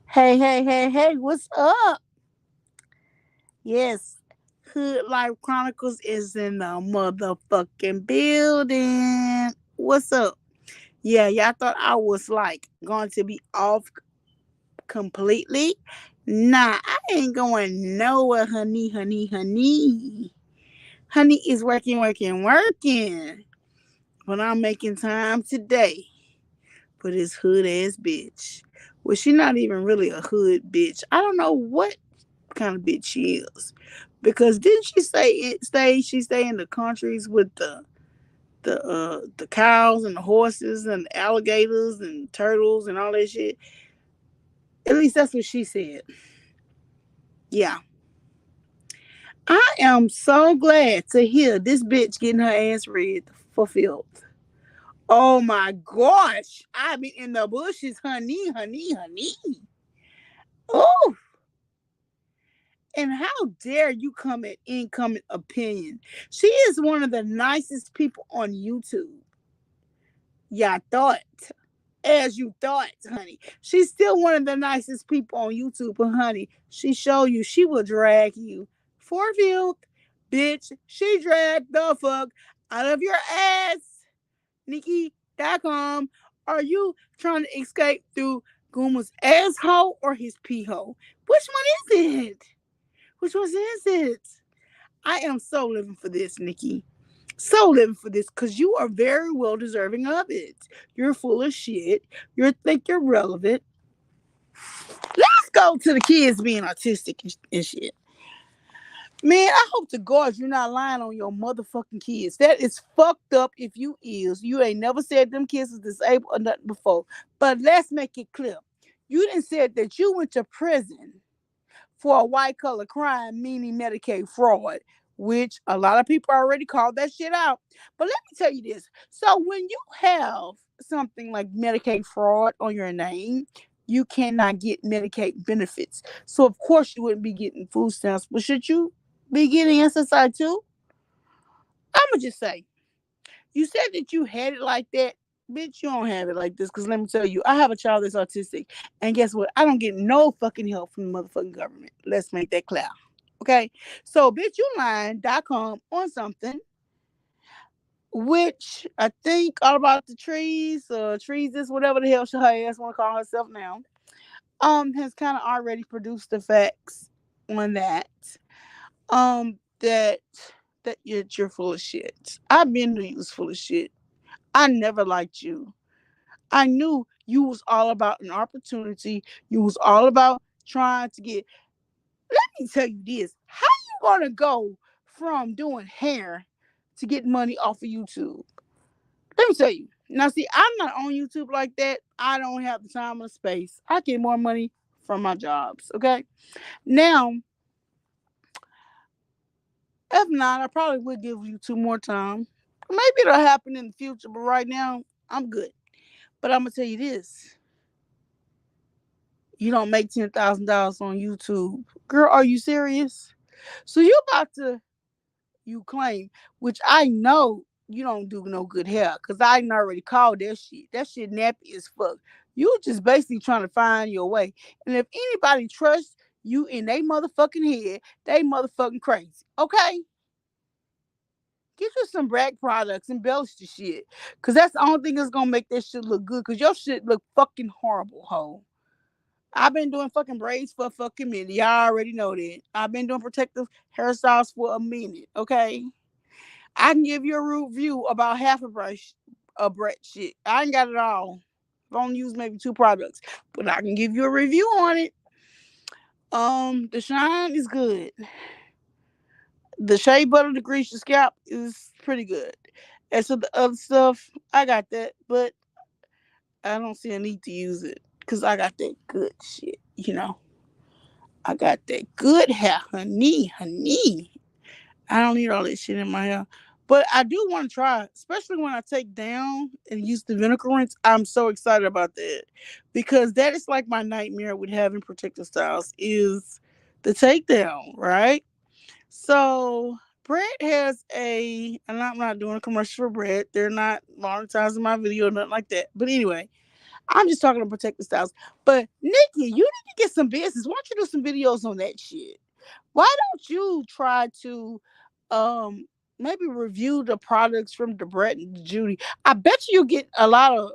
Hey, hey, hey, hey, what's up? Yes, Hood Life Chronicles is in the motherfucking building. What's up? Yeah, y'all thought I was like going to be off completely. Nah, I ain't going nowhere, honey, honey, honey. Honey is working, working, working. But I'm making time today for this hood ass bitch. Well, she not even really a hood bitch. I don't know what kind of bitch she is. Because didn't she say she stay in the countries with the cows and the horses and the alligators and turtles and all that shit? At least that's what she said. Yeah. I am so glad to hear this bitch getting her ass read fulfilled. Oh my gosh. I be in the bushes, honey, honey, honey. Oh, and how dare you come at incoming opinion? She is one of the nicest people on YouTube. Yeah, I thought. As you thought, honey. She's still one of the nicest people on YouTube, but honey, she show you she will drag you for filth. Bitch, she dragged the fuck out of your ass. Nikki.com. Are you trying to escape through Gooma's asshole or his pee hole? Which one is it? Which one is it? I am so living for this, Nikki. So living for this because you are very well deserving of it. You're full of shit. You think you're relevant. Let's go to the kids being autistic and shit. Man, I hope to God you're not lying on your motherfucking kids. That is fucked up if you is. You ain't never said them kids is disabled or nothing before. But let's make it clear. You didn't say that you went to prison for a white collar crime, meaning Medicaid fraud, which a lot of people already called that shit out. But let me tell you this. So when you have something like Medicaid fraud on your name, you cannot get Medicaid benefits. So of course you wouldn't be getting food stamps. But should you be getting SSI too? I'ma just say, you said that you had it like that. Bitch, you don't have it like this. Cause let me tell you, I have a child that's autistic. And guess what? I don't get no fucking help from the motherfucking government. Let's make that clear. Okay. So bitch, you lying.com on something which I think all about the trees, trees is whatever the hell her ass wanna call herself now. Has kind of already produced the facts on that. That you're full of shit. I've been to you was full of shit. I never liked you. I knew you was all about an opportunity. You was all about trying to get. Let me tell you this: how you gonna go from doing hair to get money off of YouTube? Let me tell you. Now, see, I'm not on YouTube like that. I don't have the time or space. I get more money from my jobs. Okay. Now, if not, I probably would give YouTube more time. Maybe it'll happen in the future, but right now, I'm good. But I'm gonna tell you this: you don't make $10,000 on YouTube, girl. Are you serious? So you about to you claim, which I know you don't do no good hair, cause I already called that shit. That shit nappy as fuck. You just basically trying to find your way, and if anybody trusts you in they motherfucking head, they motherfucking crazy. Okay. Get you some brag products, embellish the shit. Cause that's the only thing that's gonna make that shit look good. Cause your shit look fucking horrible, ho. I've been doing fucking braids for a fucking minute. Y'all already know that. I've been doing protective hairstyles for a minute. Okay. I can give you a review about half a Brett shit. I ain't got it all. I've only used maybe 2 products, but I can give you a review on it. The shine is good. The shea butter to grease your scalp is pretty good. As for the other stuff, I got that, but I don't see a need to use it because I got that good shit. I got that good hair, honey. I don't need all that shit in my hair. But I do want to try it, especially when I take down and use the vinegar rinse. I'm so excited about that because that is like my nightmare with having protective styles is the takedown, right? So Brett has and I'm not doing a commercial for Brett. They're not monetizing my video or nothing like that. But anyway, I'm just talking to protective styles. But Nikki, you need to get some business. Why don't you do some videos on that shit? Why don't you try to um maybe review the products from the Brett and Judy? I bet you get a lot of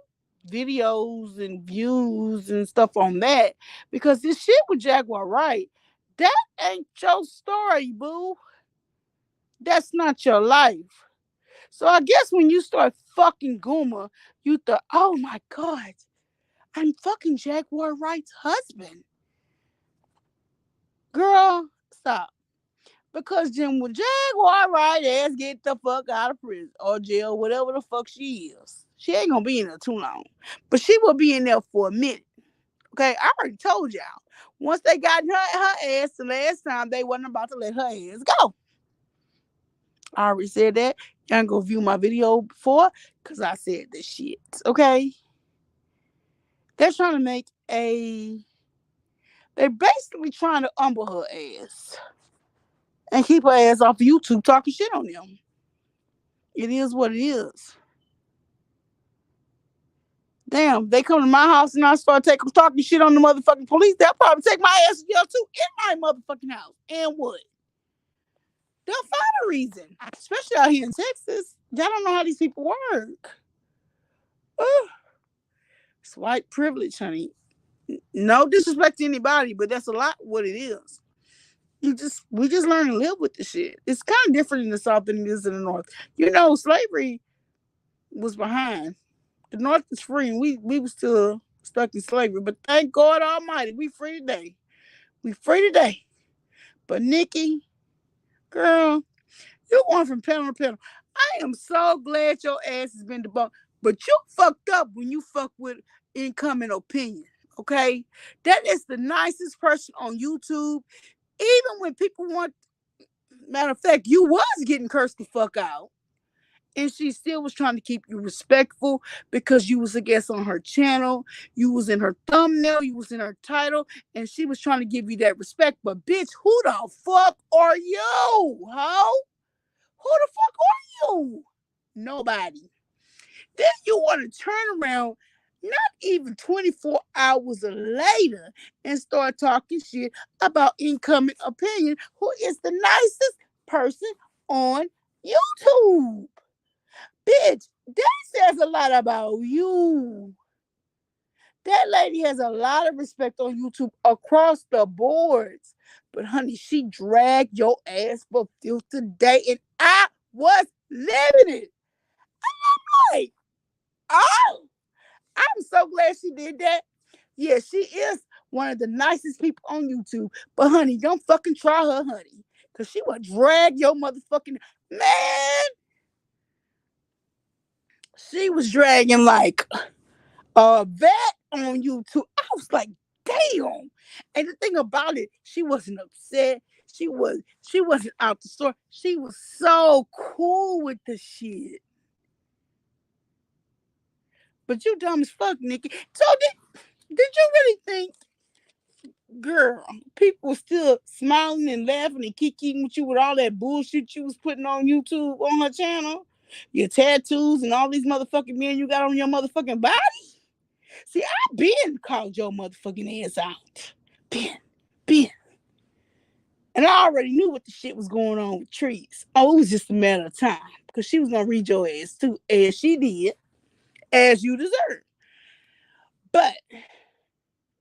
videos and views and stuff on that because this shit with Jaguar Wright, that ain't your story, boo. That's not your life. So I guess when you start fucking Guma, you thought, oh my God, I'm fucking Jaguar Wright's husband. Girl, stop. Because then when Jaguar Wright ass get the fuck out of prison or jail, whatever the fuck she is, she ain't gonna be in there too long. But she will be in there for a minute. Okay, I already told y'all. Once they got her ass the last time, they wasn't about to let her ass go. I already said that. Y'all can go view my video before because I said this shit. Okay? They're trying to make they're basically trying to humble her ass and keep her ass off of YouTube talking shit on them. It is what it is. Damn, they come to my house and I start talking shit on the motherfucking police. They'll probably take my ass to jail too in my motherfucking house. And what? They'll find a reason, especially out here in Texas. Y'all don't know how these people work. Ugh. It's white privilege, honey. No disrespect to anybody, but that's a lot what it is. We just learn to live with the shit. It's kind of different in the South than it is in the North. Slavery was behind. The North is free, and we were still stuck in slavery. But thank God Almighty, we free today. We free today. But Nikki, girl, you're going from panel to panel. I am so glad your ass has been debunked. But you fucked up when you fuck with incoming opinion. Okay, that is the nicest person on YouTube. Even when people want, matter of fact, you was getting cursed the fuck out. And she still was trying to keep you respectful because you was a guest on her channel. You was in her thumbnail. You was in her title. And she was trying to give you that respect. But bitch, who the fuck are you, ho? Who the fuck are you? Nobody. Then you want to turn around not even 24 hours later and start talking shit about incoming opinion, who is the nicest person on YouTube. Bitch, that says a lot about you. That lady has a lot of respect on YouTube across the boards. But honey, she dragged your ass for filth today, and I was living it. Like, oh, I'm so glad she did that. Yeah, she is one of the nicest people on YouTube. But honey, don't fucking try her, honey. Cause she will drag your motherfucking man. She was dragging like a vet on YouTube. I was like, damn. And the thing about it, she wasn't upset. She wasn't out the store. She was so cool with the shit. But you dumb as fuck, Nikki. So did you really think, girl, people were still smiling and laughing and kicking with you with all that bullshit you was putting on YouTube on her channel? Your tattoos and all these motherfucking men you got on your motherfucking body? See, I been called your motherfucking ass out. Been. And I already knew what the shit was going on with Trees. Oh, it was just a matter of time. Because she was going to read your ass too. As she did. As you deserve. But,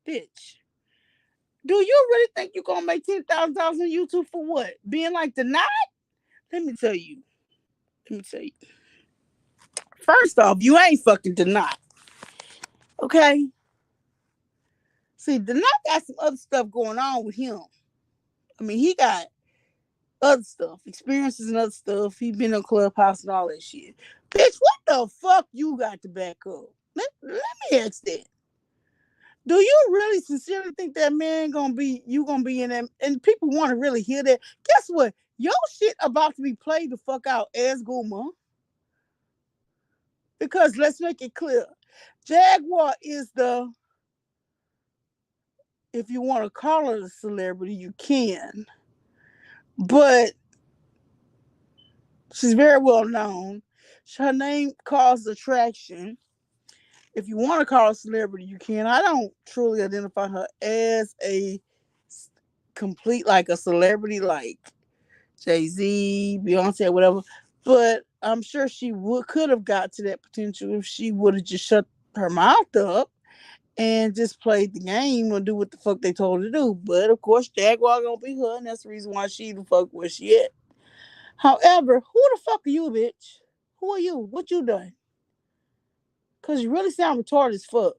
bitch, Do you really think you're gonna make $10,000 on YouTube for what? Being like the knot? Let me tell you. Let me tell you. First off, you ain't fucking the knot. Okay? See, the knot got some other stuff going on with him. I mean, he got other stuff, experiences and other stuff. He been in Clubhouse and all that shit. Bitch, what the fuck you got to back up? Let me ask that. Do you really sincerely think that man gonna be you gonna be in them and people want to really hear that? Guess what? Your shit about to be played the fuck out as Guma. Because let's make it clear. Jaguar is the, if you want to call her a celebrity, you can. But she's very well known. Her name caused attraction. If you want to call her a celebrity, you can. I don't truly identify her as a complete like a celebrity like Jay-Z, Beyonce, whatever. But I'm sure she could have got to that potential if she would have just shut her mouth up and just played the game or do what the fuck they told her to do. But of course, Jaguar gonna be her, and that's the reason why she the fuck where she at. However, who the fuck are you, bitch? Who are you? What you done? Cause you really sound retarded as fuck.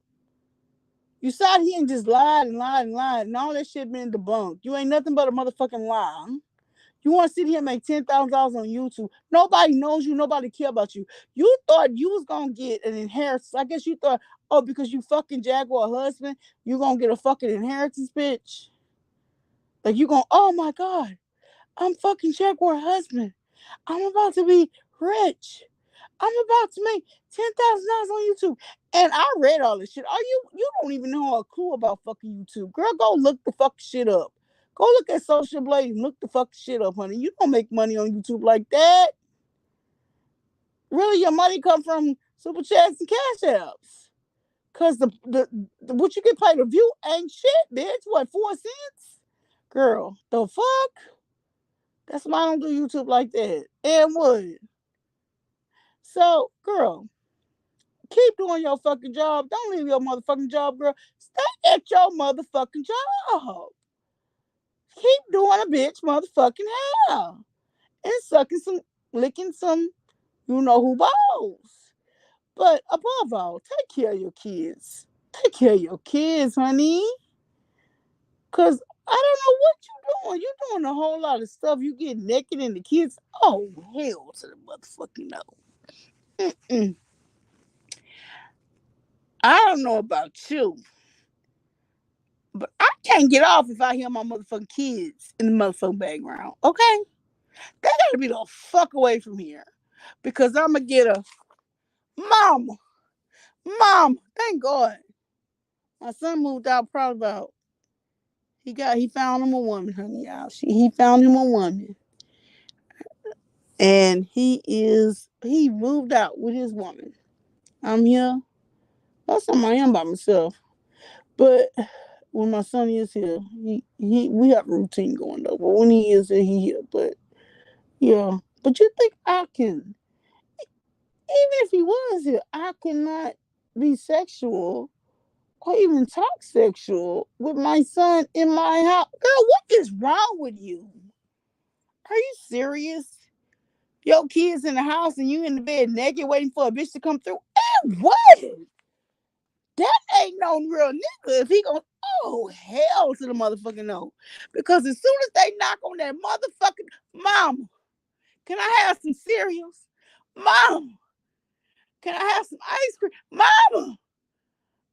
You sat here and just lied and lied and lied, and all that shit been debunked. You ain't nothing but a motherfucking lie. Huh? You want to sit here and make $10,000 on YouTube? Nobody knows you. Nobody care about you. You thought you was gonna get an inheritance. I guess you thought, oh, because you fucking Jaguar husband, you gonna get a fucking inheritance, bitch. Like you gonna, oh my god, I'm fucking Jaguar husband. I'm about to be rich. I'm about to make $10,000 on YouTube. And I read all this shit. Are you don't even know a clue about fucking YouTube. Girl, go look the fuck shit up. Go look at Social Blade and look the fuck shit up, honey. You don't make money on YouTube like that. Really, your money come from super chats and cash apps. Cause the what you get paid a view ain't shit, bitch. What, 4 cents? Girl, the fuck? That's why I don't do YouTube like that. And what? So, girl, keep doing your fucking job. Don't leave your motherfucking job, girl. Stay at your motherfucking job. Keep doing a bitch motherfucking hair. And licking some, you know who balls. But above all, take care of your kids. Take care of your kids, honey. Cause I don't know what you doing. You doing a whole lot of stuff. You get naked and the kids. Oh hell to the motherfucking no. Mm-mm. I don't know about you, but I can't get off if I hear my motherfucking kids in the motherfucking background. Okay, they gotta be the fuck away from here, because I'm gonna get a mama, mom. Thank God, my son moved out probably about. He found him a woman, honey, y'all. He found him a woman, and he moved out with his woman. I'm here. Last time I am by myself, but when my son is here, we have a routine going though. But when he is here, he here. But yeah, but you think I can? Even if he was here, I cannot be sexual or even talk sexual with my son in my house. Girl, what is wrong with you? Are you serious? Your kids in the house and you in the bed naked waiting for a bitch to come through? And what? That ain't no real nigga if he gon' oh hell to the motherfucking no. Because as soon as they knock on that motherfucking mama, can I have some cereals? Mama, can I have some ice cream? Mama,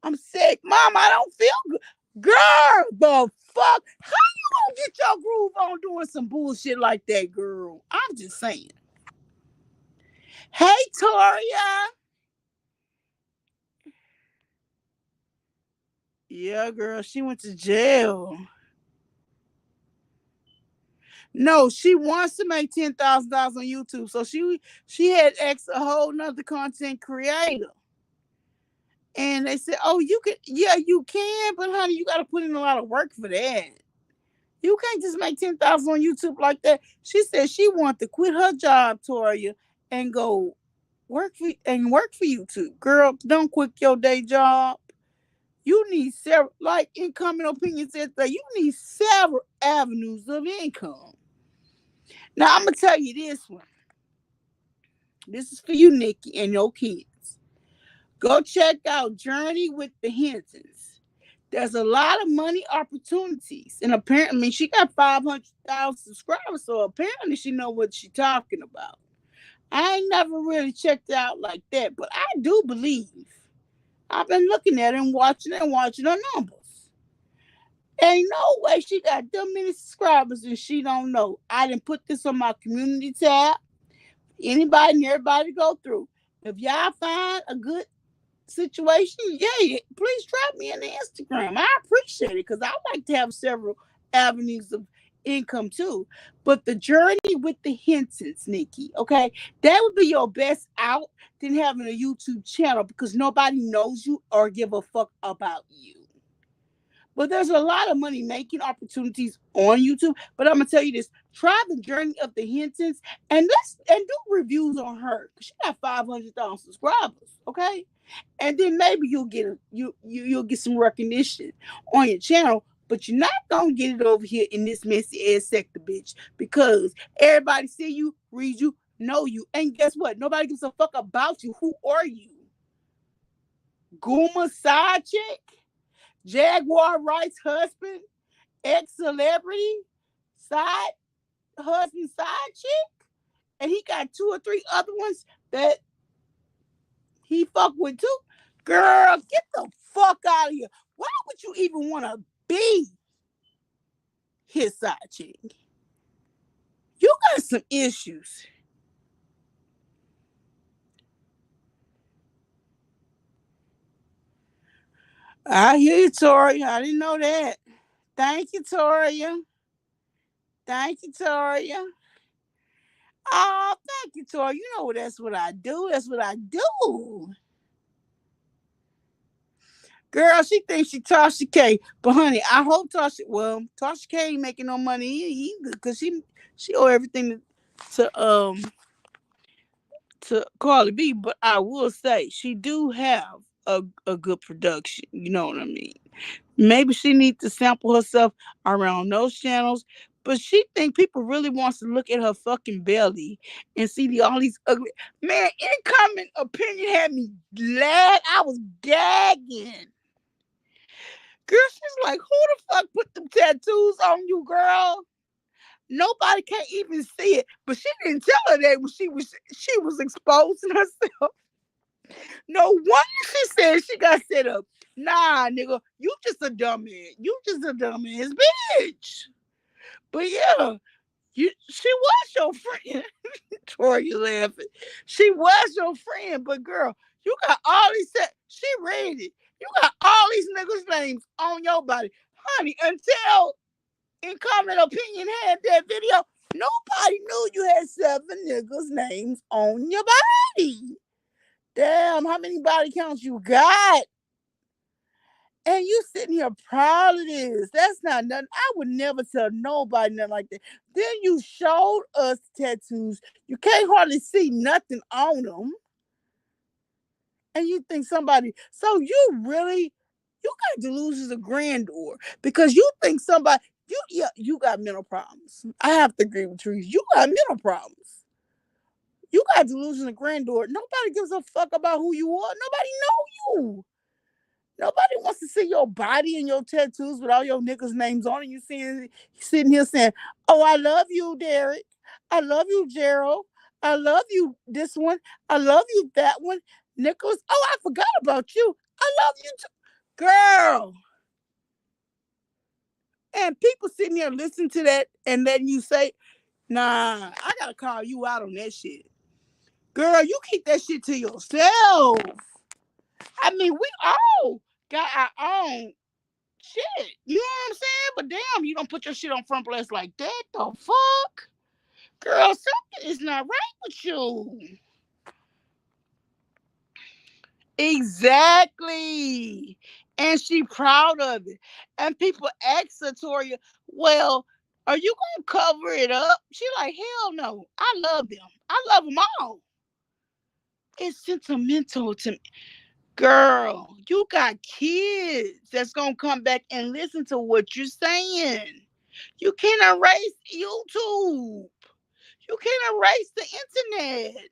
I'm sick. Mama, I don't feel good. Girl, the fuck? How you gonna get your groove on doing some bullshit like that, girl? I'm just saying. Hey, Toria. Yeah, girl, she went to jail. No, she wants to make $10,000 on YouTube. So she had asked a whole nother content creator. And they said, oh, you can, yeah, you can, but honey, you gotta put in a lot of work for that. You can't just make 10,000 on YouTube like that. She said she wanted to quit her job, Toria, and go work for YouTube. Girl, don't quit your day job. You need several, like Income and Opinion said that you need several avenues of income. Now I'm gonna tell you this one. This is for you, Nikki, and your kids. Go check out Journey with the Hensons. There's a lot of money opportunities, and apparently she got 500,000 subscribers, so apparently she know what she's talking about. I ain't never really checked it out like that, but I do believe. I've been looking at her and watching her numbers. Ain't no way she got them many subscribers and she don't know. I didn't put this on my community tab. Anybody and everybody go through. If y'all find a good situation, yeah, please drop me an Instagram. I appreciate it because I like to have several avenues of income too. But the journey with the Hensons, Nikki, okay, that would be your best out than having a YouTube channel because nobody knows you or give a fuck about you. But there's a lot of money making opportunities on YouTube. But I'm gonna tell you this: try the journey of the Hensons and do reviews on her because she got 500,000 subscribers. Okay, and then maybe you'll get some recognition on your channel. But you're not gonna get it over here in this messy ass sector, bitch, because everybody see you, read you, know you, and guess what? Nobody gives a fuck about you. Who are you? Guma side chick? Jaguar Wright's husband, ex-celebrity, side husband, side chick, and he got two or three other ones that he fuck with too. Girl, get the fuck out of here. Why would you even want to be his side chick? You got some issues. I hear you, Tori. I didn't know that. Thank you, Toria. Thank you, Toria. Oh, thank you, Tori. You know that's what I do. That's what I do. Girl, she thinks she Tasha K. But honey, I hope Tasha K ain't making no money either because she owe everything to Carly B. But I will say she do have a good production. You know what I mean? Maybe she needs to sample herself around those channels. But she think people really wants to look at her fucking belly and see all these ugly man. Incoming opinion had me glad I was gagging. Girl, she's like, who the fuck put them tattoos on you, girl? Nobody can't even see it. But she didn't tell her that when she was exposing herself. No wonder she said she got set up. Nah, nigga, you just a dumbass. You just a dumbass bitch. But yeah, she was your friend. Tori laughing. She was your friend, but girl, you got all these she read it. You got all these niggas' names on your body. Honey, until Incoming Opinion had that video, nobody knew you had 7 niggas' names on your body. Damn, how many body counts you got? And you sitting here proud of this. That's not nothing. I would never tell nobody nothing like that. Then you showed us tattoos. You can't hardly see nothing on them. And you think somebody, so you got delusions of grandeur because you think somebody, you got mental problems. I have to agree with Trees. You got mental problems. You got delusions of grandeur. Nobody gives a fuck about who you are. Nobody know you. Nobody wants to see your body and your tattoos with all your niggas' names on it. You sitting here saying, "Oh, I love you, Derek. I love you, Gerald. I love you, this one. I love you, that one, Nicholas. Oh, I forgot about you. I love you too, girl." And people sitting here listening to that and letting you say, "Nah, I gotta call you out on that shit, girl. You keep that shit to yourself." I mean, we all got our own shit. You know what I'm saying? But damn, you don't put your shit on front place like that. The fuck? Girl, something is not right with you. Exactly. And she proud of it. And people ask her, Toria, well, are you gonna cover it up? She like, hell no. I love them. I love them all. It's sentimental to me. Girl, you got kids that's gonna come back and listen to what you're saying. You can't erase YouTube. You can't erase the internet.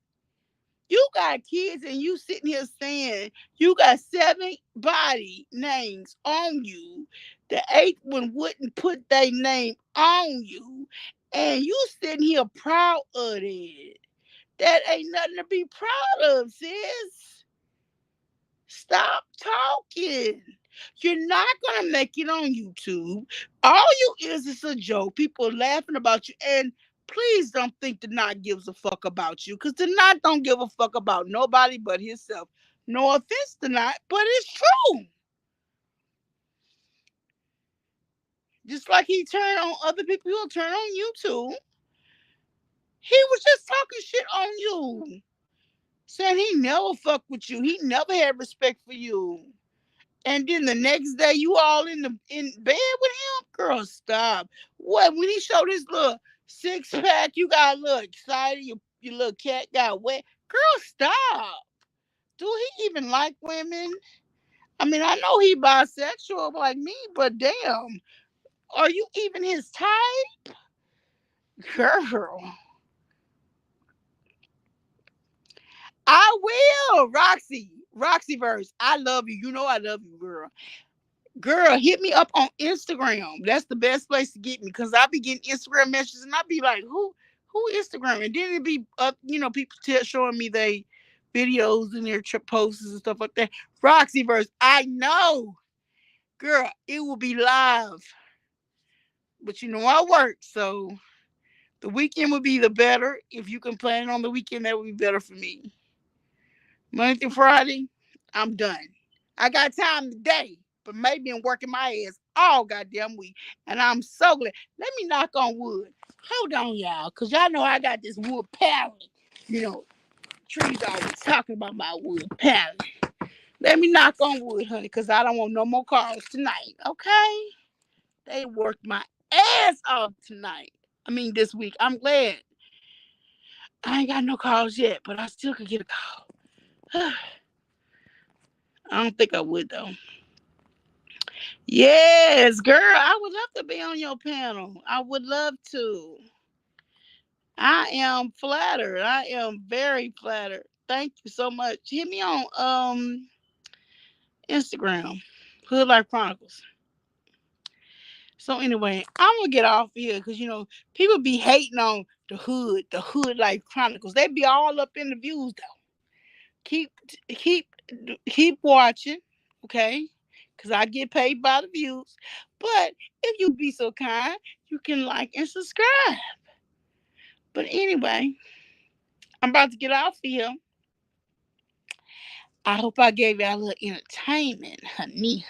You got kids and you sitting here saying you got 7 body names on you. The 8th one wouldn't put their name on you. And you sitting here proud of it. That ain't nothing to be proud of, sis. Stop talking. You're not gonna make it on YouTube. All you is a joke. People are laughing about you. And please don't think the Knot gives a fuck about you. Because the Knot don't give a fuck about nobody but himself. No offense to Knot, but it's true. Just like he turned on other people, he'll turn on you too. He was just talking shit on you. Saying he never fucked with you. He never had respect for you. And then the next day, you all in bed with him? Girl, stop. What, when he showed his little 6 pack, you got a little excited, your little cat got wet? Girl, stop. Do he even like women? I mean, I know he bisexual like me, but damn, are you even his type? Girl, I will. Roxy verse. I love you. You know I love you, girl. Girl, hit me up on Instagram. That's the best place to get me because I be getting Instagram messages and I be like, who Instagram? And then it be up, people showing me they videos and their trip posts and stuff like that. Roxyverse, I know, girl, it will be live, but I work, so the weekend would be the better. If you can plan on the weekend, that would be better for me. Monday through Friday, I'm done. I got time today, but maybe I'm working my ass all goddamn week. And I'm so glad. Let me knock on wood. Hold on, y'all, because y'all know I got this wood pallet. Trees always talking about my wood pallet. Let me knock on wood, honey, because I don't want no more calls tonight, okay? They worked my ass off tonight. I mean, this week. I'm glad. I ain't got no calls yet, but I still could get a call. I don't think I would, though. Yes, girl, I would love to be on your panel. I would love to. I am flattered. I am very flattered. Thank you so much. Hit me on Instagram, Hood Life Chronicles. So anyway, I'm gonna get off here because people be hating on the Hood Life Chronicles. They be all up in the views though. Keep keep keep watching, okay? Because I get paid by the views. But if you be so kind, you can like and subscribe. But anyway, I'm about to get off here. I hope I gave y'all a little entertainment, honey.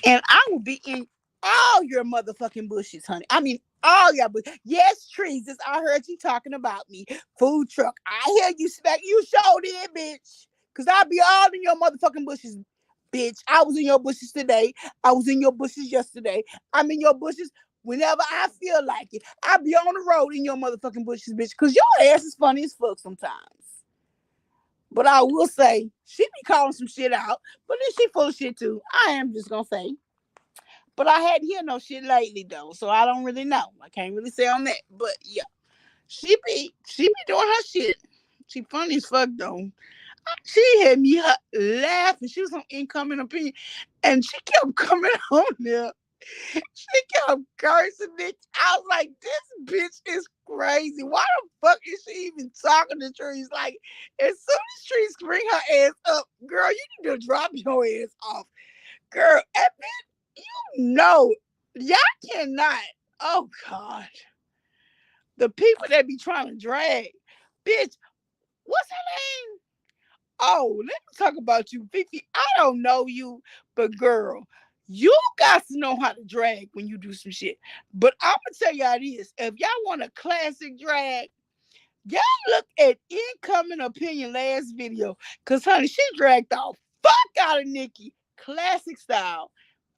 And I will be in all your motherfucking bushes, honey. I mean, all y'all bushes. Yes, trees. I heard you talking about me. Food truck. I hear you smack. You showed it, bitch. Because I'll be all in your motherfucking bushes, bitch. I was in your bushes today. I was in your bushes yesterday. I'm in your bushes whenever I feel like it. I'll be on the road in your motherfucking bushes, bitch. Because your ass is funny as fuck sometimes. But I will say, she be calling some shit out. But then she full of shit too. I am just going to say. But I hadn't heard no shit lately though, so I don't really know. I can't really say on that. But yeah, she be doing her shit. She funny as fuck though. She had me laughing. She was on Incoming Opinion, and she kept coming on there. She kept cursing bitch. I was like, this bitch is crazy. Why the fuck is she even talking to Trees? Like, as soon as Trees bring her ass up, girl, you need to drop your ass off. Girl, and bitch, no, y'all cannot. Oh God, the people that be trying to drag, bitch. What's her name? Oh, let me talk about you, Vicky. I don't know you, but girl, you got to know how to drag when you do some shit. But I'm gonna tell y'all this: if y'all want a classic drag, y'all look at Incoming Opinion last video, cause honey, she dragged the fuck out of Nikki, classic style,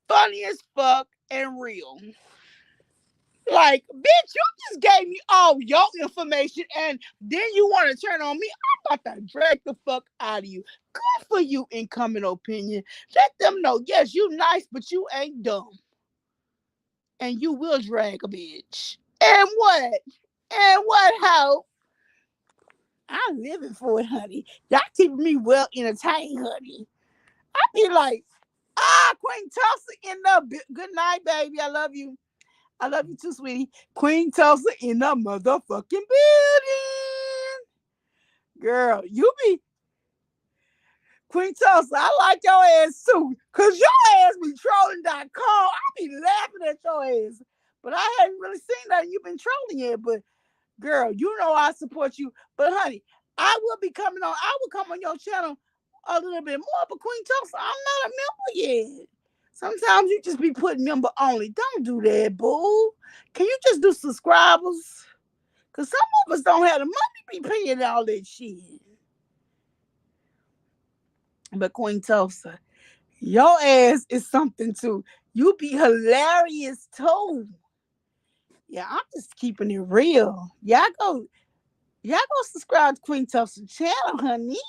funny as fuck and real. Like, bitch, you just gave me all your information and then you want to turn on me. I'm about to drag the fuck out of you. Good for you, incoming opinion. Let them know, yes, you nice, but you ain't dumb. And you will drag a bitch. And what? And what, how? I'm living for it, honey. Y'all keeping me well entertained, honey. I be like, Queen Tulsa in the good night, baby. I love you. I love you too, sweetie. Queen Tulsa in the motherfucking building. Girl, you be Queen Tulsa. I like your ass too. Cause your ass be trolling.com. I be laughing at your ass. But I haven't really seen that you've been trolling yet. But girl, you know I support you. But honey, I will be coming on. I will come on your channel a little bit more. But Queen Tulsa, I'm not a member yet. Sometimes you just be putting member only. Don't do that, boo. Can you just do subscribers? Cause some of us don't have the money to be paying all that shit. But Queen Tulsa, your ass is something too. You be hilarious too. Yeah, I'm just keeping it real. Y'all go subscribe to Queen Tulsa channel, honey.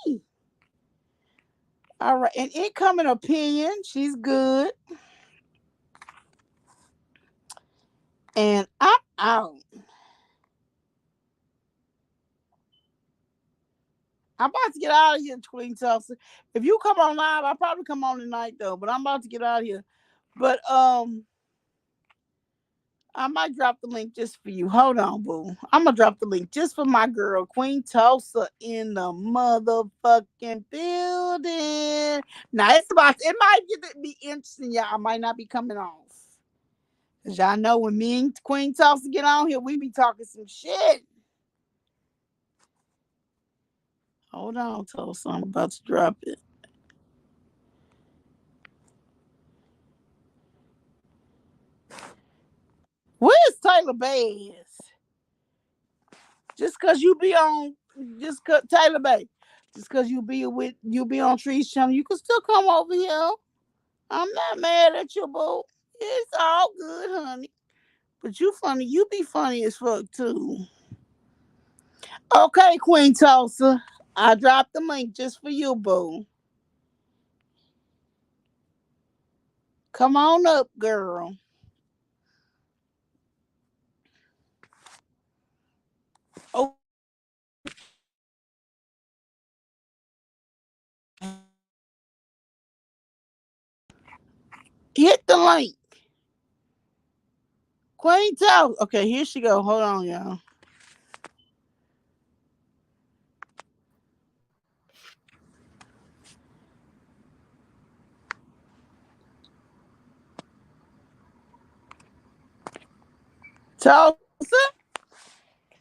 All right, and incoming opinion, she's good. And I'm out. I'm about to get out of here, Queen Tulsa. If you come on live, I'll probably come on tonight though. But I'm about to get out of here. But I might drop the link just for you. Hold on, boo. I'm gonna drop the link just for my girl, Queen Tulsa in the motherfucking building. Now it might get to be interesting, y'all. I might not be coming off. Cause y'all know when me and Queen Tulsa get on here, we be talking some shit. Hold on, Tulsa. I'm about to drop it. Where's Taylor Bass? Just cause you be on, just cause Taylor Bay, just cause you be on Tree's channel, you can still come over here. I'm not mad at you, boo. It's all good, honey. But you funny, you be funny as fuck too. Okay, Queen Tulsa, I dropped the link just for you, boo. Come on up, girl. Oh, hit the link, Queen Tulsa. Okay, here she go. Hold on, y'all. Tulsa.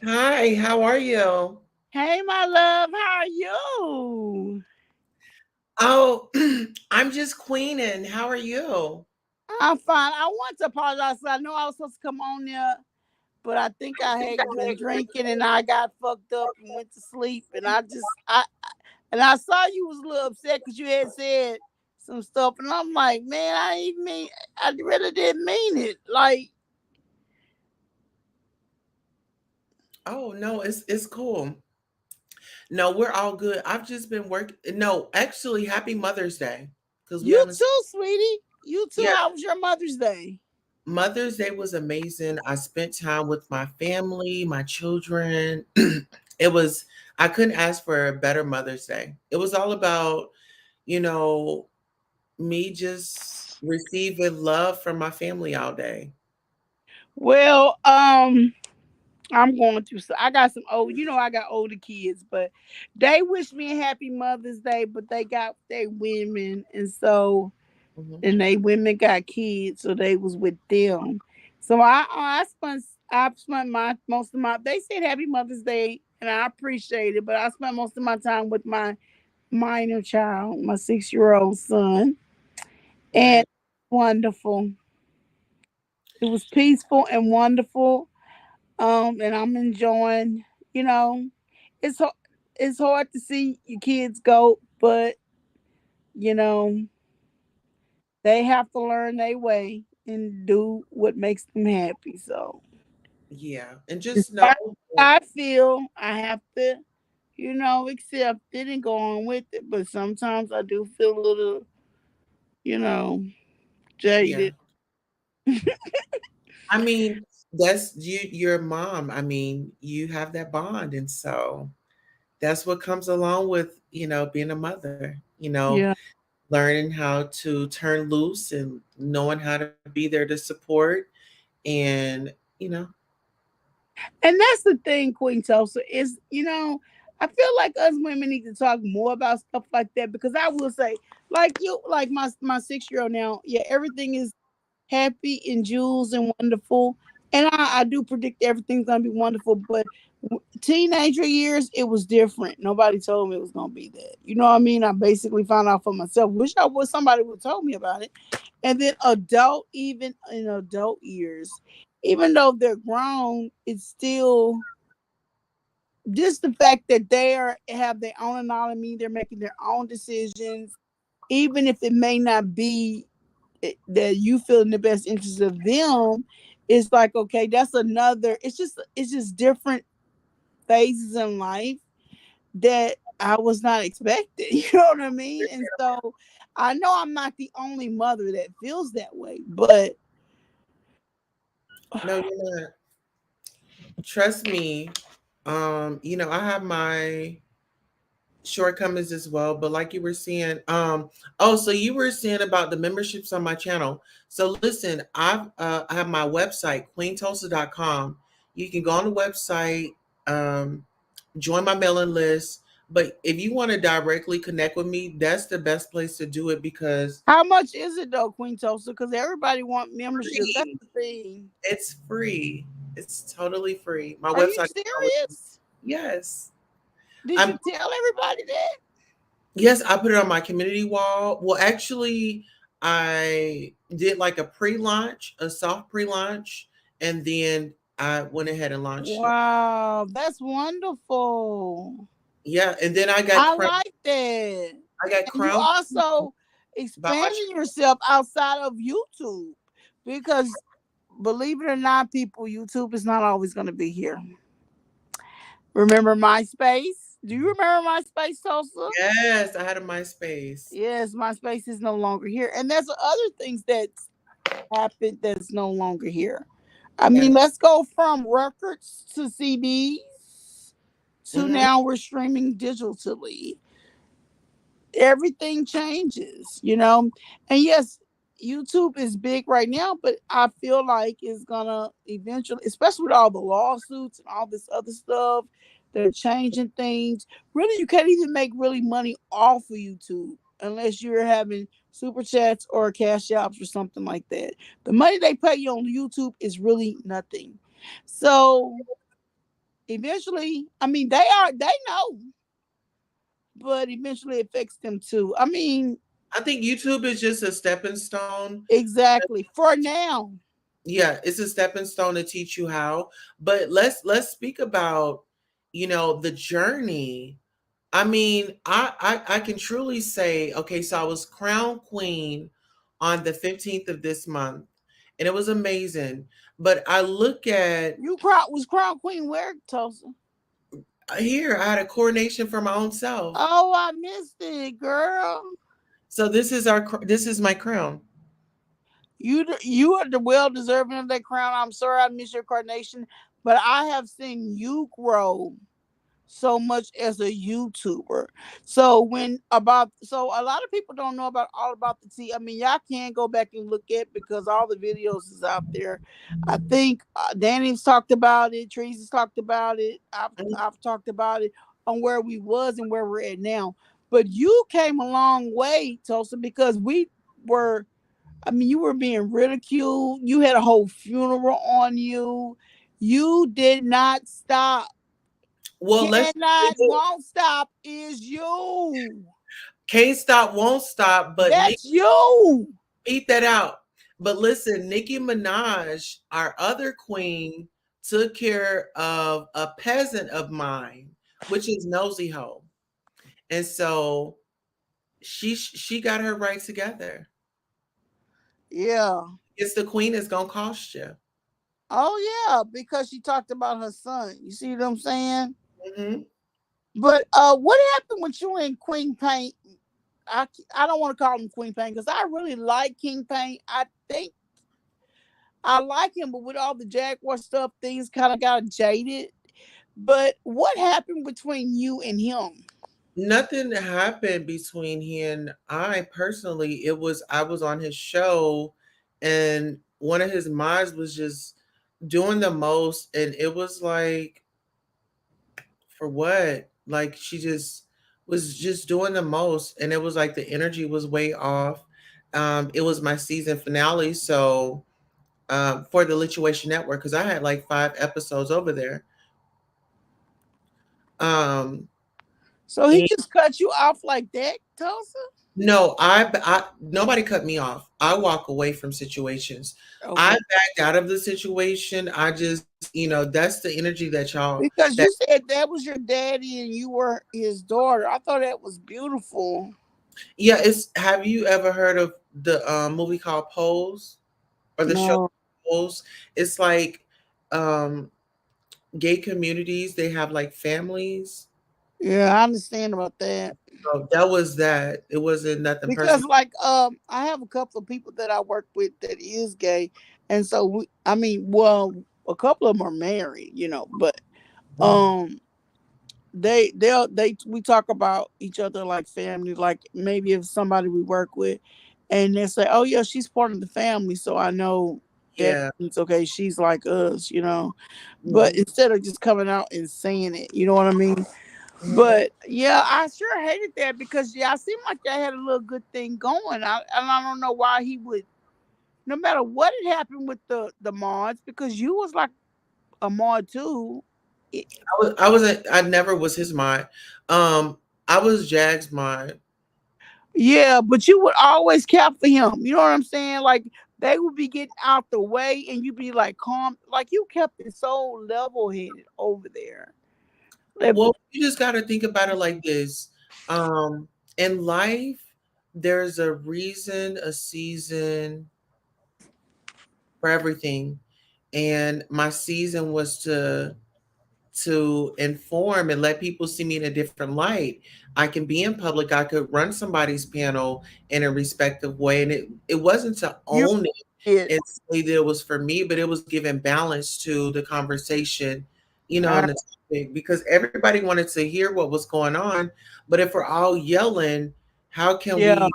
Hi, how are you? Hey, my love, how are you? Oh, I'm just queening. How are you? I'm fine. I want to apologize. I know I was supposed to come on there, but I think I had been drinking and I got fucked up and went to sleep. And I saw you was a little upset because you had said some stuff, and I'm like, man, I really didn't mean it. Like, Oh, no, it's cool. No, we're all good. I've just been working. No, actually, happy Mother's Day because we you haven't. too, sweetie. You too. Yeah, How was your Mother's Day? Mother's Day was amazing. I spent time with my family, my children. It was. I couldn't ask for a better Mother's Day. It was all about, you know, me just receiving love from my family all day. Well, I'm going through. So I got some old. I got older kids, but they wish me a happy Mother's Day. But they got they women, and so Mhm. and they women got kids, so they was with them. So I spent my most of my. They said Happy Mother's Day, and I appreciate it. But I spent most of my time with my minor child, my 6 year old son, and Right. wonderful. It was peaceful and wonderful. And I'm enjoying. You know, it's it's hard to see your kids go, but you know they have to learn their way and do what makes them happy. So. Yeah. And just know Despite that, how I feel, I have to, accept it and go on with it. But sometimes I do feel a little, you know, yeah. jaded. I mean, that's you, your mom. I mean, you have that bond. And so that's what comes along with, being a mother, Yeah. learning how to turn loose and knowing how to be there to support. And, you know, And that's the thing, Queen Tulsa, is, I feel like us women need to talk more about stuff like that because I will say, like you, like my 6 year old now, yeah, everything is happy and jewels and wonderful. And I do predict everything's gonna be wonderful, but teenager years it was different. Nobody told me it was gonna be that. You know what I mean? I basically found out for myself. Wish I would somebody would told me about it. And then adult, even in adult years, even though they're grown, it's still just the fact that have their own autonomy. They're making their own decisions, even if it may not be that you feel in the best interest of them. It's like, okay, that's another. It's just different phases in life that I was not expecting. You know what I mean? And so I know I'm not the only mother that feels that way, but no, you're not. Trust me. I have my shortcomings as well, but like you were saying, oh, so you were saying about the memberships on my channel. So listen, I have my website, queentulsa.com. You can go on the website, um, join my mailing list. But if you want to directly connect with me, that's the best place to do it because how much is it though, Queen Tulsa? Because everybody want memberships. That's free. the thing. It's free. It's totally free. My Are you website. serious? Yes. Did I'm you tell everybody that? Yes, I put it on my community wall. Well, actually, I did like a pre-launch, a soft pre-launch, and then I went ahead and launched it. Wow, that's wonderful. Yeah, and then I got I crowned. like that. I got And you crowned also by my. expanding yourself outside of YouTube because believe it or not, people, YouTube is not always going to be here. Remember MySpace? Do you remember MySpace, Tulsa? Yes, I had a MySpace. Yes, MySpace is no longer here. And there's other things that's happened that's no longer here. I Yeah. mean, let's go from records to CDs to Hmm. now we're streaming digitally. Everything changes. And yes, YouTube is big right now, but I feel like it's gonna eventually, especially with all the lawsuits and all this other stuff, they're changing things. Really, you can't even make really money off of YouTube unless you're having super chats or cash apps or something like that. The money they pay you on YouTube is really nothing. So eventually, I mean, they know, but eventually it affects them too. I mean, I think YouTube is just a stepping stone. exactly. For now. Yeah, it's a stepping stone to teach you how. But let's speak about, the journey. I mean, I can truly say, okay, so I was crowned queen on the 15th of this month, and it was amazing. But I look at Was crown queen where, Tulsa? here, I had a coronation for my own self. Oh, I missed it, girl. So this is my crown. You are the well deserving of that crown. I'm sorry I missed your coronation, but I have seen you grow so much as a YouTuber. So a lot of people don't know about all about the tea. I mean, y'all can go back and look at because all the videos is out there. I think Danny's talked about it, Teresa's talked about it. I've talked about it on where we was and where we're at now. But you came a long way, Tulsa, because we were. I mean, you were being ridiculed. You had a whole funeral on you. You did not stop. Well, Cannot, won't stop is you. can't stop, won't stop, but That's you. eat that out. But listen, Nicki Minaj, our other queen, took care of a peasant of mine, which is Nosy Ho. And so she got her right together. Yeah. It's the queen that's gonna cost you. Oh yeah, because she talked about her son. You see what I'm saying? Hmm. But what happened with you and Queen Paint? I don't want to call him Queen Paint because I really like King Paint. I think I like him, but with all the Jaguar stuff, things kind of got jaded. But what happened between you and him? Nothing happened between he and I personally. It was I was on his show, and one of his mods was just doing the most, and it was like, for what? Like she just was just doing the most, and it was like the energy was way off. It was my season finale, so for the Lituation Network, because I had like 5 episodes over there. Um, So he and just cut you off like that, Tulsa? no, nobody cut me off. I walk away from situations. I Okay. backed out of the situation. I just, that's the energy that y'all Because that you said that was your daddy and you were his daughter. I thought that was beautiful. yeah, it's have you ever heard of the movie called Pose or the show No. Pose? It's like um gay communities, they have like families. Yeah, I understand about that. So that was that. It wasn't nothing Because personal. like I have a couple of people that I work with that is gay, and so I mean, well, a couple of them are married, but um they we talk about each other like family, like maybe if somebody we work with and they say, oh yeah, she's part of the family, so I know that Yeah. it's okay, she's like us. But Mhm. instead of just coming out and saying it, you know what I mean? Mhm. But yeah, I sure hated that because yeah, I seemed like they had a little good thing going. And I don't know why he would, no matter what had happened with the mods, because you was like a mod too. It, I never was his mind. Um, I was Jag's mind. yeah, but you would always care for him. You know what I'm saying? Like they would be getting out the way, and you'd be like calm. Like you kept it so level headed over there. Like, Well, you just got to think about it like this. Um, in life, there's a reason, a season for everything. And my season was to inform and let people see me in a different light. I can be in public. I could run somebody's panel in a respective way. And it wasn't to you own it did. and say that it was for me, but it was giving balance to the conversation, and the topic, because everybody wanted to hear what was going on. But if we're all yelling, how can Yeah.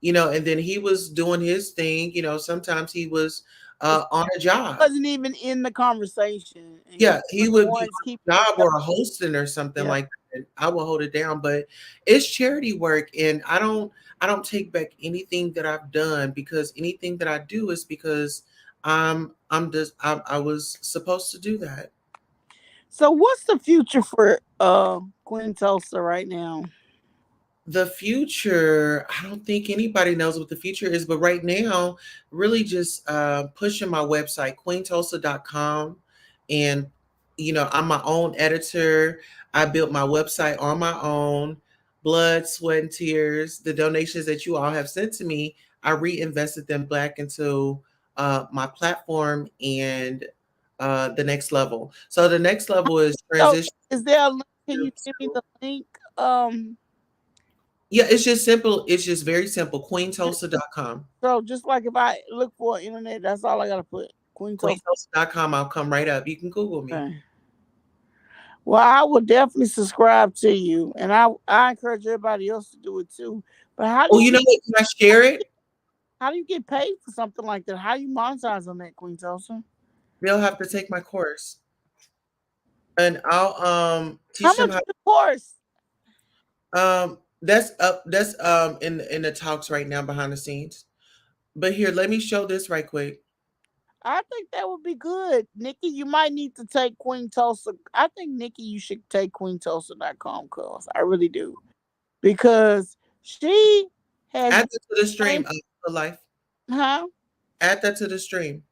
we, and then he was doing his thing, sometimes he was on a job. Wasn't even in the conversation, and he Yeah, he was the would be ones keeping on a it job up. or a hosting or something Yeah. like that, and I will hold it down, but it's charity work, and I don't take back anything that I've done, because anything that I do is because I'm just I was supposed to do that. So what's the future for Queen Tulsa right now? The future, I don't think anybody knows what the future is, but right now, really just pushing my website, queentulsa.com. And, I'm my own editor. I built my website on my own, blood, sweat, and tears. The donations that you all have sent to me, I reinvested them back into my platform and the next level. So the next level is So transition. is there a link? Can you send me the link? Yeah, it's just simple. It's just very simple. queentulsa.com. So just like if I look for internet, that's all I gotta put. Queen Tulsa. queentulsa.com. I'll come right up. You can Google me. Okay. Well, I will definitely subscribe to you, and I encourage everybody else to do it too. But Oh, you know what? Can I share it? how do you get paid for something like that? How you monetize on that, Queen Tulsa? They'll have to take my course, and I'll How teach them much how. is the course? That's up. That's in the talks right now behind the scenes. But here, let me show this right quick. I think that would be good. Nikki, you might need to take Queen Tulsa. I think Nikki, you should take queentulsa.com course. I really do. Because she has Add been that to the playing, stream of the life. huh? Add that to the stream.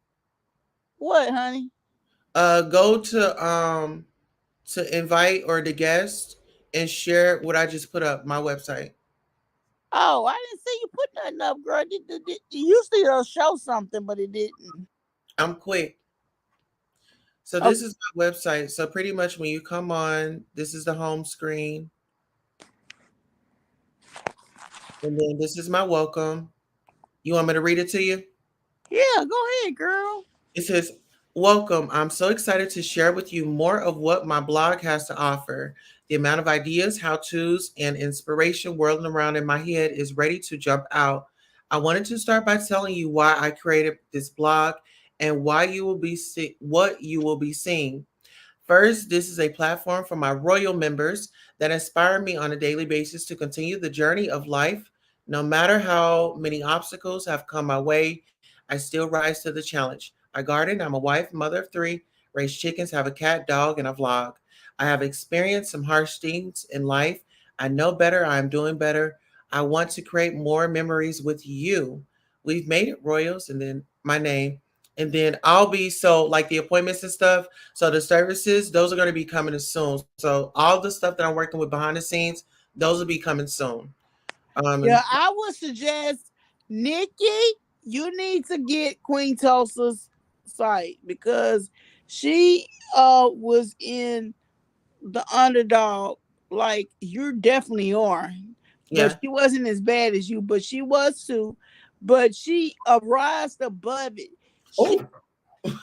What, honey? Go to invite or the guest and share what I just put up my website. Oh, I didn't see you put nothing up, girl. Usually it'll show something, but it didn't. I'm quick. So Oh, this is my website. So pretty much when you come on, this is the home screen, and then this is my welcome. You want me to read it to you? yeah, go ahead, girl. It says, "Welcome. I'm so excited to share with you more of what my blog has to offer. The amount of ideas, how to's, and inspiration whirling around in my head is ready to jump out. I wanted to start by telling you why I created this blog and why you will be what you will be seeing. First, this is a platform for my royal members that inspire me on a daily basis to continue the journey of life. No matter how many obstacles have come my way, I still rise to the challenge. I garden, I'm a wife, mother of three, raise chickens, have a cat, dog, and a vlog. I have experienced some harsh things in life. I know better, I am doing better. I want to create more memories with you. We've made it royals, and then my name. And then I'll be so like the appointments and stuff. So the services, those are going to be coming soon. So all the stuff that I'm working with behind the scenes, those will be coming soon. And Yeah, I would suggest Nikki, you need to get Queen Tulsa's site because she was in the underdog. Like you definitely are, but yeah. she wasn't as bad as you, but she was too. But she rised above it. She Oh,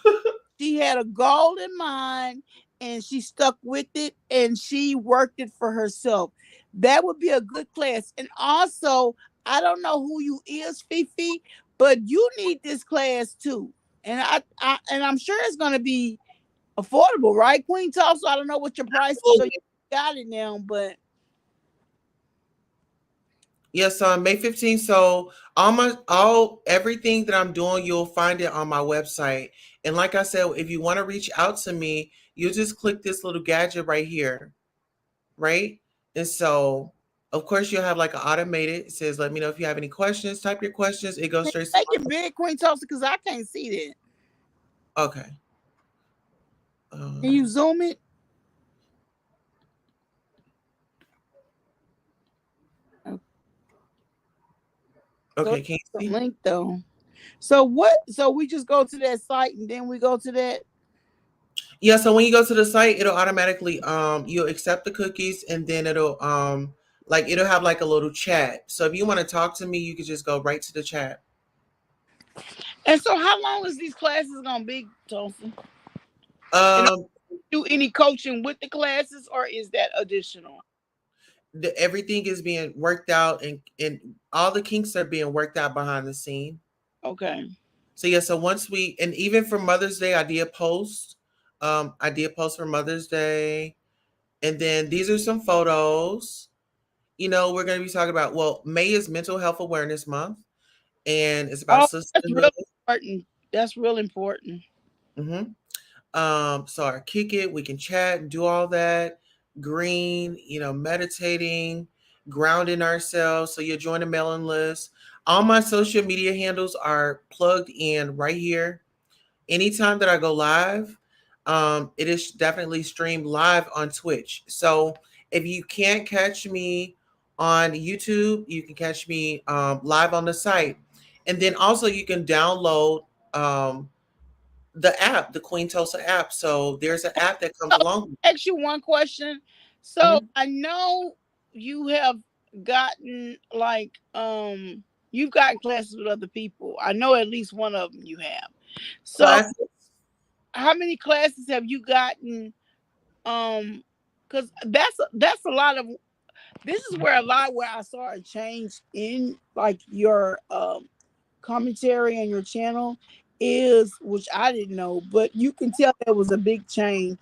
she had a goal in mind and she stuck with it and she worked it for herself. That would be a good class. And also, I don't know who you is, Fifi, but you need this class too. And I'm sure it's gonna be affordable, right? Queen Tulsa, I don't know what your price is, so you absolutely. got it now, but Yes, on May 15th. So all everything that I'm doing, you'll find it on my website. And like I said, if you want to reach out to me, you just click this little gadget right here, right? And so of course you'll have like an automated, it says, let me know if you have any questions, type your questions, it goes can straight you to make it big, Queen Tulsa, because I can't see that. my, okay. Can you Um, zoom it? Okay, so okay, it's can you a see? link though. So what? So we just go to that site and then we go to that. Yeah, so when you go to the site, it'll automatically you'll accept the cookies, and then it'll like it'll have like a little chat. So if you want to talk to me, you could just go right to the chat. And so, how long is these classes gonna be, Tulsa? And Um do any coaching with the classes, or is that additional? everything is being worked out, and all the kinks are being worked out behind the scene. Okay. So yeah, so once we, and even for Mother's Day, I did a post. I did post for Mother's Day, and then these are some photos. We're going to be talking about, well, May is Mental Health Awareness Month, and it's about Oh, that's sisterhood. really important. That's real important. Hmm. So our kick it, we can chat and do all that. Green, meditating, grounding ourselves. So you'll join the mailing list. All my social media handles are plugged in right here. Anytime that I go live, it is definitely streamed live on Twitch. So if you can't catch me on YouTube, you can catch me live on the site. And then also you can download um, the app, the Queen Tulsa app. So there's an app that comes So, along. ask you one question. So Mhm. I know you have gotten you've gotten classes with other people. I know at least one of them you have. So Classes. how many classes have you gotten? Because that's a lot of. This is where a lot where I saw a change in like your commentary on your channel is, which I didn't know, but you can tell there was a big change.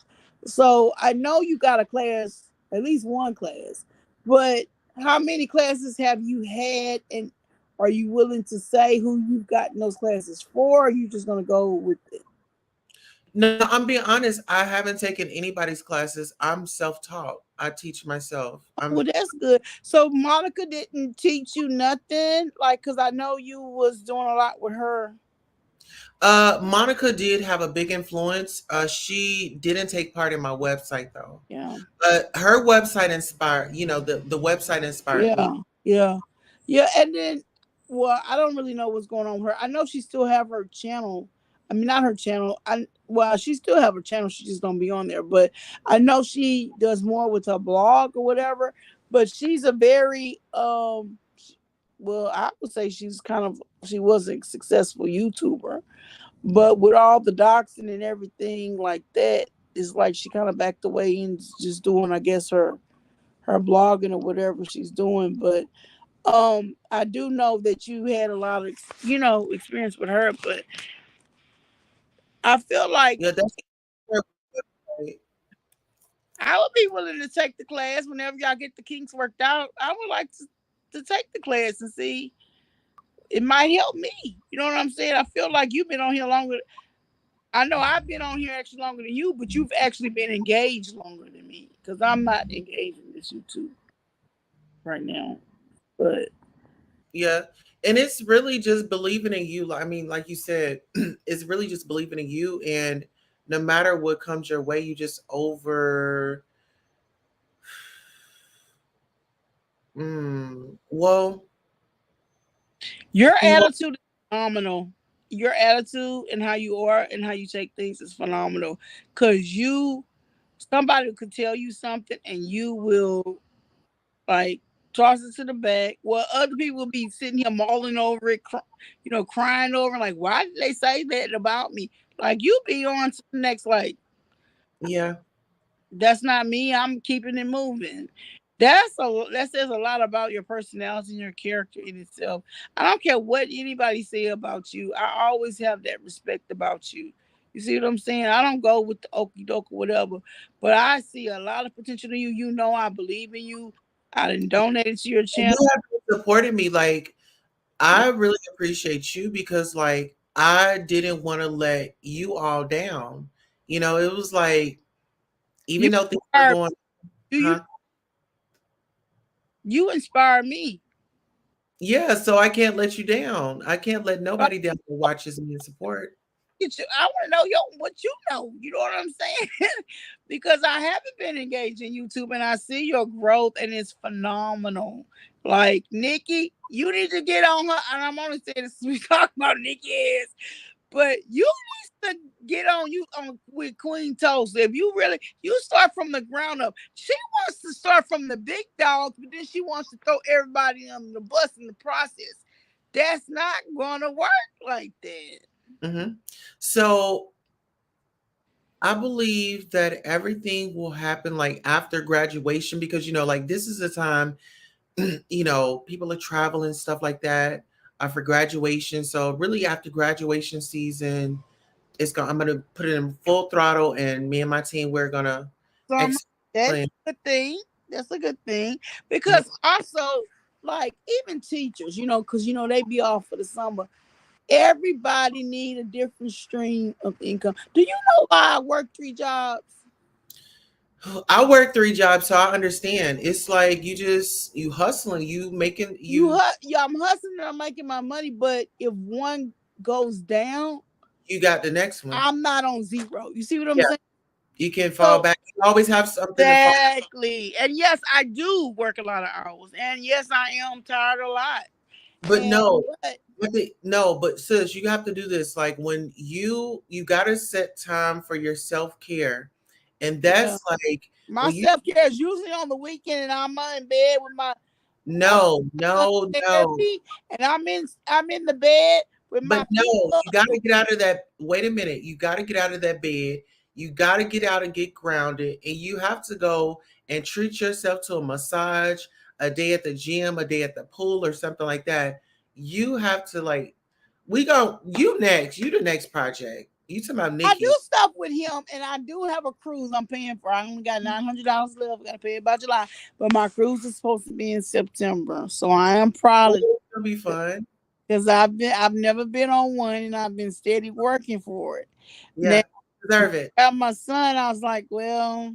So I know you got a class, at least one class, but how many classes have you had, and are you willing to say who you've gotten those classes for? Or are you just gonna go with it? No, I'm being honest. I haven't taken anybody's classes. I'm self-taught. I teach myself. I'm Well, that's good. So Monica didn't teach you nothing, like, cause I know you was doing a lot with her. Monica did have a big influence. She didn't take part in my website though. Yeah. But her website inspired, the website inspired Yeah, me. yeah, yeah. And then, well, I don't really know what's going on with her. I know she still have her channel. I mean, not her channel. Well, she still have her channel. She just don't be on there. But I know she does more with her blog or whatever. But she's a very well, I would say she was a successful YouTuber. But with all the doxing and everything like that, it's like she kind of backed away and just doing, I guess, her blogging or whatever she's doing. But I do know that you had a lot of experience with her, but I feel like Yeah, that's right. I would be willing to take the class whenever y'all get the kinks worked out. I would like to take the class and see. It might help me. You know what I'm saying? I feel like you've been on here longer. I know I've been on here actually longer than you, but you've actually been engaged longer than me because I'm not engaged in this YouTube right now. But Yeah. And it's really just believing in you. I mean, like you said, it's really just believing in you. And no matter what comes your way, you just well, your you attitude is phenomenal. Your attitude and how you are and how you take things is phenomenal. Cause somebody could tell you something and you will like toss it to the back. Well, other people will be sitting here mulling over it, crying over like, why did they say that about me? Like you be on to the next, like, yeah. that's not me. I'm keeping it moving. That says a lot about your personality and your character in itself. I don't care what anybody say about you. I always have that respect about you. You see what I'm saying? I don't go with the okey doke or whatever, but I see a lot of potential in you. You know, I believe in you. I done donated to your And channel. you have supported me. Like, Yeah, I really appreciate you because, like, I didn't want to let you all down. It was like, you even though things were inspire. going, Do huh? you inspire me? Yeah, so I can't let you down. I can't let nobody down who watches me and support. I want to know what you know. You know what I'm saying? Because I haven't been engaged in YouTube and I see your growth and it's phenomenal. Like Nikki, you need to get on her. And I'm only saying this we talk about Nikki ass, but you need to get on you on with Queen Toast. If you start from the ground up. She wants to start from the big dogs, but then she wants to throw everybody on the bus in the process. That's not gonna work like that. Hmm. So I believe that everything will happen like after graduation because, like this is the time, people are traveling, stuff like that, for graduation. So really after graduation season, I'm gonna put it in full throttle, and me and my team, we're gonna Summer. execute the That's plan. a good thing. That's a good thing Yeah. because also, like even teachers, because they be off for the summer. Everybody need a different stream of income. Do you know why I work 3 jobs? I work 3 jobs, so I understand. It's like you hustling, you making Yeah, I'm hustling and I'm making my money, but if one goes down, you got the next one. I'm not on zero. You see what I'm Yeah, saying? you can fall So back. You always have something to fall. exactly. And yes, I do work a lot of hours. And yes, I am tired a lot. But And no, but no, but sis, you have to do this. Like when you gotta set time for your self care, and yeah. that's like My when you self care is usually on the weekend, and I'm in bed with my no, uh, no, no. therapy, and I'm in the bed with But my no, feet up. you got to get out of that. Wait a minute. You got to get out of that bed. You got to get out and get grounded. And you have to go and treat yourself to a massage, a day at the gym, a day at the pool, or something like that. You have to, like, you next. You the next project. You talking about I do Nikki. stuff with him, and I do have a cruise I'm paying for. I only got $900 left. I got to pay it by July, but my cruise is supposed to be in September, so I am Oh, proud of it's going to be fun. because I've never been on one, and I've been steady working for it. Now, Yeah. Deserve it. at my son, I was like, well,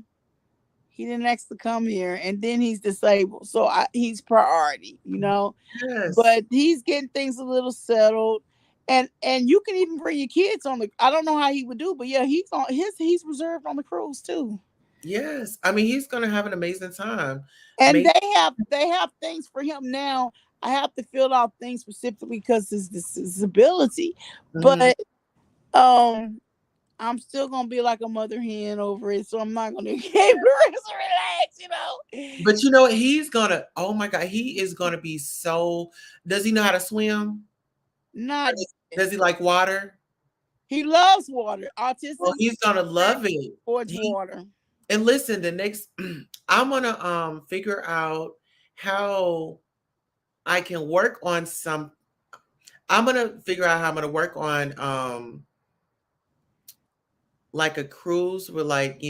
he didn't ask to come here, and then he's disabled, so he's priority. Yes. But he's getting things a little settled. And you can even bring your kids on the. I don't know how he would do, but yeah, he's reserved on the cruise too. Yes. I mean, he's going to have an amazing time. And Maybe. they have things for him now. I have to fill out things specifically because his disability, Mhm. but Um, I'm still gonna be like a mother hen over it, so I'm not gonna keep relax, you know. But you know what? He's gonna. Oh my God, he is gonna be so. Does he know how to swim? Not yet. Does he like water? He loves water. Well, Autistic he's gonna love it. towards He water. and listen. The next, I'm gonna figure out how I can work on some. I'm gonna figure out how I'm gonna work on like a cruise with like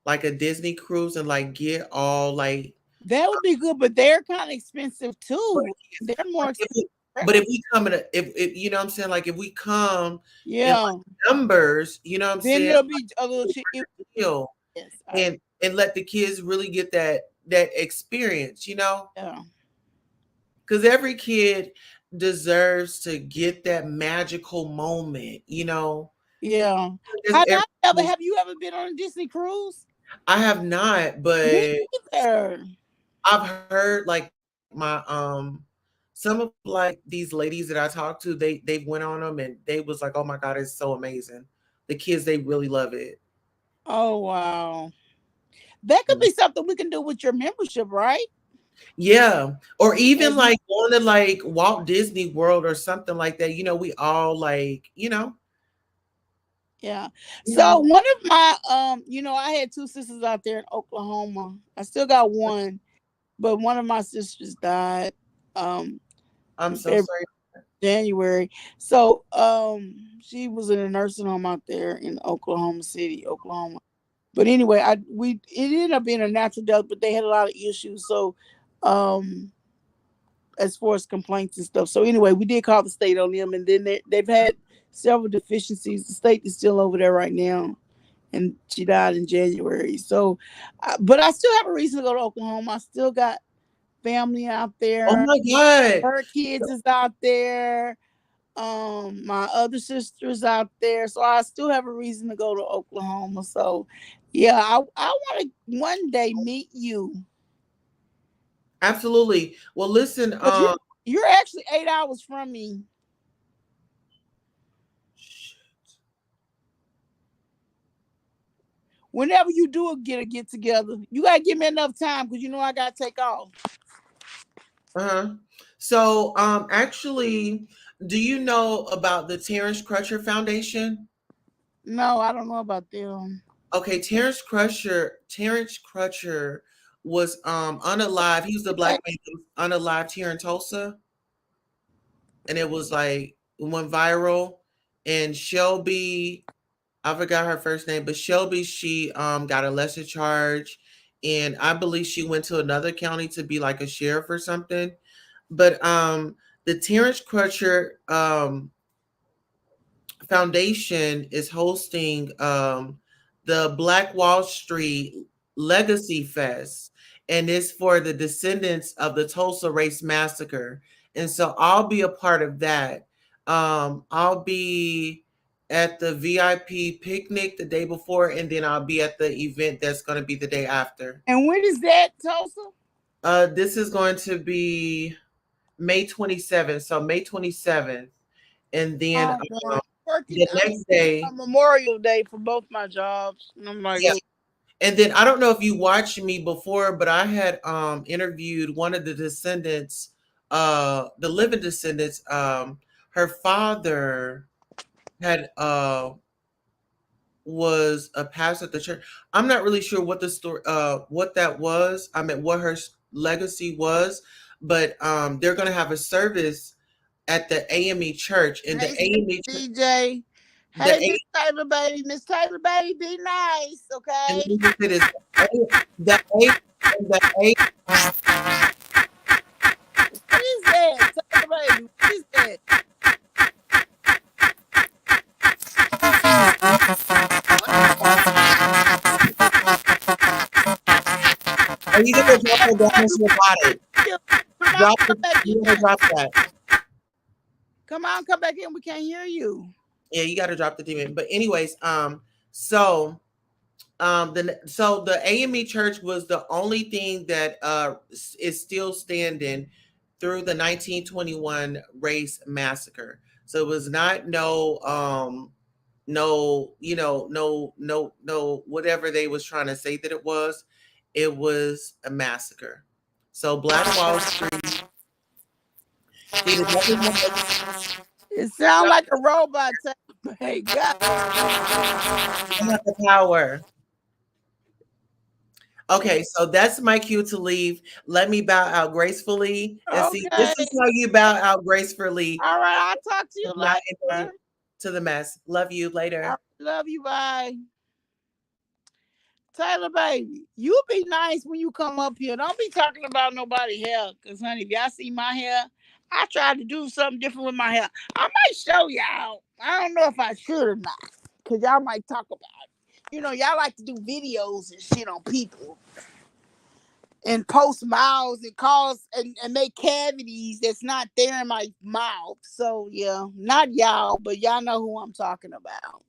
like a Disney cruise and like get all like That would be good, but they're kind of expensive for too. the kids. They're more But if expensive. we, but if we come in a, if you know what I'm saying, like if we come in Yeah. like numbers, you know what I'm Then saying, it'll be a little like, cheap. deal Yes. and let the kids really get that experience, Yeah. because every kid deserves to get that magical moment. Yeah. Because Have you ever been on a Disney cruise? I have not, Me but either. I've heard like my some of like these ladies that I talked to, they went on them and they was like, oh my God, it's so amazing. The kids, they really love it. Oh wow. That could be something we can do with your membership, right? Yeah. Or even As mo- like going to like Walt Disney World or something like that. We all like, yeah. you So know, one of my I had two sisters out there in Oklahoma. I still got one, but one of my sisters died I'm in so sorry. January. So she was in a nursing home out there in Oklahoma City, Oklahoma. But anyway, it ended up being a natural death, but they had a lot of issues. So um as far as complaints and stuff. So anyway, we did call the state on them, and then they've had several deficiencies. The state is still over there right now, and she died in January. So, but I still have a reason to go to Oklahoma. I still got family out Oh there. my God. Her kids is out there. My other sister's out there, so I still have a reason to go to Oklahoma. So, yeah, I want to one day meet you Absolutely. Well, listen, because you're actually 8 hours from me. Whenever you do get together, you gotta give me enough time because you know I gotta take off. uh-huh. So, actually, do you know about the Terrence Crutcher Foundation? No, I don't know about them. Okay, Terrence Crutcher was unalive. He was the black Okay. man that was unalive here in Tulsa, and it was like it went viral. And Shelby, I forgot her first name, but Shelby, she got a lesser charge, and I believe she went to another county to be like a sheriff or something. But the Terrence Crutcher Foundation is hosting the Black Wall Street Legacy Fest, and it's for the descendants of the Tulsa Race Massacre. And so I'll be a part of that. I'll be at the VIP picnic the day before, and then I'll be at the event that's going to be the day after. And when is that, Tulsa? This is going to be May 27th. So May 27th. And then Oh, boy. the Working next day, on Memorial Day for both my jobs. And I'm like, yeah. oh, And then I don't know if you watched me before, but I had interviewed one of the descendants, the living descendants. Her father had was a pastor at the church. I'm not really sure what the story what that was. I mean what her legacy was, but they're gonna have a service at the AME church. And the hey, AME DJ. the Hey, A Miss Taylor, baby, be nice, and okay? let me just say this, the A the A What is that? Taylor, baby, what is that? are you gonna drop that down as robotic? Come on, Drop come it. back You gotta in. drop that. Come on, come back in. We can't hear you. Yeah, you gotta drop the demon. But anyways, so the AME church was the only thing that is still standing through the 1921 race massacre. So it was not no, no, whatever they was trying to say that it was. It was a massacre. So Black Wall Street, he was never gonna It sounds like a robot. Hey, God. have the power. Okay, so that's my cue to leave. Let me bow out gracefully. And see, this Okay. is how you bow out gracefully, All right. I'll talk to you not into later. to the mess. Love you All right, later. love you. Bye. Taylor, baby, you be nice when you come up here. Don't be talking about nobody hair. Because, honey, if y'all see my hair, I tried to do something different with my hair. I might show y'all. I don't know if I should or not. Because y'all might talk about it. You know, y'all like to do videos and shit on people and post mouths and cause and make cavities that's not there in my mouth. So, yeah, not y'all, but y'all know who I'm talking about.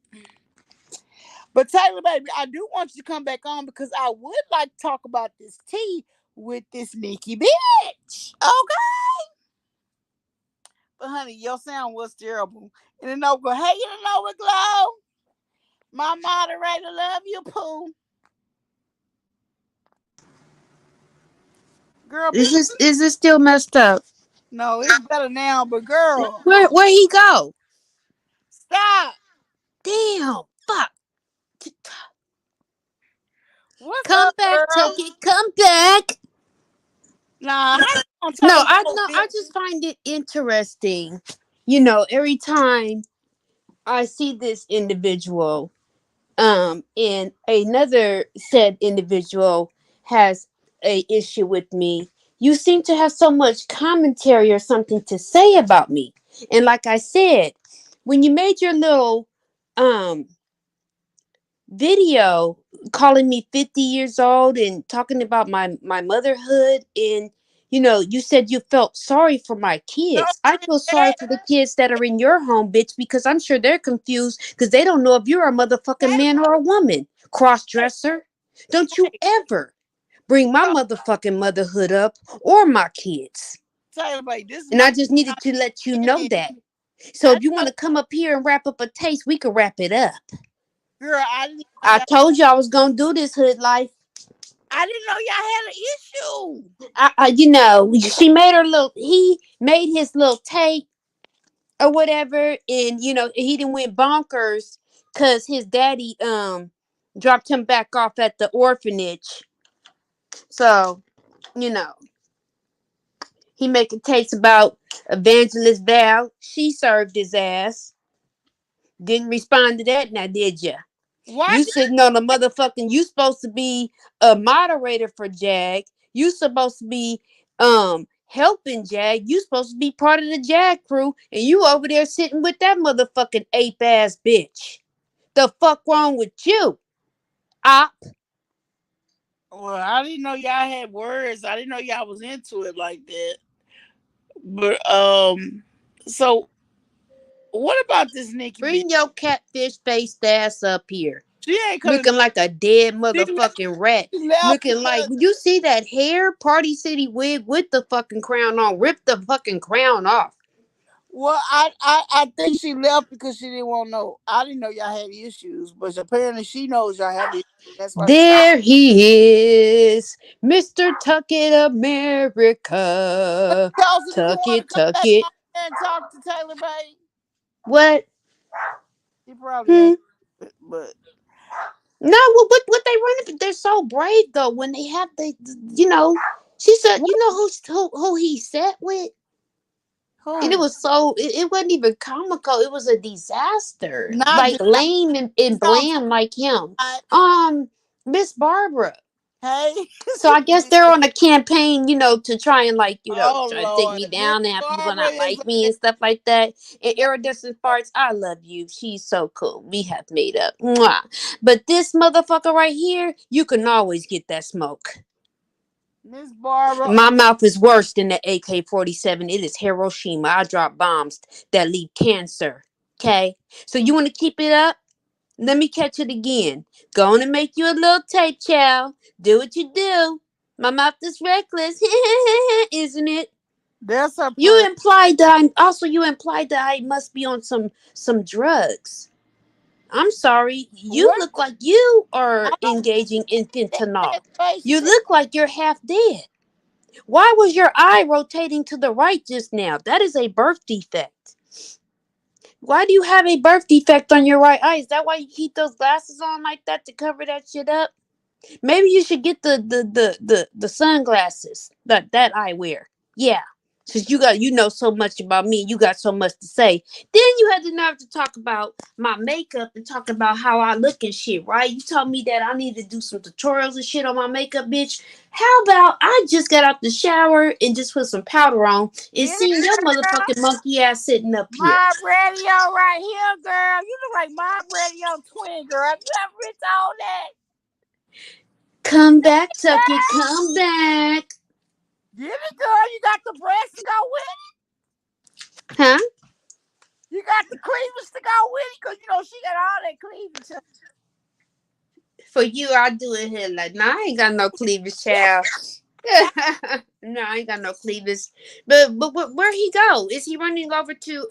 But Taylor, baby, I do want you to come back on because I would like to talk about this tea with this Nikki bitch. Okay. But honey, your sound was terrible. And then go, hey, you know what, Glow? My moderator love you, Pooh. Girl, be Is this still messed up? no, it's better now, but girl, Where he go? stop. Damn, fuck. What's Come up, back, girl? take it. Come back. Nah, how you gonna No, talk about I this? just find it interesting. You know, every time I see this individual, and another said individual has a issue with me, you seem to have so much commentary or something to say about me. And like I said, when you made your little um video calling me 50 years old and talking about my motherhood, and you said you felt sorry for my No, kids. I feel sorry hey, for the kids that are in your home, bitch, because I'm sure they're confused because they don't know if you're a motherfucking hey, man or a woman. hey, Cross-dresser. Don't you hey. ever bring my No, motherfucking motherhood up or my kids. Taylor, baby, this is And my I just needed to let you know opinion. that. So I if you know, want to come up here and wrap up a taste, we can wrap it up. girl. I didn't know I y'all. told you I was gonna do this hood life. I didn't know y'all had an issue. She made her little. He made his little tape or whatever, and he didn't went bonkers because his daddy dropped him back off at the orphanage. So you know he making tapes about Evangelist Val. She served his ass. Didn't respond to that. Now did ya? Why You did sitting on a motherfucking. You supposed to be a moderator for Jag. You supposed to be helping Jag. You supposed to be part of the Jag crew, and you over there sitting with that motherfucking ape ass bitch. The fuck wrong with you? Op. well, I didn't know y'all had words. I didn't know y'all was into it like that. But so what about this Nikki bitch? Bring your catfish faced ass up here. She ain't coming Looking back. like a dead She left, motherfucking rat. she left Looking like, because you see that hair? Party City wig with the fucking crown on. Rip the fucking crown off. well, I think she left because she didn't want to know. I didn't know y'all had issues, but apparently she knows y'all have issues. That's why she. There he is, Mr. Tucket But America. Chelsea, do you Tuck want to it, come tuck back it. on there and talk to Taylor Bay? What? She probably Hmm? ain't. But No, what they running? They're so brave though when they have you know. She said, what? who he sat with, and it Who? was so it wasn't even comical. It was a disaster, Not like just. lame and Sounds bland like him. like, Miss Barbara. hey. So I guess they're on a campaign, to try and Oh try to take Lord, me Miss down and have people Barbara not is like me a and stuff like that. And Miss iridescent farts, I love you. She's so cool. We have made up. Mwah. But this motherfucker right here, you can always get that smoke. Miss Barbara. My mouth is worse than the AK-47. It is Hiroshima. I drop bombs that leave cancer. Okay? So you want to keep it up? Let me catch it again. Going to make you a little tape, child. Do what you do. My mouth is reckless, isn't it? That's her You plan. implied that you implied that I must be on some drugs. I'm sorry. You What? look like you I are don't engaging in fentanyl. that face You shit. look like you're half dead. Why was your eye rotating to the right just now? That is a birth defect. Why do you have a birth defect on your right eye? Is that why you keep those glasses on like that to cover that shit up? Maybe you should get the sunglasses that I wear. Yeah. Since you know so much about me, you got so much to say. Then you had the nerve to talk about my makeup and talk about how I look and shit, right? You told me that I need to do some tutorials and shit on my makeup, bitch. How about I just got out the shower and just put some powder on and Yeah, seen your girl. motherfucking monkey ass sitting up here? My radio right here, girl. You look like my radio twin, girl. You ever been told that? Come back, Tucky, come back. Give it, girl. You got the breasts to go with it. Huh? You got the cleavage to go with it, cause you know she got all that cleavage. For you, I do it here like, nah, I ain't got no cleavage, child. No, I ain't got no cleavage. But where he go? Is he running over to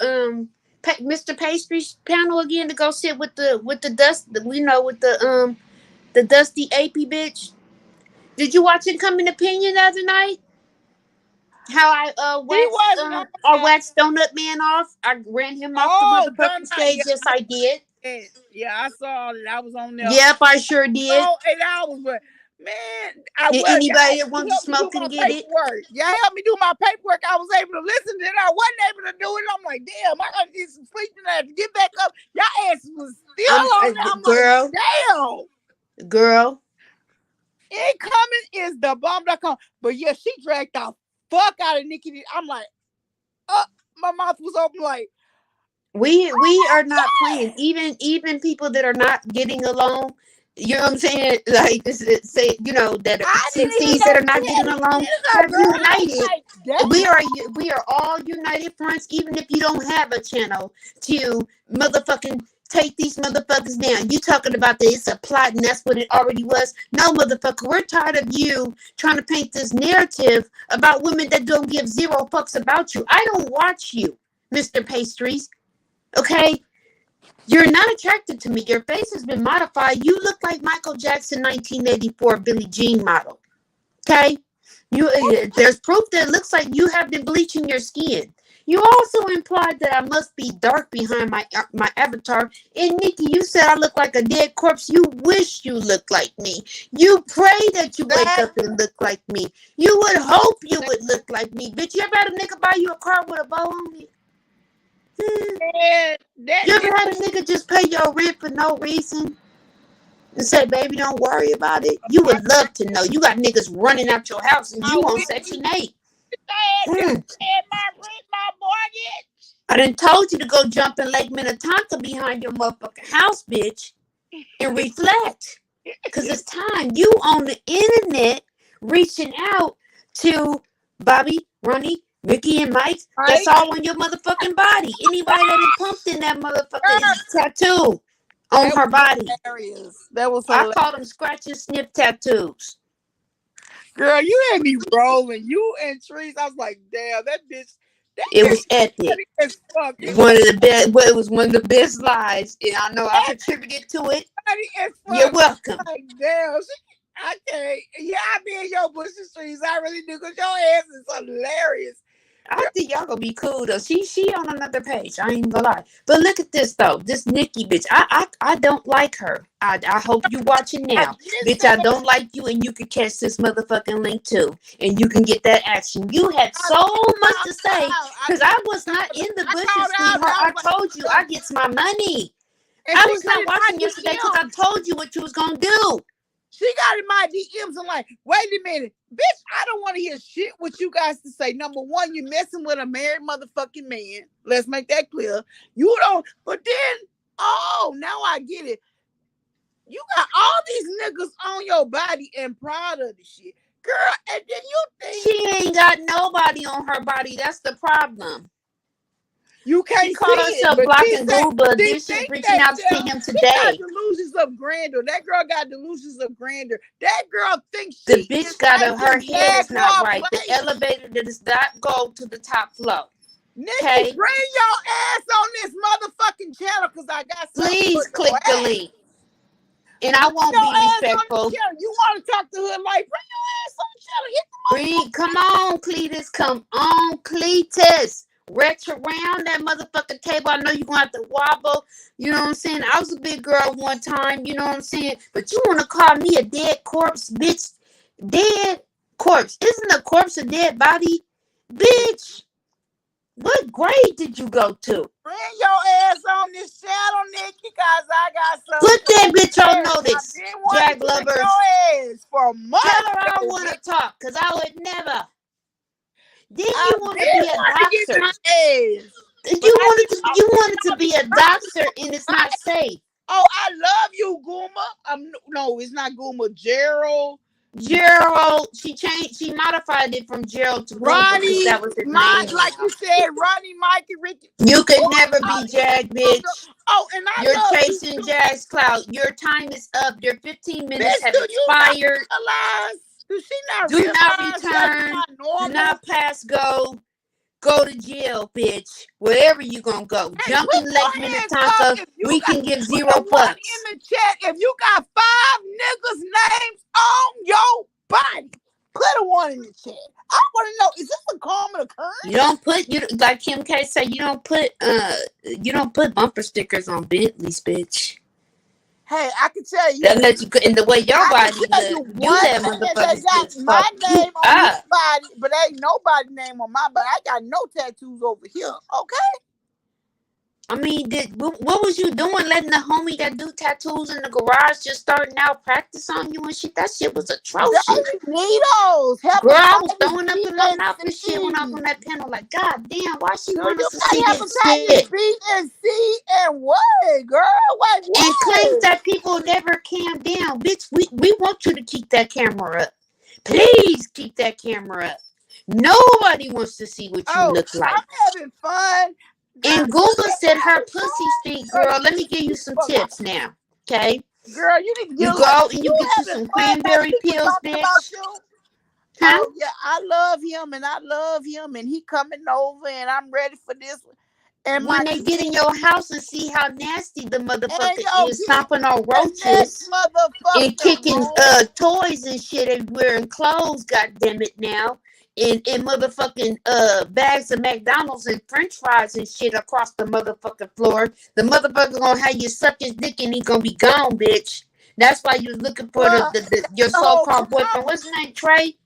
Mr. Pastry's panel again to go sit with the dust? With the dusty AP bitch. Did you watch Incoming Opinion the other night? How I He wasn't on that. waxed Donut Man off? I ran him off the Oh, done motherfucking not. stage. Yeah, Yes, I did. yeah, I saw that. I was on there. Yep, I sure did. Oh, 8 hours, but man, I And well, anybody that y'all wants to helped me do smoke my and get it. paperwork. Y'all helped me do my paperwork. I was able to listen, then I wasn't able to do it. I'm like, damn, I gotta get some sleep tonight to get back up. Y'all ass was still on there. I'm like, Girl, damn. girl. Incoming is the bomb.com. But yeah, she dragged the fuck out of Nikki. I'm like, my mouth was open like, We are not playing. Even people that are not getting along, you know what I'm saying? Like this is, say, that I didn't even sissies know that are she not getting had a along channel, have girl. I was united. like, damn. We are all united fronts, even if you don't have a channel to motherfucking take these motherfuckers down. You talking about that it's a plot and that's what it already was. No, motherfucker, we're tired of you trying to paint this narrative about women that don't give zero fucks about you. I don't watch you, Mr. Pastries. Okay, you're not attracted to me. Your face has been modified. You look like Michael Jackson 1984 Billie Jean model. Okay, there's proof that it looks like you have been bleaching your skin. You also implied that I must be dark behind my avatar. And Nikki, you said I look like a dead corpse. You wish you looked like me. You pray that you wake That, up and look like me. You would hope you would look like me. Bitch, you ever had a nigga buy you a car with a bow on it? that, You ever had a nigga just pay your rent for no reason and say, baby, don't worry about it? You would love to know. You got niggas running out your house and you on Section 8. I had Mm. my rent, my mortgage. I done told you to go jump in Lake Minnetonka behind your motherfucking house, bitch, and reflect. Because it's time. You on the internet reaching out to Bobby, Ronnie, Ricky, and Mike. That's Right? all on your motherfucking body. Anybody that pumped in that motherfucker is tattoo on That her body. was hilarious. That was I hilarious. call them scratch and sniff tattoos. Girl, you had me rolling. You and Trees. I was like, damn, that It bitch was epic. funny as fuck. You One of the best. Well, it was one of the best lives, and I know I that contributed to it. funny as You're fuck. welcome. Like, damn, I can't. Yeah, I be in your bushes, Trees. I really do, because your ass is hilarious. I think y'all gonna be cool though. She on another page. I ain't gonna lie. But look at this though. This Nikki bitch. I don't like her. I hope you watching I now. just Bitch, I don't like you, and you can catch this motherfucking link too. And you can get that action. You had so much to say. Because I was not in the bushes, called sweetheart. out. I told you I gets my money. And I she was got not in watching my yesterday because I DMs. told you what you was gonna do. She got in my DMs. I'm like, wait a minute, bitch, I don't want to hear shit what you guys to say. Number one, you're messing with a married motherfucking man. Let's make that clear. You don't, but then, oh, now I get it. You got all these niggas on your body and proud of the shit. Girl, and then you think She ain't got nobody on her body. That's the problem. You She can't see called it, herself but blocking Gooba. she Then she's think reaching that out to self. him She got today. delusions of grandeur. That girl got delusions of grandeur. That girl thinks The she is bitch got her making head is not Jaguar right. The plates. elevator does not go to the top floor. Nikki, Okay? bring your ass on this motherfucking channel because I got something for Please your click the ass. link. And I Bring won't your be ass on respectful. the channel. You want to talk to her like, bring your ass on the channel. Hit the Come on, Cletus. Come on, Cletus. Retch around that motherfucking table. I know you're going to have to wobble. You know what I'm saying? I was a big girl one time. You know what I'm saying? But you want to call me a dead corpse, bitch? Dead corpse. Isn't a corpse a dead body? Bitch, what grade did you go to? Bring your ass on this channel, Nikki, because I got something Put that for bitch on your ass. notice, I've been wanting Jag to get lovers. your ass for months. Tell her I don't though, want to bitch. talk, because I would never. Then you I've want been to be a wanting to get doctor. my ass. You But I wanted to be a doctor, and it's not safe. Oh, I love you, Guma. No, it's not Guma. Gerald. Gerald, she modified it from Gerald to Goomba because Ronnie, that was his Mike, name like now. you said, Ronnie, Mike, and Ricky. You could Oh, never be Jag, bitch. oh, and I You're love chasing you. Jag's clout. Your time is up. Your 15 minutes Bitch, have do you not expired. realize? Do she not Do realize not that's return. not normal? Do not pass go. Go to jail, bitch. Wherever you gonna go. Hey, Jump put in your Lake hands up Minnetonka. if you We got can give put 0 a one bucks. in the chat if you got 5 niggas' names on your body. Put a 1 in the chat. I want to know, is this a common occurrence? You don't put like Kim K say, you don't put bumper stickers on Bentleys, bitch. Hey, I can tell you. That let you in the way your body look. You let That motherfuckers got just my fuck you name on his up. body, but ain't nobody name on my body. I got no tattoos over here. Okay. I mean, what was you doing letting the homie that do tattoos in the garage just starting out practice on you and shit? That shit was atrocious. Needles. Girl, I was throwing up in my mouth and shit when I was on that panel. Like, God damn, why she want us to see this shit? B and C and what, girl? Wait, what? And claims that people never cam down. Bitch, we want you to keep that camera up. Please keep that camera up. Nobody wants to see what you look like. I'm having fun. And Google said her pussy stink, girl. Let me give you some tips now. Okay? Girl, you need to You go and you get you some cranberry pills, bitch. Huh? Oh, yeah, I love him and he coming over and I'm ready for this one. And when they get in your house and see how nasty the motherfucker is, stomping on roaches and kicking toys and shit and wearing clothes, goddamn it now. And motherfucking bags of McDonald's and French fries and shit across the motherfucking floor. The motherfucker gonna have you suck his dick and he gonna be gone, bitch. That's why you're looking for your so-called boyfriend. What's his name? Trey?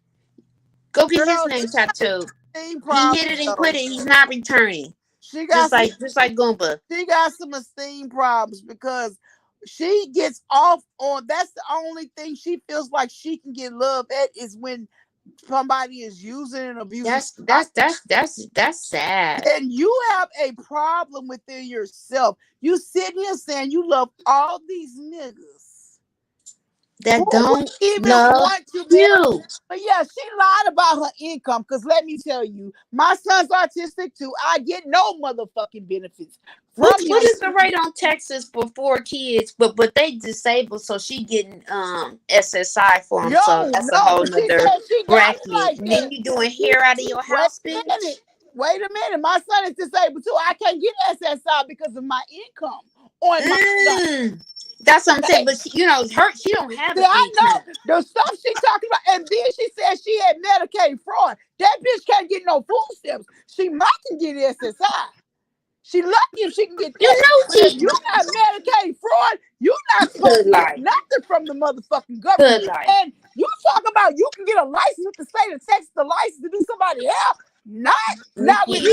Go get his name tattooed. He hit it and quit it. He's not returning. Just like Goomba. She got some esteem problems because she gets off on. That's the only thing she feels like she can get love at is when somebody is using and abusing. That's sad. And you have a problem within yourself. You sitting here saying you love all these niggas that don't even want to you. But yeah, she lied about her income. Because let me tell you, my son's autistic too. I get no motherfucking benefits. What is the rate on Texas for 4 kids? But they disabled, so she getting SSI for them. So that's a whole nother bracket. Like and then you doing hair out of your house, bitch. Wait a minute. My son is disabled too. I can't get SSI because of my income on my son. That's what I'm saying, but she don't have it. I know the stuff she talking about, and then she said she had Medicaid fraud. That bitch can't get no food stamps. She might can get SSI. She lucky if she can get that. If you got Medicaid fraud, you not supposed to get nothing from the motherfucking government. And you talk about you can get a license with the state of Texas, the license to do somebody else. Not with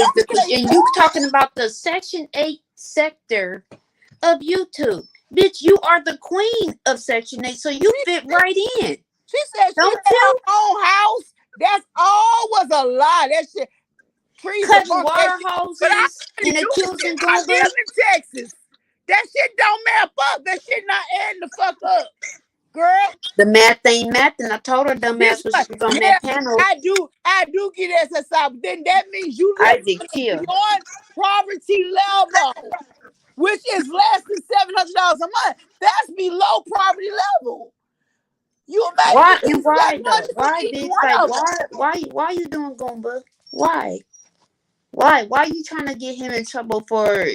and you talking about the Section 8 sector of YouTube. Bitch, you are the queen of Section 8, so you fit right in. She said she had her own house. That's all was a lie. That shit. Cutting water hoses and accusing I live in Texas. That shit don't map up. That shit not adding the fuck up. girl. The math ain't math, and I told her This dumbass when one, she was on yeah, that panel. I do get SSI, but then that means you Isaac, live chill. beyond poverty level, which is less than $700 a month. That's below poverty level. You Why making and that why money though? for Why, each bitch? one Like of them. why you doing Goomba? Why? Why you trying to get him in trouble for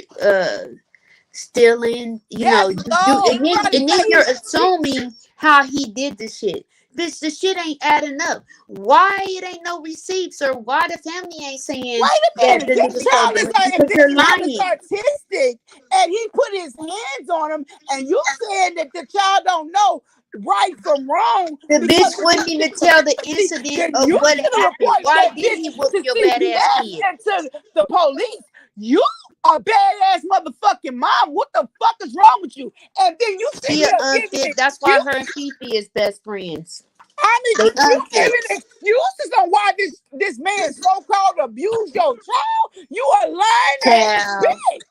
stealing? You Yes, know, you no. You trying to and then say you're assuming how he did the shit. Bitch, the shit ain't adding up. Why it ain't no receipts, or why the family ain't saying wait a that minute. the This nigga stole child the is money? if Because this you're child is lying. autistic and he put his hands on him, and you saying that the child don't know right from wrong The because bitch wouldn't even tell the incident then of you what should have happened. reported Why that did bitch he whoop to your badass CPS kid? and to the police. You a badass motherfucking mom. What the fuck is wrong with you? And then you sit She here giving unfit. That's why excuses. her and Fifi is best friends. I mean, They you unfit. giving excuses on why this man so-called abused your child. You a lying ass Child. bitch.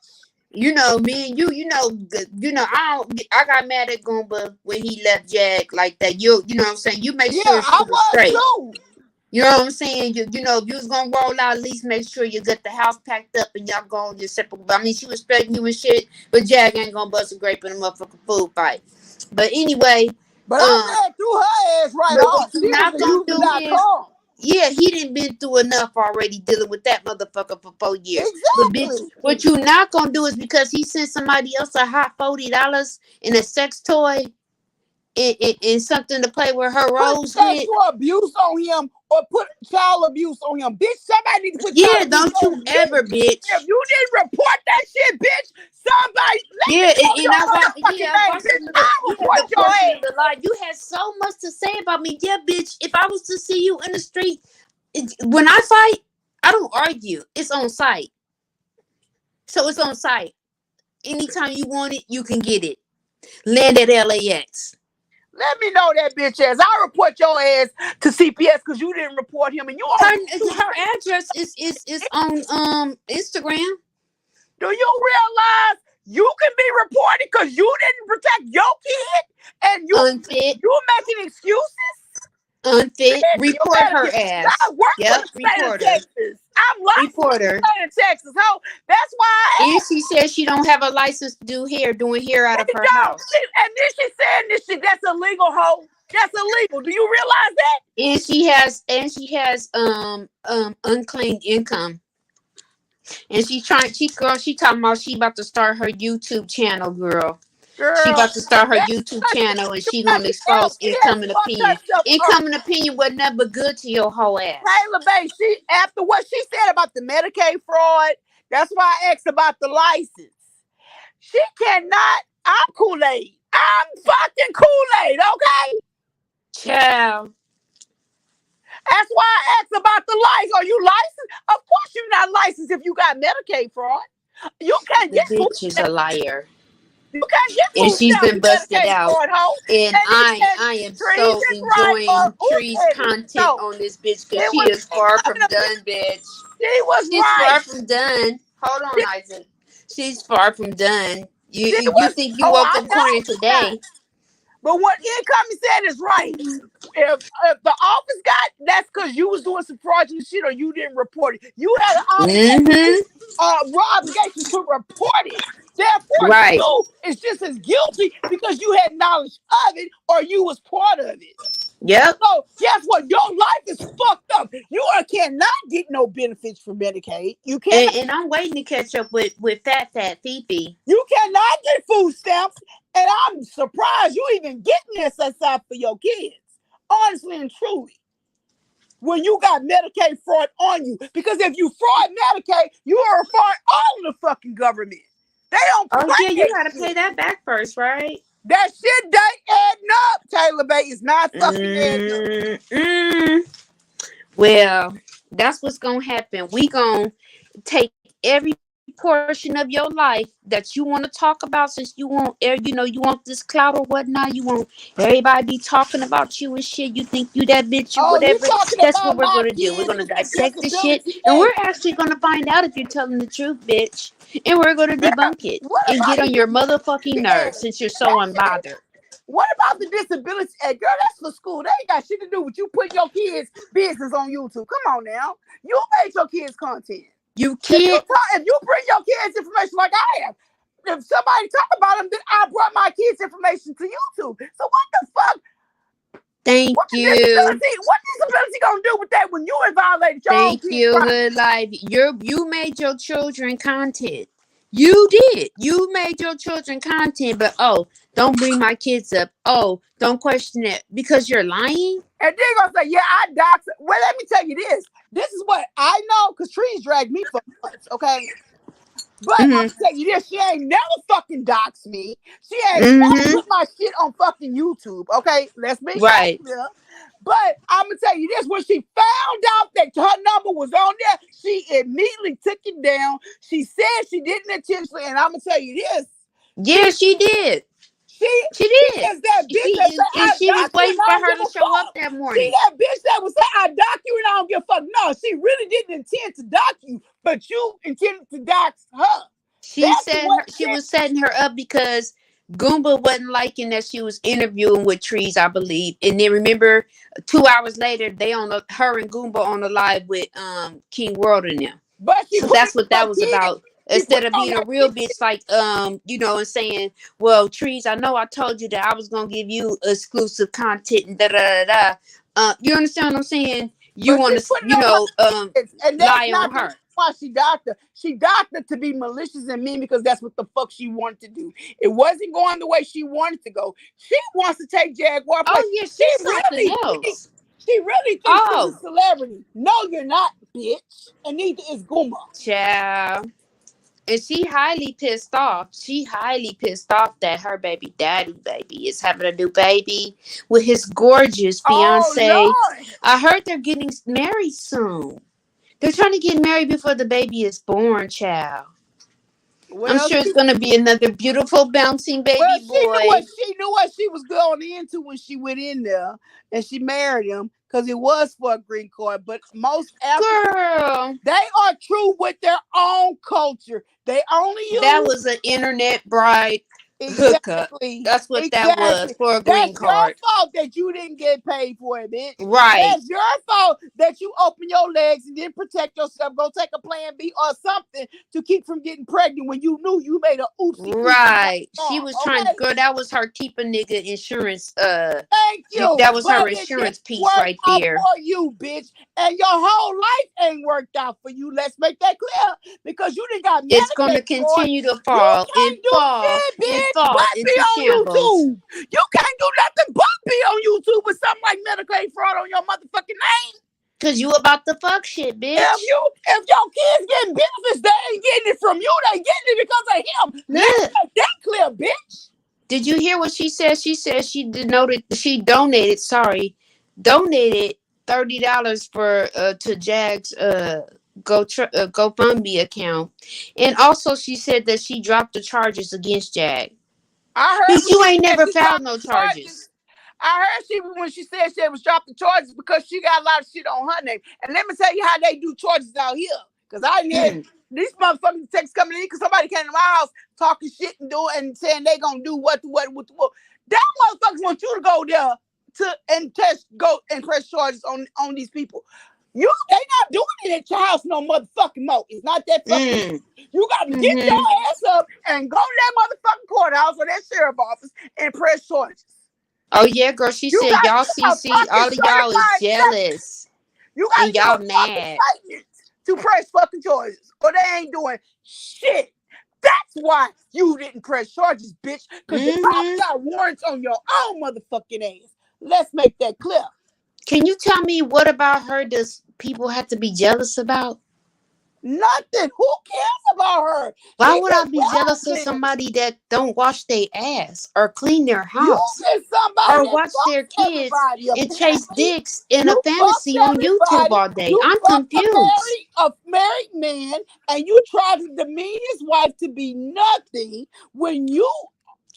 You know, me and I got mad at Goomba when he left Jag like that. You know what I'm saying? You make Yeah, sure she I was was straight. too. You know what I'm saying? You know, if you was gonna roll out, at least make sure you get the house packed up and y'all go on your separate. I mean, she was spreading you and shit, but Jag ain't gonna bust a grape in a motherfucking food fight. But anyway, But I um, ran through her ass right but what off. you She was not a gonna do is, user.com. yeah, he didn't been through enough already dealing with that motherfucker for 4 years. But bitch, Exactly. what you not gonna do is because he sent somebody else a hot $40 in a sex toy and something to play with her Put rose with. sexual abuse on him or put child abuse on him. Bitch, somebody need to put child Yeah, abuse don't on you you. ever, If bitch. you didn't report that shit, bitch, somebody let me Yeah, know and your I watched. motherfucking Yeah, I name, watched bitch. I'll report the your portion of ass. the lie. You had so much to say about me. Yeah, bitch. If I was to see you in the street, when I fight, I don't argue. It's on site. So it's on site. Anytime you want it, you can get it. Land at LAX. Let me know that bitch ass. I'll report your ass to CPS because you didn't report him and you on Her address is on Instagram. Do you realize you can be reported because you didn't protect your kid and Unfit. you making excuses? Unfit. Bitch, you Report better her get. ass. I work for Yep. the state of Report her. Texas. I'm licensed Report for the her. state of Texas. Ho, that's why I And she says she don't have a license to doing hair out of her don't. house. And then she saying this shit. That's illegal, ho. That's illegal. Do you realize that? And she has unclaimed income. And she talking about she about to start her YouTube channel, girl. She Girl, about to start her that's YouTube because channel and she gonna LPS expose incoming fucked opinion. herself up. Incoming opinion was never good to your whole ass. Taylor Bay, she after what she said about the Medicaid fraud, that's why I asked about the license. She cannot. I'm Kool-Aid. I'm fucking Kool-Aid, okay? Child. That's why I asked about the license. Are you licensed? Of course you're not licensed if you got Medicaid fraud. You can't The get food bitch is a stamps. liar. You can't get And food she's stamps been with busted Medicaid out. fraud, ho. And And he said I am trees so is right or enjoying who Tree's said it? content No. on this bitch because It she was is far from incoming opinion. done, bitch. She was She's right. far from done. Hold on, Isaac. She's far from done. She You was, think you oh, woke I up crying know. today? But what incoming said is right. If the office got, that's because you was doing some fraudulent shit or you didn't report it. You had an Mm-hmm. obligation to report it. Therefore, Right. you is just as guilty because you had knowledge of it or you was part of it. Yep. So guess what? Your life is fucked up. You cannot get no benefits from Medicaid. You cannot. And I'm waiting to catch up with Fat Fifi. You cannot get food stamps, and I'm surprised you even getting SSI for your kids. Honestly and truly, when you got Medicaid fraud on you, because if you fraud Medicaid, you are a fraud all of the fucking government. They don't Oh play yeah, you that gotta pay shit. that back first, right? That shit they adding up. Taylor Bay is not fucking adding up. Mm-mm. Well, that's what's gonna happen. We gonna take every portion of your life that you want to talk about, since you want, you want this clout or whatnot. You want everybody be talking about you and shit. You think you that bitch or Oh, whatever. you talking That's what about we're my gonna do. We're kids gonna with the dissect the shit, disability and we're act? actually gonna find out if you're telling the truth, bitch. And we're gonna Girl, debunk it what and about get the on your disability motherfucking nerves act? since you're so That shit, unbothered. What about the disability? Hey, girl, that's for school. They ain't got shit to do with you putting your kids' business on YouTube. Come on now. You made your kids' content. You If you can't. if you bring your kids' information like I have, if somebody talk about them, then I brought my kids' information to YouTube. So what the fuck? Thank What you. disability gonna do with that when you have violated your own Thank kids' you, rights? Hood Life. You made your children content. You did. You made your children content, but don't bring my kids up. Oh, don't question it because you're lying. And then gonna say, yeah, I dox. Well, let me tell you this. This is what I know, because Trees dragged me for months, okay? But I'm Mm-hmm. gonna tell you this, she ain't never fucking doxed me. She ain't never Mm-hmm. put my shit on fucking YouTube, okay? Let's be Right. clear. But I'm gonna tell you this, when she found out that her number was on there, she immediately took it down. She said she didn't intentionally, and I'm gonna tell you this. Yeah, she did. She She she did. is that bitch that say And I she was dock you and waiting I for don't her give to a show up fuck. that She morning. that bitch that would say I dock you and I don't give a fuck. No, she really didn't intend to dock you, but you intended to dox her. She That's said what she was setting her up because Goomba wasn't liking that she was interviewing with Trees, I believe. And then remember, 2 hours later, they her and Goomba on the live with King World and them. but she So put that's it what on that her was kid. about. She put Instead it of on being a her real kid. bitch, like and saying, "Well, Trees, I know I told you that I was gonna give you exclusive content and da da da da." You understand what I'm saying? You But she want to, put it on her kids. And that's lie not on the reason her. why she docked her. She docked her to be malicious and mean because that's what the fuck she wanted to do. It wasn't going the way she wanted to go. She wants to take Jaguar place. Oh yeah, she's something else. She really thinks she's a Oh, celebrity. No, you're not, bitch. And neither is Guma. child. And she highly pissed off. She highly pissed off that her baby is having a new baby with his gorgeous Oh fiance. Lord. I heard they're getting married soon. They're trying to get married before the baby is born, child. I'm Well, sure it's gonna be another beautiful bouncing well, baby boy. she knew what she was going into when she went in there and she married him because it was for a green card. But most Africans, Girl, they are true with their own culture. They only that use was an internet bride hookup. exactly, That's what that was exactly. for a green That's your card. fault that you didn't get paid for it, bitch. Right. That's your fault that you open your legs and didn't protect yourself. Go take a plan B or something to keep from getting pregnant when you knew you made a oopsie oopsie Right. She wrong. was trying, Okay, girl, that was her keep a nigga insurance. thank you, That was but her it didn't insurance piece work right out there. for you, bitch. And your whole life ain't worked out for you. Let's make that clear because you didn't got It's going to Medicaid for it. continue to You fall and can't do fall shit, and bitch, fall but be into on shambles. YouTube. You can't do nothing but be on YouTube with something like Medicaid fraud on your motherfucking name. Cause you about to fuck shit, bitch. If your kids getting benefits, they ain't getting it from you. They getting it because of him. Let's Look, make that clear, bitch. did you hear what she said? She said donated $30 for to Jag's GoFundMe account, and also she said that she dropped the charges against Jag. I heard Bitch, when you she ain't said never she filed dropped no the charges. charges. I heard when she said she was dropping charges because she got a lot of shit on her name. And let me tell you how they do charges out here. Because I didn't hear Mm. these motherfucking texts coming in because somebody came to my house talking shit and saying they gonna do what. That motherfuckers want you to go there go and press charges on these people. They not doing it at your house no motherfucking more. It's not that fucking. Mm. You got to get your Mm-hmm. ass up and go to that motherfucking courthouse or that sheriff office and press charges. Oh yeah, girl. She You said got to y'all be a CC, fucking all of y'all is certified Satan. jealous You got to and be a y'all fucking mad. Satanist to press fucking charges, or they ain't doing shit. That's why you didn't press charges, bitch, because you Mm-hmm. got warrants on your own motherfucking ass. Let's make that clear. Can you tell me what about her does people have to be jealous about? Nothing. Who cares about her? Why She would I just be jealous of rapping. somebody that don't wash their ass or clean their You house get somebody or that watch their fucks kids everybody, and chase apparently. dicks in a You fantasy fucked on YouTube everybody. all day? You I'm fucked confused. a married man, and you tried to demean his wife to be nothing when you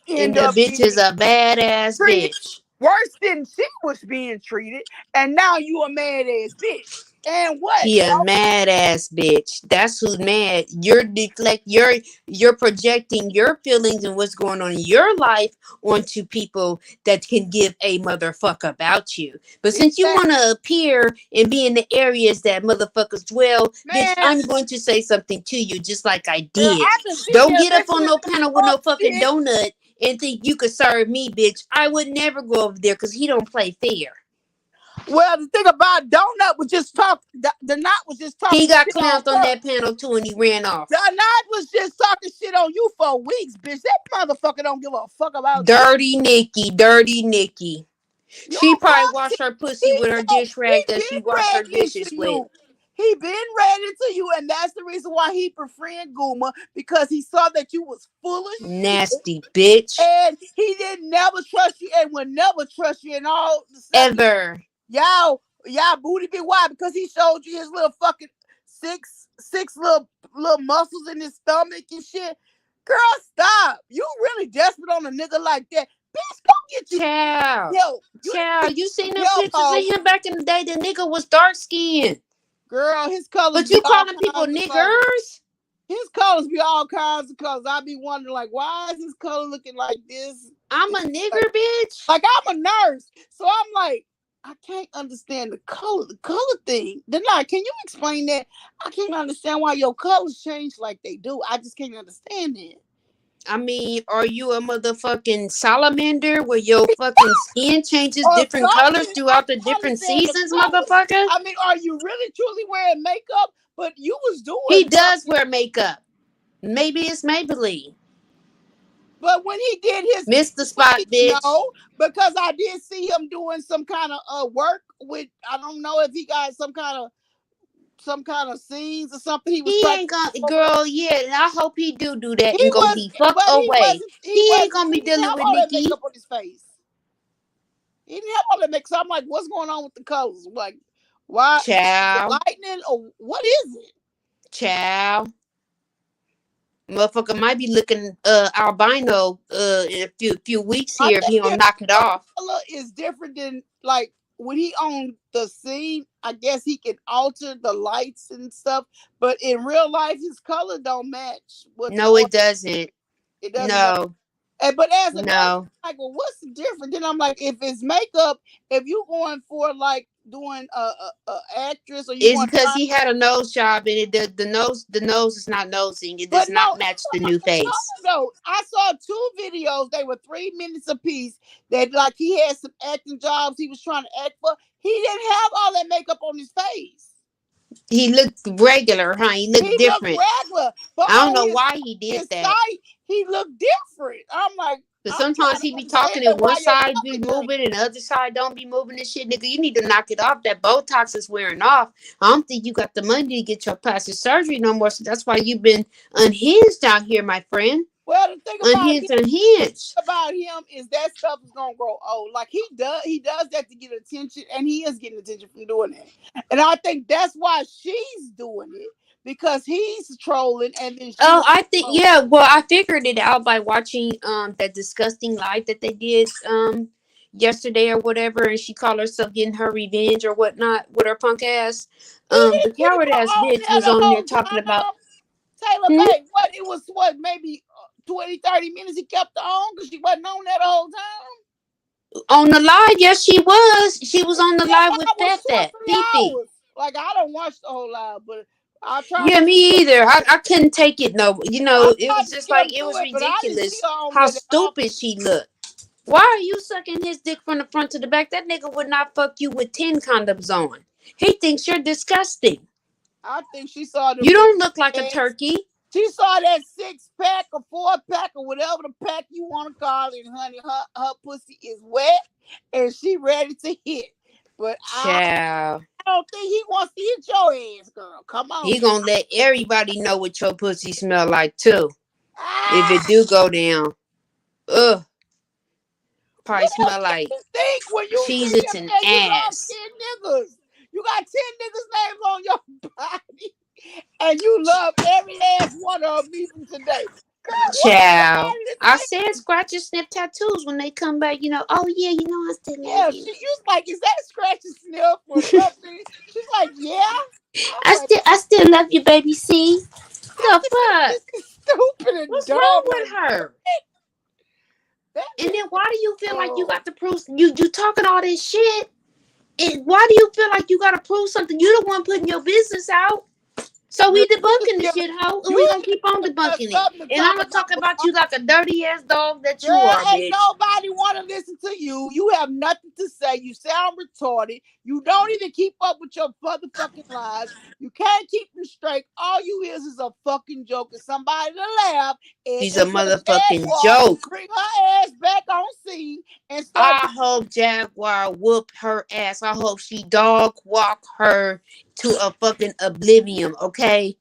And end the up bitch is being a badass treated bitch. worse than she was being treated, and now you a mad ass bitch. And what? She a mad ass bitch. That's who's mad. You're projecting your feelings and what's going on in your life onto people that can give a motherfucker about you. But since you want to appear and be in the areas that motherfuckers dwell, bitch, Man, I'm going to say something to you just like I girl, did. I can sit Don't here get up on listening no to panel with fuck no fucking shit. donut and think you could serve me, bitch. I would never go over there because he don't play fair. Well, the thing about Donut was just the knot was just He talking got shit on clowned on her. that panel too and he ran off. The knot was just talking shit on you for weeks, bitch. That motherfucker don't give a fuck about you. Dirty Nikki, dirty Nikki. You She don't probably come washed to her pussy he with her so dish he rag that she been washed her ready dishes to with. you. He been ready to you, and that's the reason why he befriended Guma, because he saw that you was full of shit, Nasty bitch. and he didn't never trust you and would never trust you. And all of a sudden, Ever. y'all booty be wide because he showed you his little fucking six little muscles in his stomach and shit. Girl, stop. You really desperate on a nigga like that. Bitch, go get you Child. help. You need Child. to You get seen them help, pictures of ho. him back in the day? The nigga was dark skinned. Girl, his colors But be you all calling people kinds of colors. niggers? His colors be all kinds of colors. I be wondering, like, why is his color looking like this? I'm a Like, nigger, bitch. like I'm a nurse, so I'm like, I can't understand the color thing. Then, like, can you explain that? I can't understand why your colors change like they do. I just can't understand it. I mean, are you a motherfucking salamander where your fucking skin changes Or different colors something. I throughout the don't different understand the seasons, colors. motherfucker? I mean, are you really truly wearing makeup? But you was He doing does something. wear makeup. Maybe it's Maybelline. But when he did his Missed the spot, bitch. no, because I did see him doing some kind of work with. I don't know if he got some kind of scenes or something. He was He practicing ain't gonna, over there. girl, yeah, and I hope he do that He and go was, be fuck but he away. wasn't. He He ain't wasn't. gonna He be didn't dealing have with all that Nikki. makeup on his face. He didn't have all that makeup. So I'm like, what's going on with the colors? Like, why? Is it Child, lightning or what is it? child. Motherfucker might be looking albino in a few weeks I here if think he don't his knock it off. color is different than like when he on the scene. I guess he can alter the lights and stuff, but in real life, his color don't match what's No, on. it doesn't. It doesn't match. No, But as a nurse, no. I'm like, well, what's the difference? Then I'm like, if it's makeup, if you going for like doing a actress or you It's want to because try, he had a nose job and the nose is not nosing. It but does no, not I'm match the talking new about the face. color though. I saw 2 videos. They were 3 minutes apiece. That like he had some acting jobs he was trying to act for. He didn't have all that makeup on his face. He looked regular, huh? He looked He looked different. regular, but I don't on know his why he did his that. sight, he looked different. I'm like, But I'm trying sometimes to he be understand talking and one why your side be color changed. moving and the other side don't be moving and shit. Nigga, you need to knock it off. That Botox is wearing off. I don't think you got the money to get your plastic surgery no more. So that's why you've been unhinged out here, my friend. Well, the thing about Unhinged, unhinged. is that stuff is gonna grow old. Like he does that to get attention, and he is getting attention from doing that. And I think that's why she's doing it because he's trolling, and then she Oh, wants I think to troll. yeah. Well, I figured it out by watching that disgusting live that they did yesterday or whatever, and she called herself getting her revenge or whatnot with her punk ass. He The didn't keep coward her ass on bitch there was the on there whole talking about. time. Taylor Hmm? May, what maybe 20, 30 minutes he kept her on because she wasn't on there the whole time. On the live, yes, she was. She was on the That live with live was two or three Fifi. hours. Like I don't watch the whole live, but I tried Yeah, to me either. I couldn't take it. No, I it tried was to just skim like it through was it, but I didn't see ridiculous her on how there that often. stupid she looked. Why are you sucking his dick from the front to the back? That nigga would not fuck you with 10 condoms on. He thinks you're disgusting. I think she saw them You big don't look like a eggs. turkey. She saw that 6 pack or 4 pack or whatever the pack you want to call it, honey. Her pussy is wet and she ready to hit. But Child. I don't think he wants to hit your ass, girl. Come on He now. gonna let everybody know what your pussy smell like too. If Ah, it do go down. Ugh. Probably what else smell can like you think when you cheese see its him and and you love ass. 10 niggas? You got 10 niggas' names on your body and you love every last one of them even today. Girl, what Child. somebody to I say? said scratch and sniff tattoos when they come back, oh yeah, I still love Yeah, you. she was like, is that scratch and sniff or something? She's like, yeah. I was like, I still love you, baby. See? I The said, fuck? this is stupid and What's wrong dumb with and her? that And then bitch. why do you feel like you Oh, got to prove you talking all this shit? And why do you feel like you gotta prove something? You the one putting your business out. So girl, we debunking the shit, hoe, and we you gonna keep on just give us debunking it. something to And I'm talk gonna about. talk about you like a dirty ass dog that you Girl, are, ain't bitch. nobody want to listen to you. You have nothing to say. You sound retarded. You don't even keep up with your motherfucking lies. You can't keep them straight. All you is a fucking joke and somebody to laugh and She's a until motherfucking Jaguar joke. bring her ass back on scene and start. I hope Jaguar whoop her ass. I hope she dog walk her to a fucking oblivion, okay?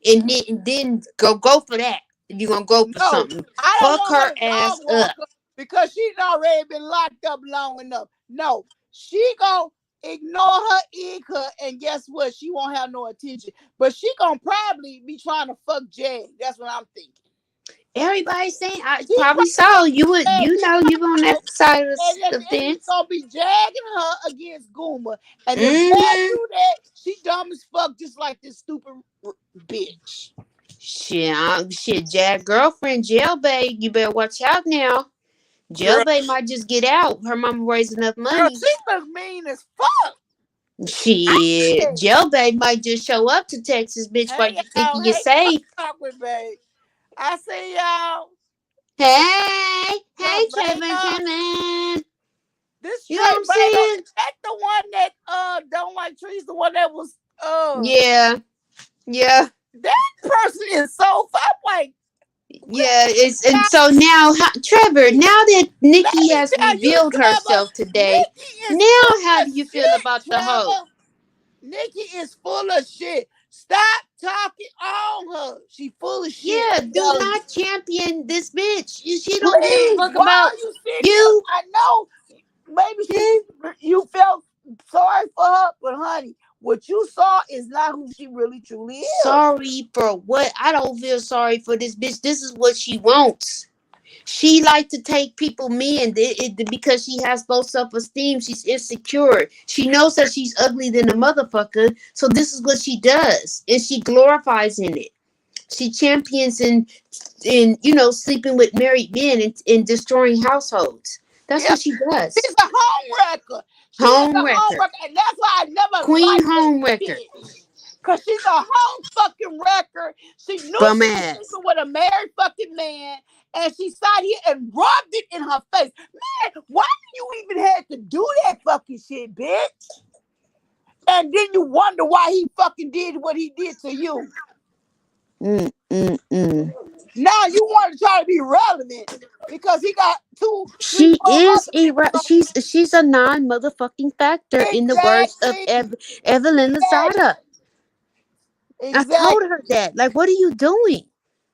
And then go for that. If you gonna go for No, something, I don't fuck want her her to dog ass walk up. her because she's already been locked up long enough. No, she gonna ignore her ego, and guess what? She won't have no attention. But she gonna probably be trying to fuck Jag. That's what I'm thinking. Everybody saying I She probably saw probably you would Jag, you on that side of and at the the end it's fence. gonna be jagging her against Gooma. And if Jag Mm-hmm. do that, she dumb as fuck, just like this stupid bitch. Shit, Jack girlfriend, jailbait. You better watch out now. Girl, Jailbait might just get out. Her mama raised enough girl, money. she look mean as fuck. I Shit, said, jailbait might just show up to Texas, bitch, while hey you y'all, thinking you're hey, safe. talk with babe. I see y'all. Hey, Trevor and Trevor. Kevin. This You know what straight I'm Bayo. saying? Is that the one that don't like trees? The one that was Yeah, yeah. that person is so I'm like, Yeah, it's y'all, and so now, Trevor. Now that let Nikki me has tell you, revealed Trevor, herself today, Nikki is now full how of do you feel shit, about the hoe? Trevor. Nikki is full of shit. Stop talking on her. She full of shit. Yeah, I'm do telling you. not champion this bitch. She don't give a Please, fuck why about are you sitting here? you. I know maybe you felt sorry for her, but honey, what you saw is not who she really truly is. Sorry for what? I don't feel sorry for this bitch. This is what she wants. She like to take people men because she has low self-esteem. She's insecure. She knows that she's ugly than a motherfucker. So this is what she does. And she glorifies in it. She champions in sleeping with married men and destroying households. That's Yeah, what she does. she's a home wrecker. She is a Home home wrecker. wrecker, and that's why I never Queen liked that home wrecker. bitch. Cause she's a home fucking wrecker. She knew Bum she was ass. sleeping with a married fucking man, and she sat here and rubbed it in her face. Man, why do you even have to do that fucking shit, bitch? And then you wonder why he fucking did what he did to you. Mm, mm, mm. Now you want to try to be relevant because he got two, three, She four is other a bitches. she's a non motherfucking factor in the words of Exactly. Evelyn Exactly. Lozada. I Exactly. told her that. Like, what are you doing?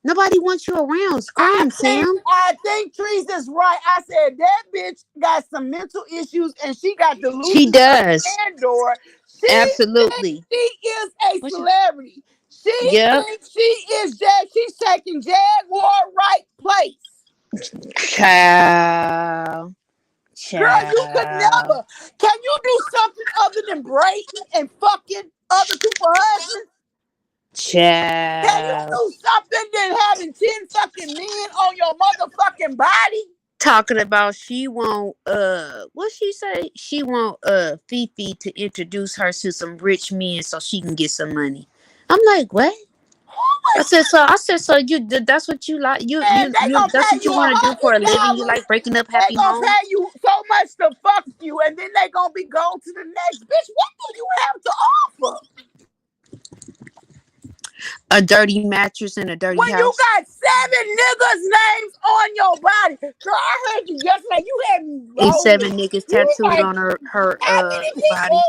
Nobody wants you around. Scram, Sam. I think Trees is right. I said that bitch got some mental issues and she got She delusions of does. grandeur. She thinks Absolutely. she is a What's your, celebrity. She yep. thinks she is she's taking Jaguar right place. Child. Girl, you could Child. never. Can you do something other than braiding and fucking other people's husbands? Can you Child. do something than having 10 fucking men on your motherfucking body? Talking about she want what she say? She want Fifi to introduce her to some rich men so she can get some money. I'm like, what? I said so you that's what you like Man, they you gonna that's pay what you you want to do for a living. You $100. like breaking up They happy gonna homes? pay you so much to fuck you, and then they gonna be gone to the next bitch. What do you have to offer A dirty mattress and a dirty when you house. got 7 niggas' names on your body? Girl, I heard you yesterday. You had me And rolling. 7 niggas You was tattooed like, on her how many body. people?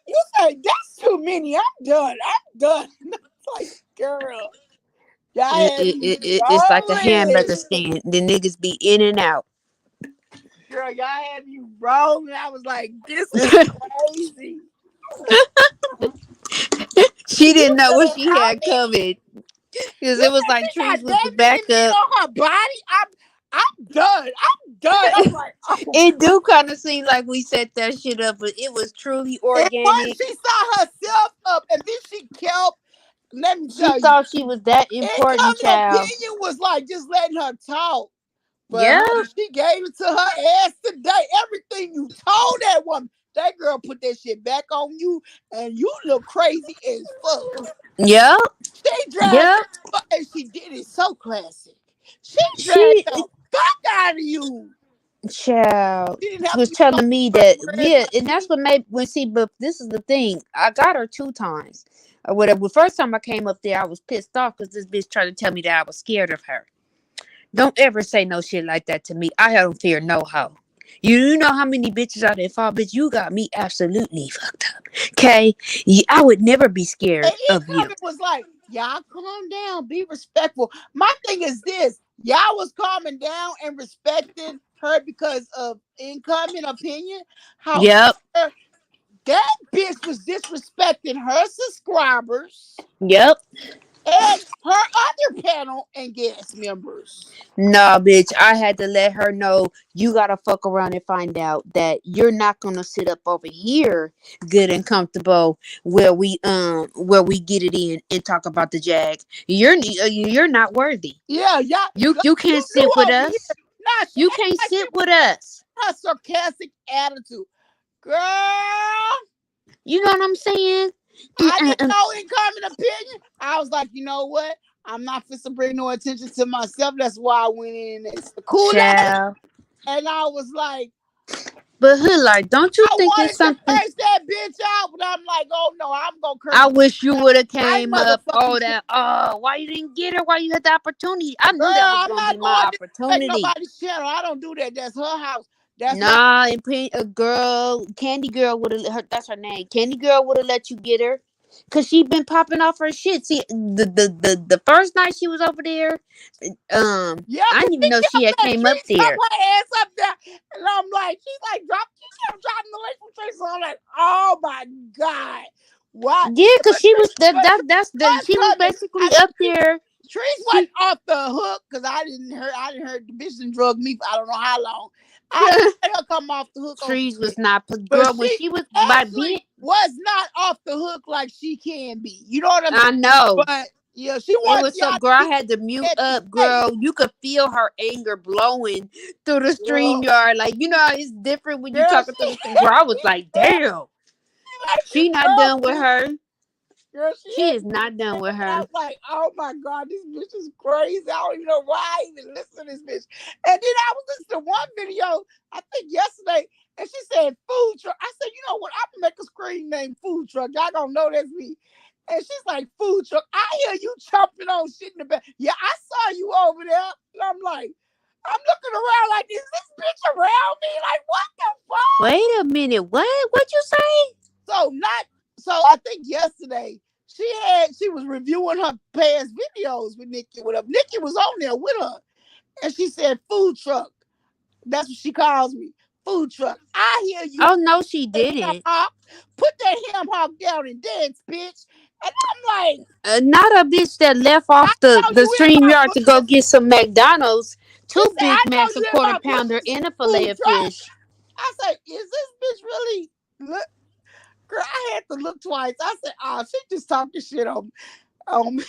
You said that's too many. I'm done. I'm done. It's like, girl, y'all had me It's like a rolling. hamburger stand. The niggas be in and out. Girl, y'all had me rolling. I was like, this is crazy. She You didn't know what said she how had many? coming. Because You it was said like she got Trees was the that many meat backup. on her body. I'm done. I'm done. I'm like, oh. It do kind of seem like we set that shit up, but it was truly It was. organic. She saw herself up, and then she kept. Let me She tell you, thought she was that important, incoming child. opinion was like just letting her talk. But Yeah, honey, she gave it to her ass today. Everything you told that woman, that girl put that shit back on you, and you look crazy as fuck. yep, She dragged yep. the fuck, and she did it so classic. She dragged She, the fuck out of you. child, She didn't have to was be telling me so that, worried yeah, about and that's me. what made when see. But this is the thing. I got her 2 times or whatever. The first time I came up there, I was pissed off because this bitch tried to tell me that I was scared of her. Don't ever say no shit like that to me. I don't fear no hoe. You know how many bitches out there fall, bitch? You got me absolutely fucked up. Okay? I would never be And scared of you. incoming was like, y'all calm down, be respectful. My thing is this: y'all was calming down and respecting her because of incoming opinion. However, Yep. that bitch was disrespecting her subscribers Yep. and her other panel and guest members. Nah, bitch. I had to let her know you gotta fuck around and find out that you're not gonna sit up over here good and comfortable where we get it in and talk about the Jag. You're not worthy. Yeah, y'all, You you can't knew sit with over here. us. Nah, she You act can't like she sit with us. had a sarcastic attitude. Girl, You know what I'm saying? I didn't know incoming opinion. I was like, you know what? I'm not fit to bring no attention to myself. That's why I went in and the Kool-Aid. Child. And I was like, But hood like, don't you I think it's wanted to something? curse that bitch out, but I'm like, oh no, I'm gonna curse I that wish you bitch out. would have I came up. motherfucking Oh, can't. that. Oh, why you didn't get her? Why you had the opportunity? I Girl, knew that was I'm gonna be not my going to disrespect opportunity. nobody's channel. I don't do that. That's her house. That's her. Nah, and a girl, Candy Girl would have her. That's her name. Candy Girl would have let you get her, cause she been popping off her shit. See, the first night she was over there, Yeah, I because didn't even she know she kept had letting came up Trees come there. her ass up there. And I'm like, she's like, she kept dropping the link from Trees. So I'm like, oh my God. What? Yeah, cause But she was Trees, but Trees was she was coming. basically up there. Trees She wasn't off the hook because I didn't heard the bitch done drug me for I don't know how long. I didn't let her come off the hook on Trees was shit. not But girl when she she was by being. actually was not off the hook like she can be. You know what I'm saying? I know. But yeah, she It wants was y'all so to girl. I be had to mute at the up, state. girl. You could feel her anger blowing through the stream Girl, yard. Like you know, how it's different when you girl, talking through the stream. Girl, I was like, girl, damn, like this she not girl, done with her. girl, she She had is me not done with and I her. was like, oh my God, this bitch is crazy. I don't even know why I even listen to this bitch. And then I was listening to one video, I think yesterday, and she said food truck. I said, you know what? I'm gonna make a screen name food truck. Y'all gonna know that's me. And she's like, food truck. I hear you chomping on shit in the back. Yeah, I saw you over there. And I'm like, I'm looking around like, is this bitch around me? Like, what the fuck? Wait a minute, what? What you say? So not so I think yesterday she was reviewing her past videos with Nikki. With her. Nikki was on there with her. And she said food truck. That's what she calls me. Food truck. I hear you Oh no, she ham didn't. hock. Put that ham hock down and dance, bitch. And I'm like, Not a bitch that left I off know the you in stream my yard to go business. get some McDonald's, She two said, Big I know Macs, a you in quarter my pounder, business. and a fillet Food of truck. fish. I said, is this bitch really look? Girl, I had to look twice. I said, oh, she just talking shit on me.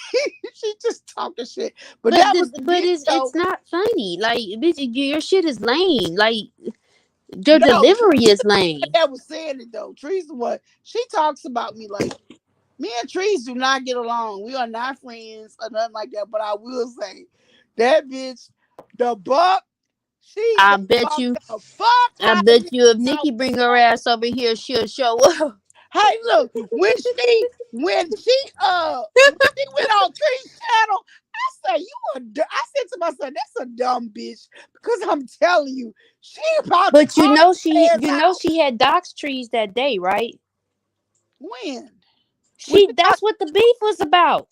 She just talking shit. But that was the But it's video. not funny. Like bitch, your shit is lame. Like your No, delivery is lame. that was saying it though. Trees what she talks about me like me and Trees do not get along. We are not friends or nothing like that. But I will say that bitch, the buck, she I done bet bucked you. the fuck I out of bet me. you if I Nikki bring her ass over here, she'll show up. Hey, look, when she went on Tree's channel, I said, I said to myself, that's a dumb bitch. Because I'm telling you, she about to But call her ass you know out. she had dox trees that day, right? When? When She she that's got, what the beef was about.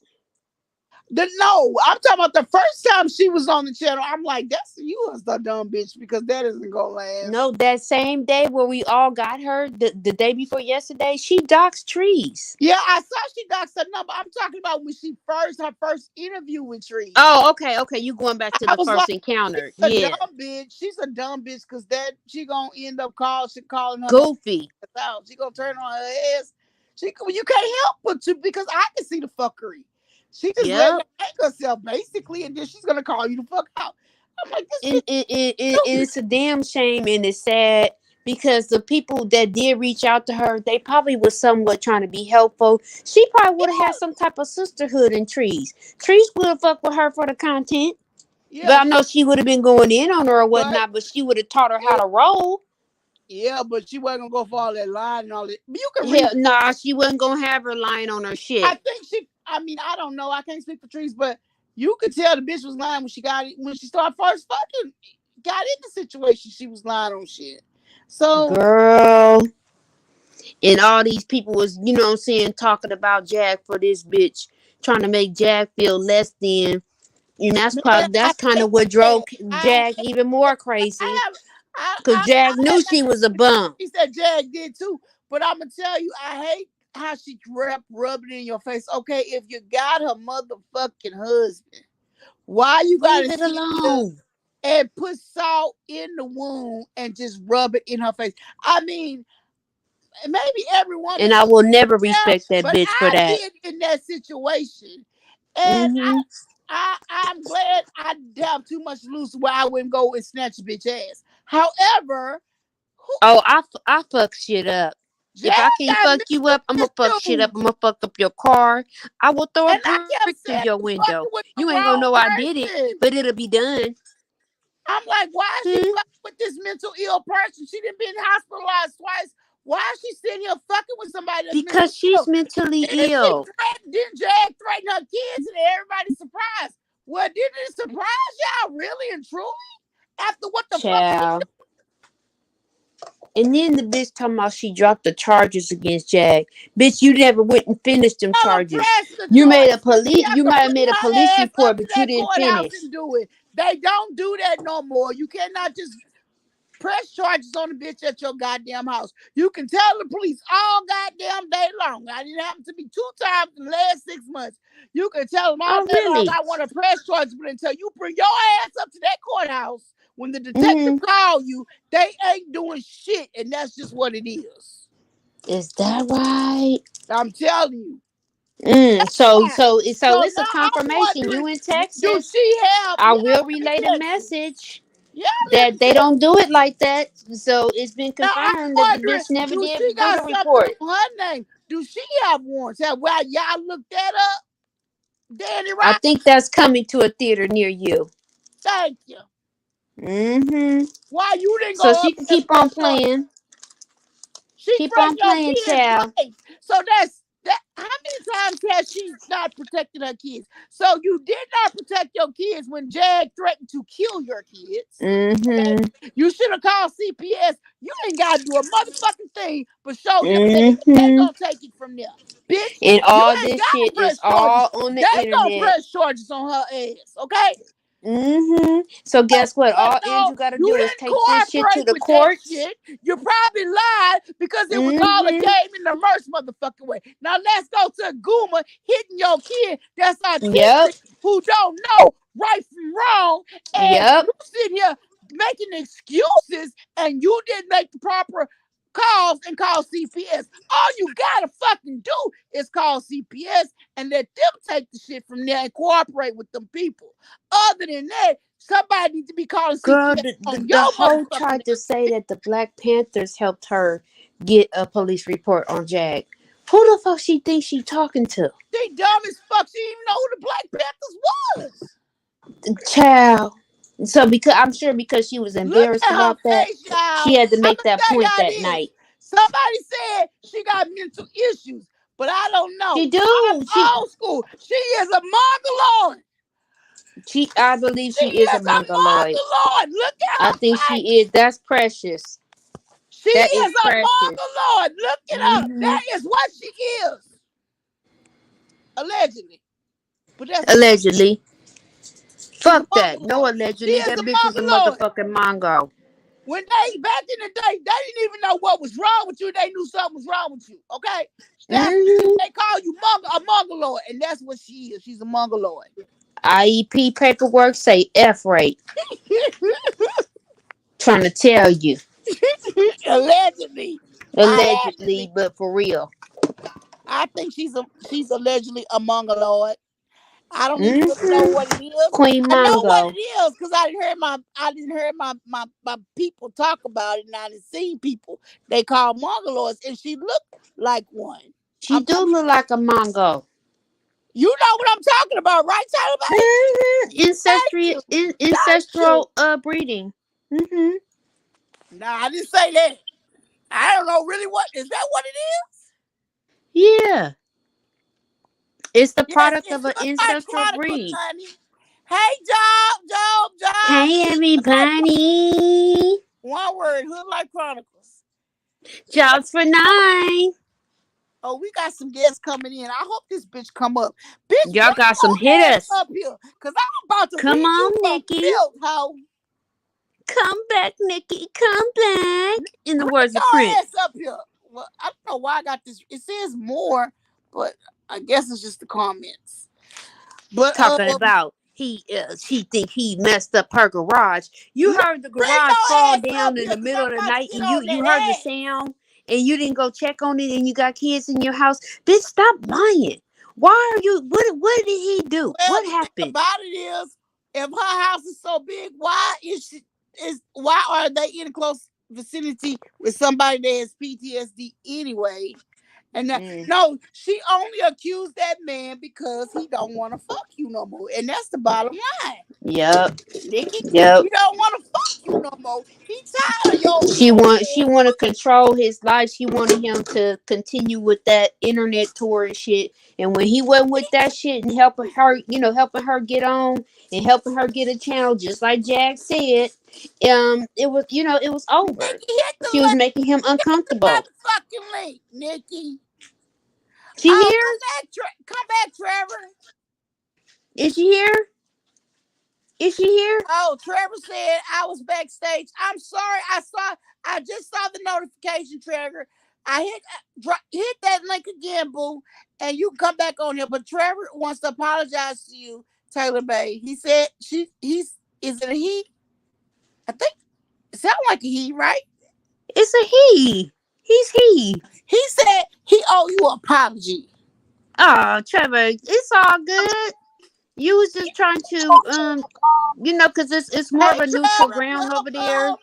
No, I'm talking about the first time she was on the channel. I'm like, that's you was the dumb bitch because that isn't gonna last. No, that same day where we all got her, the day before yesterday, she docks trees. Yeah, I saw she got some number. I'm talking about when she her first interview with Trees. Oh, okay, okay. You going back to I the was like, first encounter? she's a Yeah, dumb bitch. She's a dumb bitch because that she gonna end up calling her goofy. out. She gonna turn on her ass. You can't help but to because I can see the fuckery. She just letting her Yep. hang herself basically, and then she's gonna call you the fuck out. I'm like, this And, bitch and stupid. it's a damn shame and it's sad because the people that did reach out to her, they probably was somewhat trying to be helpful. She probably would have had some type of sisterhood in Trees. Trees would have fucked with her for the content. Yeah, But I know she would have been going in on her or but whatnot, but she would have taught her how yeah, to roll. yeah, but she wasn't gonna go for all that line and all that. But you can read. Hell, nah, she wasn't gonna have her lying on her I shit. think she. I mean, I don't know. I can't speak for Trees, but you could tell the bitch was lying when she got it when she started first fucking got in the situation. She was lying on shit. So Girl. And all these people was, you know what I'm saying, talking about Jack for this bitch, trying to make Jack feel less than. And that's man, probably I that's kind hate of what that. drove I Jack hate even more that. crazy. Cause I Jack knew had she was a bum. he said Jag did too. But I'm gonna tell you, I hate how she rubbing it in your face. Okay, if you got her motherfucking husband, why you Leave gotta it sit there alone. and put salt in the wound and just rub it in her face? I mean, maybe every woman And I will never yeah, respect that but bitch for I that. did in that situation. And Hmm. I'm glad I didn't have too much loose where I wouldn't go and snatch a bitch ass. However, who Oh, I fuck shit up. Jack If I can't got fuck you mental up, I'm gonna fuck shit up. issues. I'm gonna fuck up your car. I will throw a And I brick kept through saying your you window. fucking with You the ain't gonna know wrong I did it, person. but it'll be done. I'm like, why is she Hmm? fucking with this mental ill person? She didn't been hospitalized twice. Why is she sitting here fucking with somebody that's Because mentally she's ill? mentally And ill. didn't Jag threaten her kids and everybody's surprised? Well, didn't it surprise y'all really and truly? After what the fuck she Child. And then the bitch talking about she dropped the charges against Jag. Bitch, you never went and finished them never charges. pressed the You made a charges. She police. have You to might have bring made a police her ass report, up to but you that didn't courthouse finish. and do it. They don't do that no more. You cannot just press charges on the bitch at your goddamn house. You can tell the police all goddamn day long. I didn't happen to me 2 times in the last 6 months. You can tell them all Oh, day long, really? I want to press charges, but until you bring your ass up to that courthouse, when the detective Mm-hmm. call you, they ain't doing shit, and that's just what it is. Is that right? I'm telling you. So Right. so So it's now a I'm confirmation. wondering, You in do Texas? she have? I Yeah, will I'm in relay the Texas. message Yeah, I live that in they don't Texas. do it like that. So it's been Now I'm confirmed that the wondering, bitch never do she did do got the something report. on her name? Do she have warrants? Well, y'all look that up, Danny I Rock. think that's coming to a theater near you. Thank you. Mm-hmm. Why you didn't So go she up can and keep on press charges? playing. She Keep threatened on your playing, kids, child. right? So that's that. How many times has she not protected her kids? So you did not protect your kids when Jag threatened to kill your kids. Okay, Mm-hmm. you should have called CPS. You ain't got to do a motherfucking thing but show your ass. They Mm-hmm. gonna take it from there, bitch. And You all ain't this gotta shit is press charges. all on They the gonna internet. press charges on her ass, okay? Mm-hmm. So guess what? But All no, Andrew gotta you do is didn't take this shit to cooperate the with that courts. shit. You probably lied because it was all a Mm-hmm. game in the worst motherfucking way. Now let's go to Guma hitting your kid that's Yep. autistic who don't know right from wrong, and Yep. you sit here making excuses and you didn't make the proper calls and call CPS. All you gotta fucking do is call CPS and let them take the shit from there and cooperate with them people. Other than that, somebody needs to be calling Girl, CPS on your the hoe motherfucking tried to ass. say that the Black Panthers helped her get a police report on Jag. Who the fuck she thinks she talking to? They dumb as fuck. She didn't even know who the Black Panthers was. Child. So because I'm sure because she was Look embarrassed at her about that, face, y'all. she had to I'm make gonna that tell point y'all that this. night. Somebody said she got mental issues, but I don't know. She I'm do. old school. She is a mongoloid. I believe She she is a is a mongoloid. mongoloid. Look at I her think she is. face. That's precious. She That is is a precious. mongoloid. Look it up. Hmm. That is what she is. Allegedly. But that's what Allegedly. she's a Fuck that. No, mongoloid. She allegedly. is That a bitch is a mongoloid. motherfucking Mongo. When they back in the day, they didn't even know what was wrong with you. They knew something was wrong with you. Okay, that's Mm-hmm. they call you a mongoloid, and that's what she is. She's a mongoloid. IEP paperwork say F rate. Trying to tell you. Allegedly, Allegedly, allegedly, but for real. I think she's allegedly a mongoloid. I don't even really know Mm-hmm. what it is. Queen I know what Mongo. it is because I didn't hear my people talk about it, and I didn't see people they call mongoloids, and she looked like one. She I'm do talking. look like a Mongo. You know what I'm talking about, right, Taylor Bay? Mm-hmm. Thank you. Thank you. Ancestral breeding. Mm-hmm. No, I didn't say that. I don't know really what is that what it is? Yeah. It's the Yes, product it of an looks like ancestral Chronicles, breed. honey. Hey, Job. Hey, It look like everybody. one word, hood like Chronicles. Jobs for 9. Oh, we got some guests coming in. I hope this bitch come up. Bitch, Y'all bring got some your ass hitters. up here. Cause I'm about to Come read on, you some Nikki. filth, hoe. Come back, Nikki. Come back. In the Bring words of your ass Prince. up here. Well, I don't know why I got this. It says more, but I guess it's just the comments. But Talking about she think he messed up her garage. You look, heard the bring garage your fall ass up down in here the because middle I'm of the about to night get and on you heard the that ass. sound and you didn't go check on it and you got kids in your house. Bitch, stop lying. Why are you what did he do? Well, What the thing happened? about it is, if her house is so big, why are they in a close vicinity with somebody that has PTSD anyway? And Mm, no, she only accused that man because he don't want to fuck you no more, and that's the bottom line, yep. Nikki. Yep. He don't want to fuck you no more. He tired of your She ass. want to control his life. She wanted him to continue with that internet tour and shit. And when he wasn't with that shit and helping her, helping her get on and helping her get a channel, just like Jack said, it was over. Nikki, hit the She was link. making him Hit the uncomfortable. motherfucking link, Nikki. She Oh, here? come back, Trevor. Is she here? Is she here? Oh, Trevor said I was backstage. I'm sorry. I just saw the notification, Trevor. I hit that link again, boo, and you can come back on here. But Trevor wants to apologize to you, Taylor Bay. He said he's is it a he? I think it sounds like a he, right? It's a he. He's he. He said he owe you an apology. Oh, Trevor, it's all good. You was just trying to because it's more of Hey, a neutral Trevor, ground over there. welcome.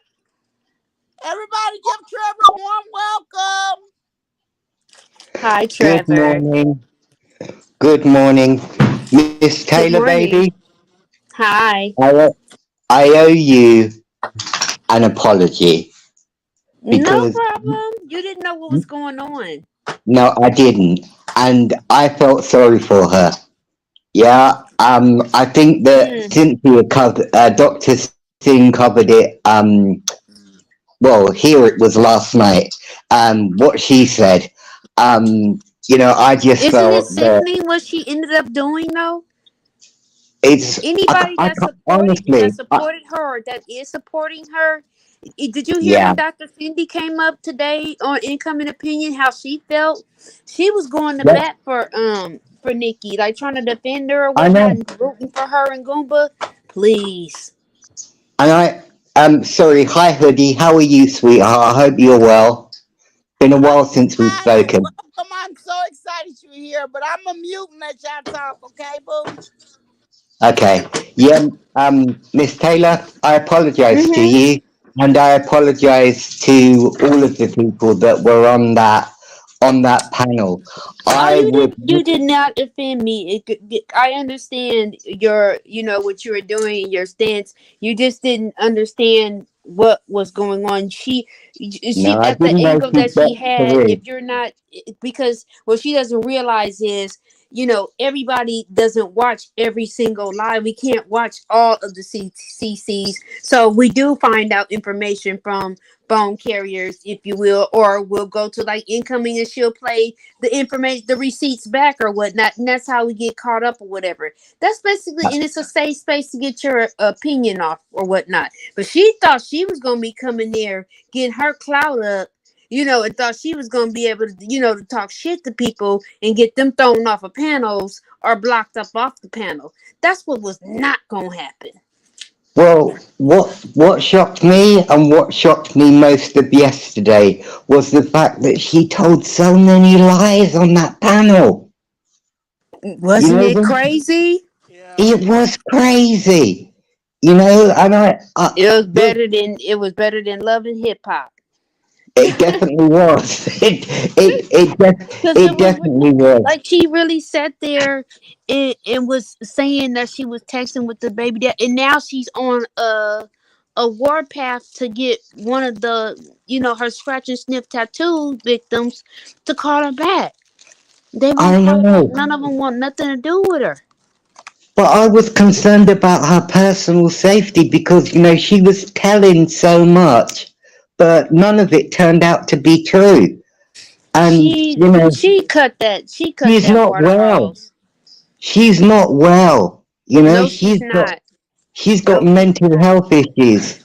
Everybody, give Trevor a warm welcome. Hi, Good Trevor. morning. Good morning, Miss Good Taylor, baby. morning. Hi. I, o- I owe you an apology No because problem. You didn't know what was going on. no, I didn't, and I felt sorry for her. Yeah, I think that Mm. Cynthia covered, Doctor Singh covered it. Well, here it was last night. What she said. I just Isn't it felt that sickening what she ended up doing though? it's. Anybody I that can't supported honestly. her, or that is supporting her. Did you hear Yeah. when Dr. Cindy came up today on Incoming Opinion how she felt? She was going to Yep. bat for Nikki, like trying to defend her or I whatnot know. and rooting for her and Goomba. Please. And sorry, hi Hoodie, how are you, sweetheart? I hope you're well. Been a while since we've Hi, spoken. welcome. I'm so excited you're here, but I'm a mute and let y'all talk, okay, boo? Okay. Yeah, Miss Taylor, I apologise to Mm-hmm. you, and I apologise to all of the people that were on that panel. Oh, I you would, didn't. You did not offend me. I understand what you were doing, your stance. You just didn't understand what was going on. She no, I at the didn't know angle she'd that get she had. through. If you're not, because what she doesn't realize is everybody doesn't watch every single live. We can't watch all of the CCs. So we do find out information from phone carriers, if you will, or we'll go to like incoming and she'll play the information, the receipts back or whatnot. And that's how we get caught up or whatever. That's basically, and it's a safe space to get your opinion off or whatnot. But she thought she was going to be coming there, getting her clout up, and thought she was going to be able to, to talk shit to people and get them thrown off of panels or blocked up off the panel. That's what was not going to happen. Well, what shocked me and what shocked me most of yesterday was the fact that she told so many lies on that panel. You Wasn't know, it crazy? Yeah. it was crazy. And look, It was better than Love and Hip Hop. it definitely was. Because It definitely was. like she really sat there and was saying that she was texting with the baby dad, and now she's on a warpath to get one of the her scratch and sniff tattoo victims to call her back. They won't I call her back. know. None of them want nothing to do with her. But I was concerned about her personal safety because, she was telling so much, but none of it turned out to be true. And, She cut she's that not water well. hose. She's not well. No, she's not. She's got No, she's mental not. health issues.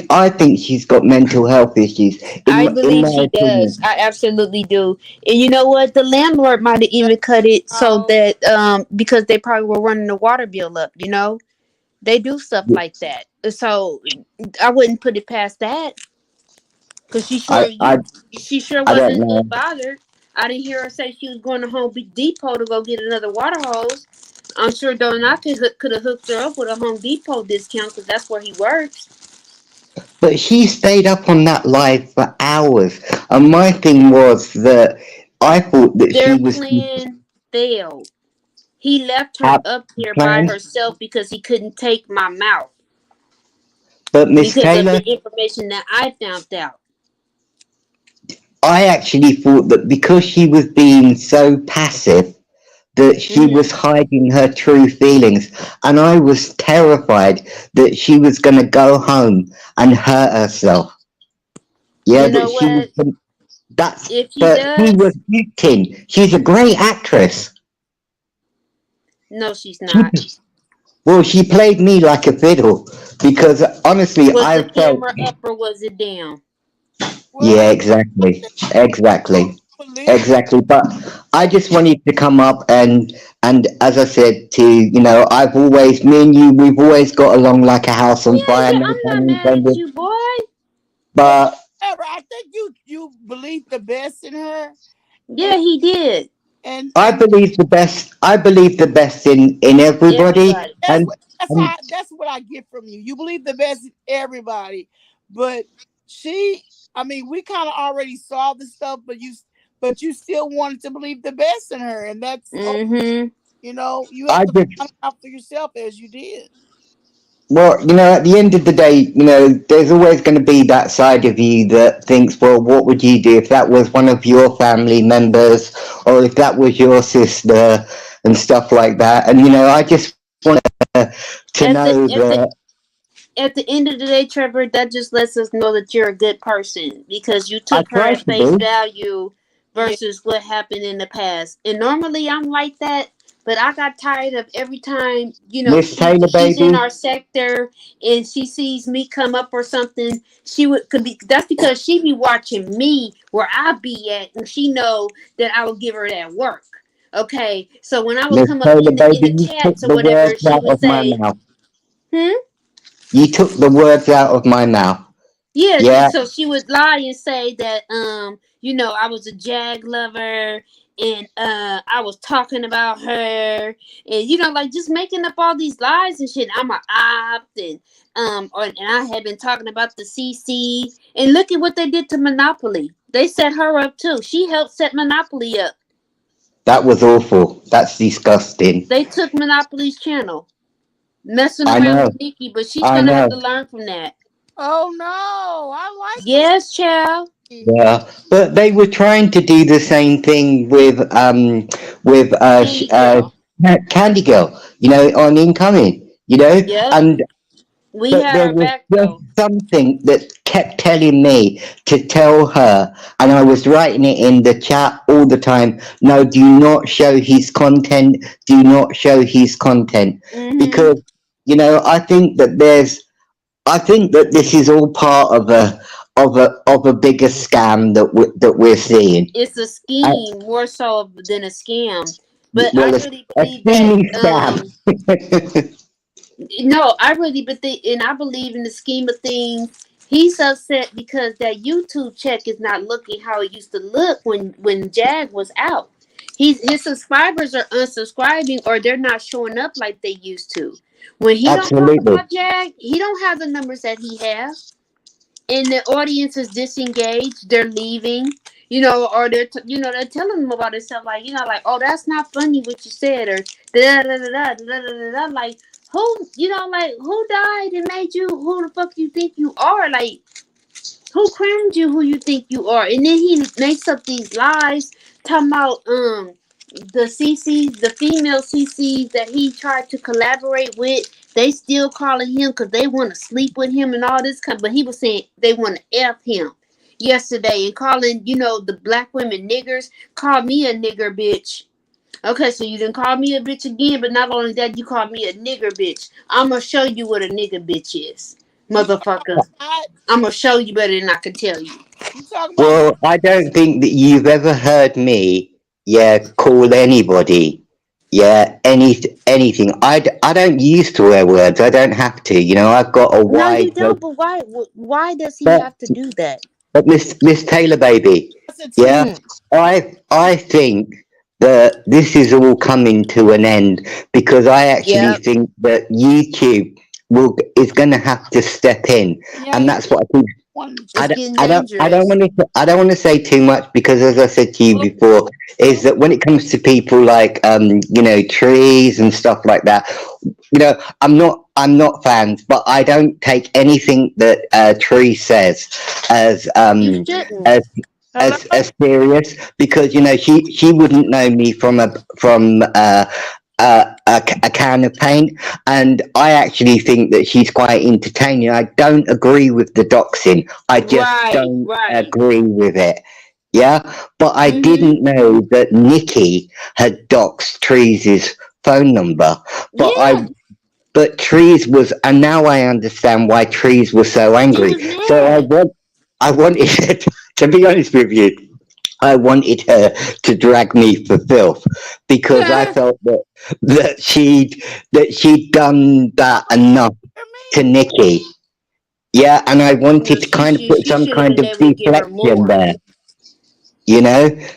I think she's got mental health issues, I in believe my she does. opinion. I absolutely do. And you know what? The landlord might have even cut it so Oh, that because they probably were running the water bill up. They do stuff like that. So I wouldn't put it past that because I, I, she sure I don't wasn't know. bothered. I didn't hear her say she was going to Home Depot to go get another water hose. I'm sure Don could have hooked her up with a Home Depot discount because that's where he works. But she stayed up on that live for hours. And my thing was that I thought that Their she was plan failed. He left her out up there by planned. herself because he couldn't take my mouth But Miss because of Taylor, the information that I found out. I actually thought that because she was being so passive, that she Hmm. was hiding her true feelings. And I was terrified that she was going to go home and hurt herself. Yeah, You that know she was. what? That's. If she But she was does, acting. She's a great actress. no, she's She, not. well, she played me like a fiddle because honestly, Was the I felt. camera up or was it down? Yeah, well, I exactly, think exactly, believe exactly. But I just wanted to come up and as I said to I've always me and you we've always got along like a house on Yeah, fire. yeah. No I'm not pun mad at intended. you, boy. But whatever. I think you believe the best in her, and Yeah, he did. and I and believe the best. I believe the best in everybody, Everybody. that's and what and that's what I get from you. You believe the best in everybody, but she. I mean, we kind of already saw the stuff, but you still wanted to believe the best in her, and that's Mm-hmm. you have I to just find out for yourself as you did. well, at the end of the day, there's always going to be that side of you that thinks, well, what would you do if that was one of your family members, or if that was your sister, and stuff like that. And I just want to At know the at that the at the end of the day, Trevor, that just lets us know that you're a good person because you I took her try at to face be. value Yeah, versus what happened in the past. And normally I'm like that, but I got tired of every time, Miss Taylor, she's in baby. our sector and she sees me come up or something, she would could be that's because she be watching me where I be at and she know that I will give her that work. Okay. So when I would Miss come up Taylor, in baby, the you took chats or the whatever, words she out would of my say, mouth. hmm. You took the words out of my mouth. Yeah, Yeah, so she would lie and say that I was a Jag lover and I was talking about her and like just making up all these lies and shit. I'm a opt and and I had been talking about the CC and look at what they did to Monopoly. They set her up too. She helped set Monopoly up. that was awful. That's disgusting. They took Monopoly's channel, messing I around know. with Nikki, but she's I gonna have know. to learn from that. oh no, I like when Yes, child. Yeah, but they were trying to do the same thing with Candy girl. Candy Girl, on Incoming, Yep. and We but had there our was back just though. something that kept telling me to tell her, and I was writing it in the chat all the time. No, do not show his content. Do not show his content, Mm-hmm. because I think that this is all part of a bigger scam that we're seeing. It's a Uh, scheme more so than a scam. But I well, really a believe that steamy scam. no, I really but and I believe in the scheme of things. He's upset because that YouTube check is not looking how it used to look when Jag was out. His subscribers are unsubscribing or they're not showing up like they used to. When he don't talk Absolutely, about Jag, he don't have the numbers that he has, and the audience is disengaged. They're leaving, or they're telling them about itself, like like, oh, that's not funny what you said, or da da da da da da da da. Like who, like who died and made you who the fuck you think you are? Like who crowned you who you think you are? And then he makes up these lies talking about the CCs, the female CCs that he tried to collaborate with. They still calling him because they want to sleep with him and all this kind. But he was saying they want to F him yesterday and calling the black women niggers. Call me a nigger bitch. Okay, so you didn't call me a bitch again, but not only that, you called me a nigger bitch. I'm gonna show you what a nigger bitch is, You talking motherfucker. about what? I'm gonna show you better than I can tell you. You talking about well, what? I don't think that you've ever heard me, yeah, call anybody, yeah, anything. I don't use to wear words. I don't have to. I've got a No, you wide. don't. But why? Why does he But have to do that? but Miss Taylor, baby, Listen to yeah, Mm. I think that this is all coming to an end because I actually Yep. think that YouTube is going to have to step in, yeah, and you that's what I think. want to It's talk. getting dangerous. I don't want to say too much because, as I said to you Look, before, is look, that when it comes to people like trees and stuff like that, I'm not fans, but I don't take anything that Tree says as You um shouldn't. as hello. as serious because she wouldn't know me from a can of paint, and I actually think that she's quite entertaining. I don't agree with the doxing. I just Right. don't Right. agree with it. Yeah, but I Mhm. didn't know that Nikki had doxed Trees' phone number. But Yeah. Trees was, and now I understand why Trees was so She angry. was So mad. I wanted, to be honest with you, I wanted her to drag me for filth because I felt that she'd done that But enough hear me? to Nikki. Yeah, and I No, wanted to she kind of she put she some should have kind been of able to get her deflection more. there.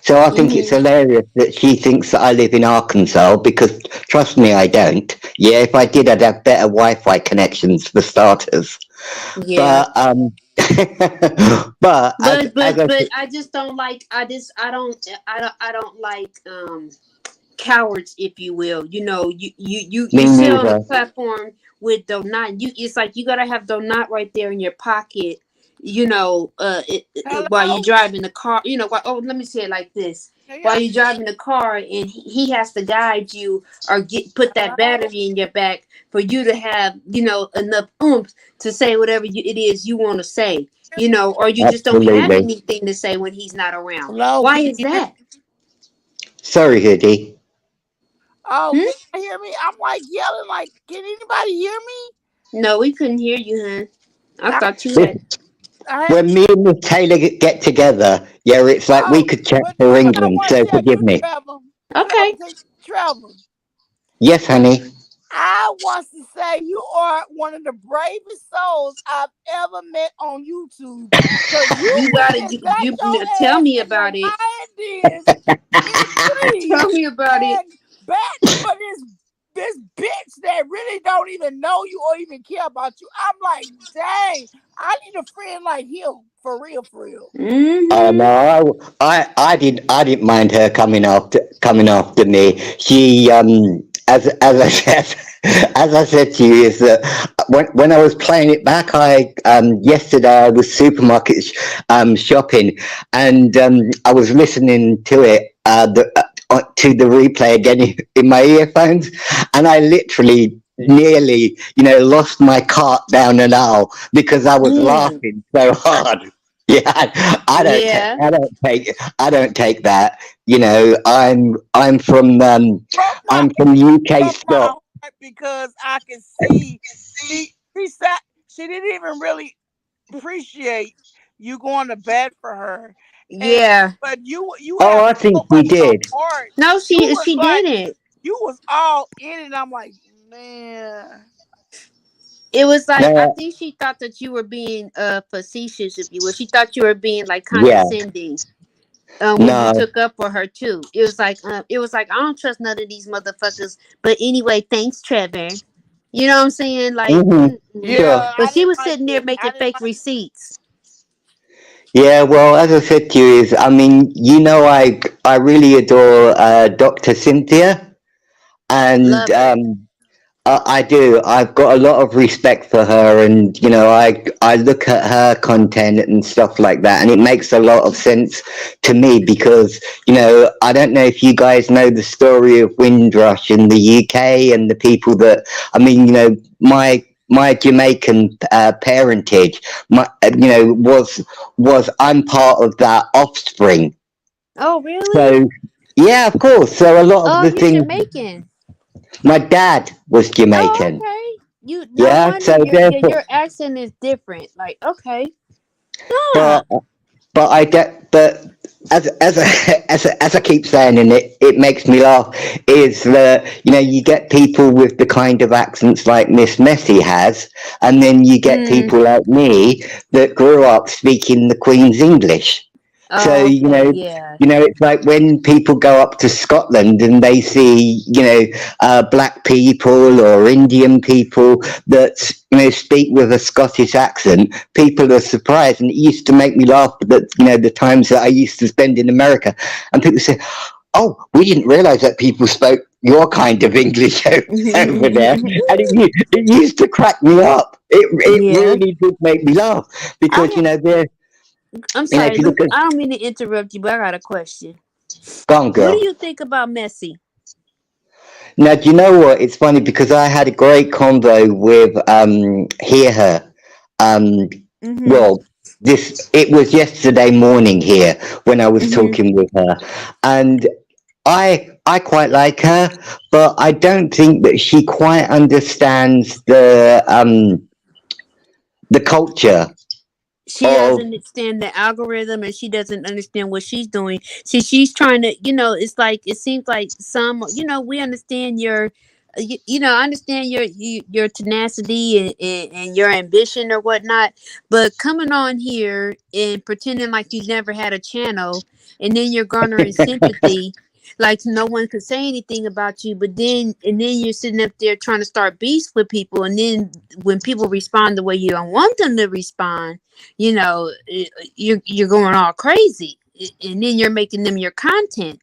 So I think it's Mhm. hilarious that she thinks that I live in Arkansas because trust me, I don't. Yeah, if I did, I'd have better Wi-Fi connections for starters. Yeah. But but as But as but I but I just don't like. I don't like cowards, if you will. You me sit on a neither. platform with Donut. It's like you gotta have Donut right there in your pocket. While Hello? you driving the car. Let me say it like this. Can y'all While you're driving the car, and he has to guide you or put that hello? battery in your back for you to have enough oomph to say whatever it is you want to say. Or you just don't have Absolutely. anything to say when he's not around. Hello? Why Can is you hear me? that? Sorry, Hoodie. Oh, Hmm? can you hear me? I'm like yelling, like, can anybody hear me? No, we couldn't hear you, huh? I I, thought you had. Listen, I heard, when me and Miss Taylor get together, yeah, it's like we oh, could chat but for this what I England. want So to tell forgive you, me. Trevor. Okay. Trevor. Yes, honey. I want to say you are one of the bravest souls I've ever met on YouTube. Cause you You went gotta and got you your tell ass me in the about it. lion den in Tell trees me about it. and back for this bitch that really don't even know you or even care about you. I'm like, dang, I need a friend like him for real, for real. Oh Mm-hmm. no, I didn't mind her coming after me. as I said, as I said to you, is that when I was playing it back, I yesterday I was supermarket shopping, and I was listening to it to the replay again in my earphones, and I literally nearly lost my cart down an aisle because I was Mm, laughing so hard. Yeah, yeah. I don't take that. I'm from Broke my I'm from UK broke my stock. heart because I can see she sat she didn't even really appreciate you going to bed for her. And Yeah. but you Oh, have I think so you much on did. heart. No, You she was she like didn't. you was all in it. I'm like, man. It was like I No, think she thought that you were being facetious, if you will. She thought you were being like yeah, condescending when you no, took up for her too. It was like I don't trust none of these motherfuckers. But anyway, thanks, Trevor. You know what I'm saying? Like, hmm mm-mm. sure. Yeah, But I she didn't was like sitting there it. making I didn't fake like receipts. Yeah, well, as I said to you, is I mean, I really adore Dr. Cynthia, and Love her. I do. I've got a lot of respect for her, and I look at her content and stuff like that, and it makes a lot of sense to me because I don't know if you guys know the story of Windrush in the UK and the people that I mean, my Jamaican parentage, my was I'm part of that offspring. Oh, really? So yeah, of course. So a lot of Oh, the you're things. Jamaican. My dad was Oh, Jamaican. okay. You no Yeah, wonder so therefore, your accent is different. Like, okay. but Huh. but I get but as I keep saying, and it makes me laugh, is that you get people with the kind of accents like Miss Messi has, and then you get Mm. people like me that grew up speaking the Queen's English. So Oh, okay. Yeah. it's like when people go up to Scotland and they see black people or Indian people that speak with a Scottish accent. People are surprised, and it used to make me laugh that the times that I used to spend in America, and people say, "Oh, we didn't realise that people spoke your kind of English over there," and it used to crack me up. It Yeah. really did make me laugh I because ha- they're I'm if sorry. you look at I don't mean to interrupt you, but I got a question. Gone What do Girl. you think about Messi? Now, do you know what? It's funny because I had a great convo with Hear Her. Um, Mhm. well, this it was yesterday morning here when I was Mhm. talking with her, and I quite like her, but I don't think that she quite understands the culture She of. doesn't understand the algorithm, and she doesn't understand what she's doing. See, she's trying to, it's like it seems like we understand your, I understand your tenacity and your ambition or whatnot, but coming on here and pretending like you never had a channel, and then you're garnering sympathy. Like no one could say anything about you, but then you're sitting up there trying to start beefs with people, and then when people respond the way you don't want them to respond, you're going all crazy, and then you're making them your content.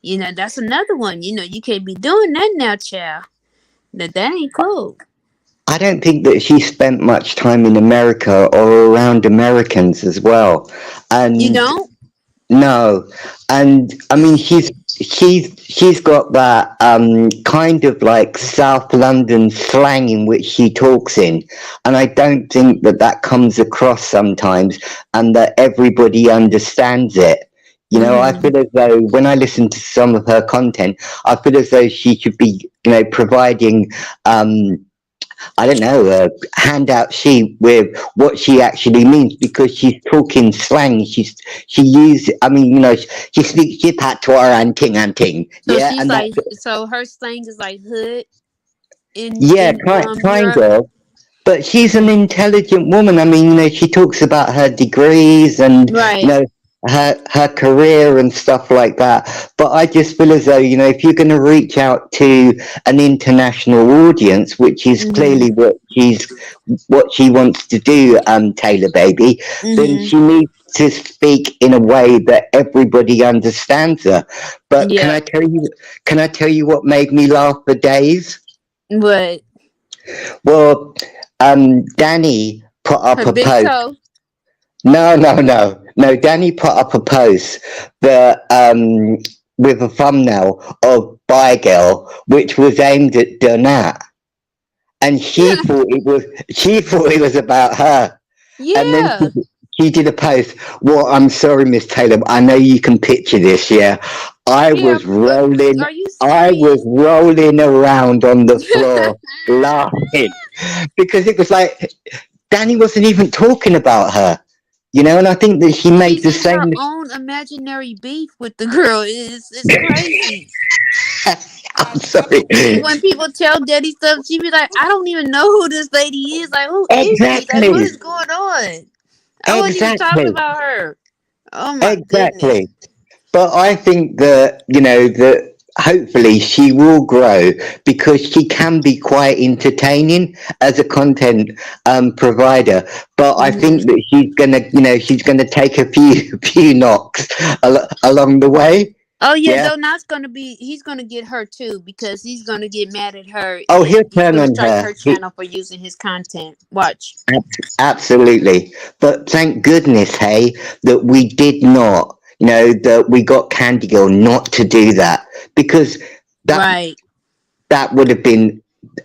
That's another one. You can't be doing that now, child. That ain't cool. I don't think that she spent much time in America or around Americans as well, You and don't. no, and I mean she's got that kind of like South London slang in which she talks in, and I don't think that that comes across sometimes, and that everybody understands it. I Hmm. feel as though when I listen to some of her content, I feel as though she should be, providing I don't know, a handout sheet with what she actually means because she's talking slang. She used, I mean, she speaks she patois and ting, So yeah, she's and that, like, so her slang is like hood in yeah, in kind Europe. of. But she's an intelligent woman. I mean, she talks about her degrees and Right. her career and stuff like that. But I just feel as though if you're going to reach out to an international audience, which is Hmm. clearly what she wants to do, Taylor Baby, then Hmm. she needs to speak in a way that everybody understands her. But Yep. can I tell you what made me laugh for days? What? Well, Danny put up Her a big post. toe. No. Danny put up a post that with a thumbnail of Bye Girl, which was aimed at Donat, and she thought it was about her. And then Yeah. she did a post. Well, I'm sorry, Miss Taylor, but I know you can picture this. Yeah, I Yeah. was rolling. Are you I was serious? rolling around on the floor laughing because it was like Danny wasn't even talking about her, and I think that she made She's the in her same. own imaginary beef with the girl. It's crazy. I I'm know. sorry. And when people tell Daddy stuff, she be like, I don't even know who this lady is. Like, who is she? Like, what Exactly. is going on? I wasn't even talking Exactly. about her. Oh my goodness. Exactly. But I think that, that hopefully she will grow because she can be quite entertaining as a content provider. But I Hmm. think that she's gonna take a few few knocks along the way. Oh yeah, Yeah. though Not's gonna be. He's gonna get her too because he's gonna get mad at her Oh, and he'll he's turn gonna on strike her. her channel for using his content. Watch. Absolutely. But thank goodness, hey, that we did not, that we got Candy Girl not to do that because that Right. that would have been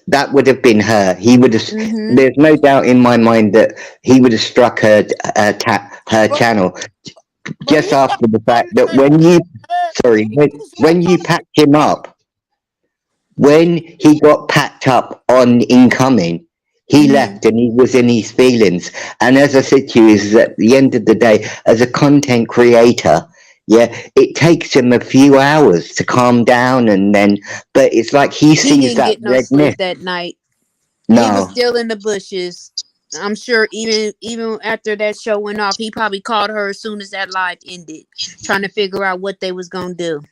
that would have been her. He would have. Mm-hmm. There's no doubt in my mind that he would have struck her But channel he just got after the fact on that her. sorry, He was when waiting you on packed him up, he when he got packed up on incoming, he Mm-hmm. left and he was in his feelings. And as I said to you, is at the end of the day, as a content creator, yeah, it takes him a few hours to calm down, and then, but it's like he He sees didn't that get no red sleep mist. that night. He was No, still in the bushes. I'm sure even after that show went off, he probably called her as soon as that live ended, trying to figure out what they was gonna do.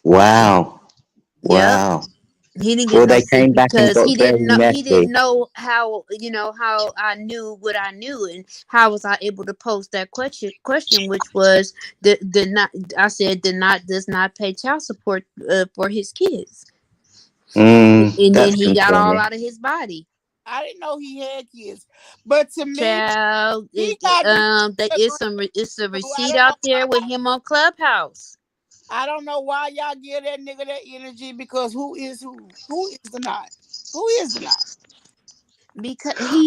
wow, Yep. wow. He didn't get Well, no they sleep came back and because got very he didn't messy. know how how I knew what I knew and how was I able to post that question which was did not I said did not does not pay child support for his kids, and then That's he got all concerning. out of his body. I didn't know he had kids. But to me, Child, he got the that is some it's a I receipt don't know out there with him on Clubhouse I don't know why y'all give that nigga that energy because who is who? Who is the not? Who is the not?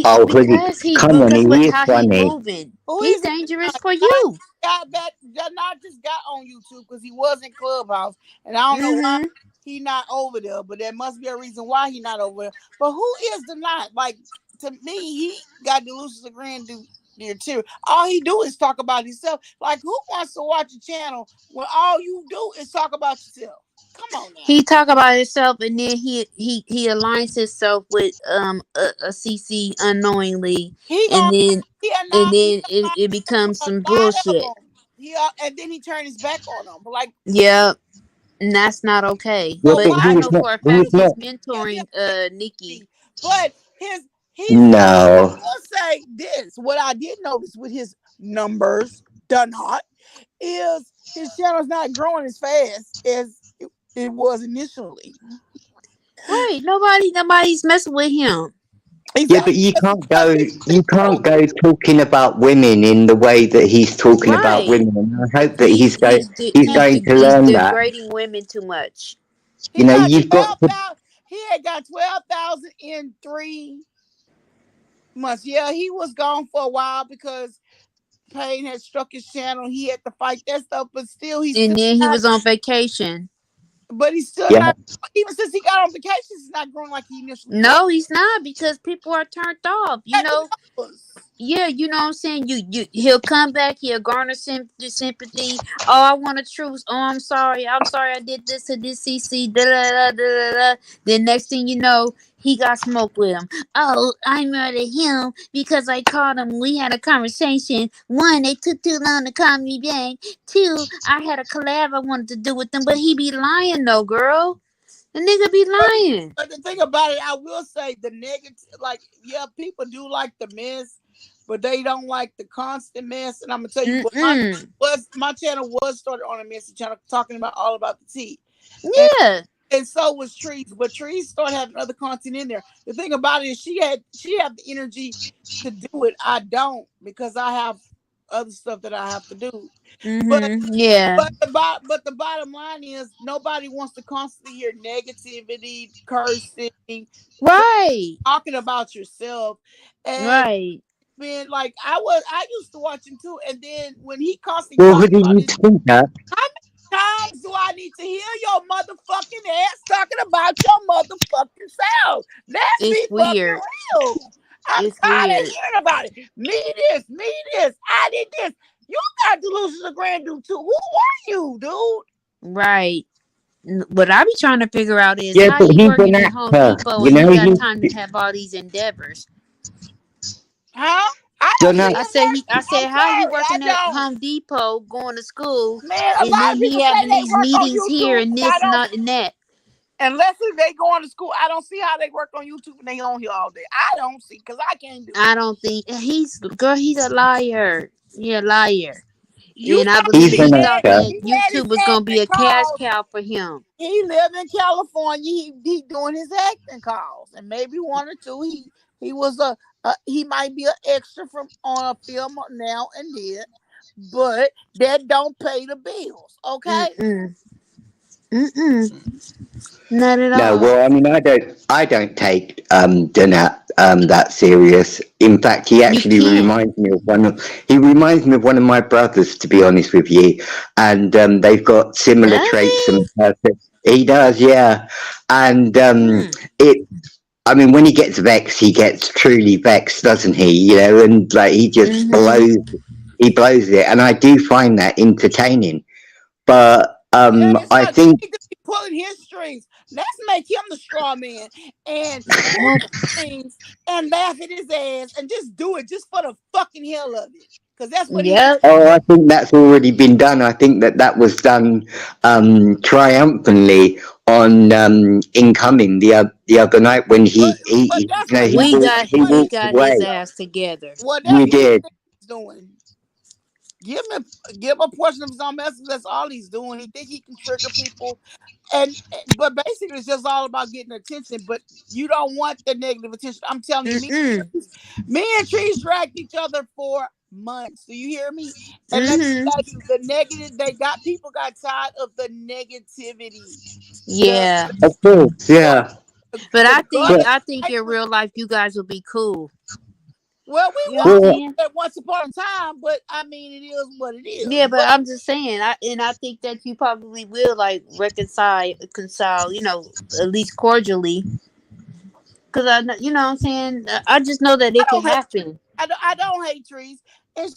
Oh, Hoodie, because he come on, because with he is how he funny. moving, Who he is the dangerous not? for Not you. got back not just got on YouTube because he was in Clubhouse. And I don't know why Mm-hmm. he not over there, but there must be a reason why he not over there. But who is the not? Like to me, he got delusions of grandeur too. All he do is talk about himself. Like who wants to watch a channel when all you do is talk about yourself? Come on now. He talk about himself, and then he aligns himself with a CC unknowingly, He and gonna then he it becomes a some lot of bullshit. them. He and then he turned his back on them. But like, Yeah, and that's not okay. Yeah, so But but why I he was know do not. for a He was fact not. he's give him mentoring Nikki. energy? But he's I No. will say this. What I did notice with his numbers done not is his channel's not growing as fast as it was initially. Right? Nobody's messing with him. Yeah, but Exactly. you That's can't because go. he's You growing. can't go talking about women in the way that he's talking about Right? women. And I hope that he's going to He's learn that. degrading women too much. He got You've got 12,000. He had got 12,000 in 3 months. Yeah, he was gone for a while because pain had struck his channel. He had to fight that stuff, but still, he's And still then he not. was on vacation. But he's still yeah. not. Even since he got on vacation, he's not growing like he initially was. No, he's not because people are turned off. At the numbers. Yeah, you know what I'm saying. He'll come back. He'll garner sympathy. Oh, I want a truce. Oh, I'm sorry. I'm sorry. I did this to this CC. Da da da da da. Da. Then next thing you know, he got smoke with him. Oh, I murdered him because I called him. We had a conversation. One, they took too long to call me back. Two, I had a collab I wanted to do with them, but he be lying though, girl. The nigga be But, lying. but the thing about it, I will say the negative, like, yeah, people do like the mess, but they don't like the constant mess. And I'm gonna tell you what Mm-mm. my channel was started on a messy channel talking about all about the tea. And Yeah. and so was Trees, but Trees started having other content in there. The thing about it is she had the energy to do it. I don't because I have other stuff that I have to do. But Mm-hmm. Yeah. the bottom line is nobody wants to constantly hear negativity, cursing, Right. talking about yourself. And Right. man, like I used to watch him too. And then when he constantly Well, talked who did about you his think that? how many times do I need to hear your motherfucking ass talking about your motherfucking self? Let's It's be fucking weird. real. I'm It's tired of weird. hearing about it. Me this, I did this. You got delusions of grandeur too. Who are you, dude? Right. What I be trying to figure out is Yeah, how but he he's an working at Home actor. Depot You and he know, got you time to have all these endeavors. Huh? I don't don't see know. I him said work. I I'm said how he sorry, I working at don't. Home Depot, going to school, Man, a and lot then of he people say having they these work on meetings here YouTube, and and I this and don't. that and that. Unless if they going to school, I don't see how they work on YouTube and they on here all day. I don't see because I can't do it. I don't think he's girl. He's a liar. He a liar. You And I talk. He's believe an he He had, thought actor. that he had his YouTube was gonna be acting a cash calls. cow for him. He live in California. He doing his acting calls, and maybe one or two. He was he might be an extra from on a film now and then, but that don't pay the bills. Okay. Mm-mm. Mm-mm. Not at No, all. well, I mean, I don't take Donat that serious. In fact, You can't. he reminds me of one of my brothers, to be honest with you, and they've got similar Does traits he? and purpose. He does, yeah, and Mm. it. I mean, when he gets vexed, he gets truly vexed, doesn't he? You know, and like Mm-hmm. he blows it, and I do find that entertaining. But Yeah, it's I like we think need to be pulling his strings. Let's make him the straw man and pull Well, his strings and laugh at his ass and just do it just for the fucking hell of it. Cause that's what he yep. Oh, I think that's already been done. I think that was done triumphantly on incoming the other night when but but he that's you know what We that's got what we he walked got away. his though. ass together. Well, You that's what he did. thinks he's doing. Give him a portion of his own message. That's all he's doing. He think he can trigger people, but basically it's just all about getting attention. But you don't want the negative attention. I'm telling you, Mm-mm. me and Trees dragged each other for months. Do you hear me? And let me Mm-hmm. tell you, the negative people got tired of the negativity. The Yeah. Of course, the yeah. But the But I garbage think in hatred. real life you guys will be cool. Well, we You know what I'm was well, saying? at once upon a time, but I mean, it is what it is. Yeah, but But I'm just saying, I think that you probably will like reconcile, at least cordially. Cause you know what I'm saying. I just know that I it can don't hate. happen. I don't hate Trees.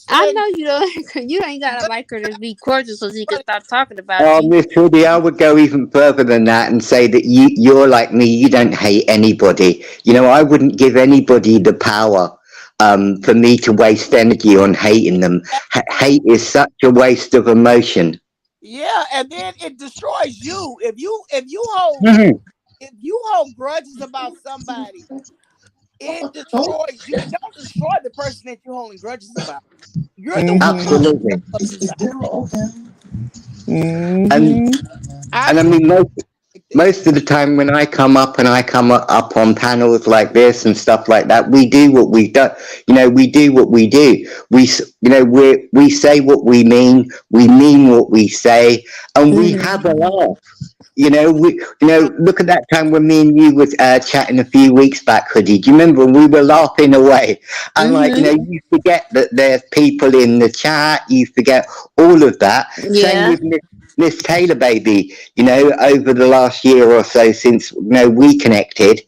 I And know you don't. You ain't gotta but like her to be cordial so she can but stop talking about you. Miss Hoodie, I would go even further than that and say that you're like me. You don't hate anybody. You know, I wouldn't give anybody the power for me to waste energy on hating them. exactly. Hate is such a waste of emotion. Yeah, and then it destroys you Mhm. if you hold grudges about somebody. It destroys you. It don't destroy the person that you're holding grudges about. You're the one Mm-hmm. fucked Absolutely. up inside. And Mm-hmm. I and I truly mean like that. most of the time when I come up and I come up on panels like this and stuff like that, we do what we do. You know, we do what we do. We say what we mean what we say, and we Mm-hmm. have a laugh. Look at that time when me and you was chatting a few weeks back, Hoodie. Do you remember? We were laughing away, and Mm-hmm. you forget that there's people in the chat. You forget all of that. Same Yeah. with Miss Taylor, baby. Over the last year or so since we connected.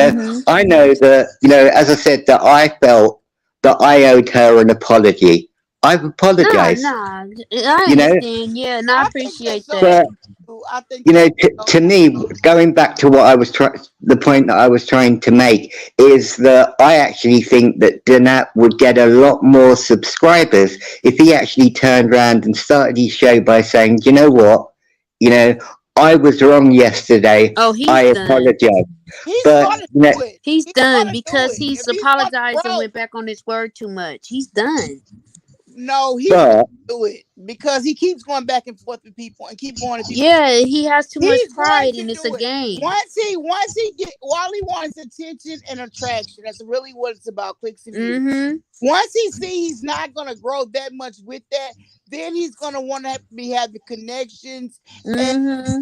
Mm-hmm. I know that as I said, that I felt that I owed her an apology. I've Nah, apologized. nah. I You know, understand. Yeah, and I I think that appreciate shows that. but you. I think that to shows. me, going back to what I was the point that I was trying to make is that I actually think that Donat would get a lot more subscribers if he actually turned around and started his show by saying, you know what, you know, I was wrong yesterday. Oh, I he's done. apologize. He's But gonna you know, do it. He's He's done gonna do because it. he's If he's gonna apologized and bro, went back on his word too much. He's done. no, he's gonna but do it because he keeps going back and forth with people and keep going to people. Yeah, he has too much He's going pride to and it's a do it. game. Once he get all he wants is attention and attraction. That's really what it's about, clicks and views. Mm-hmm. Once he sees he's not gonna grow that much with that, then he's gonna want to be having connections and Mm-hmm.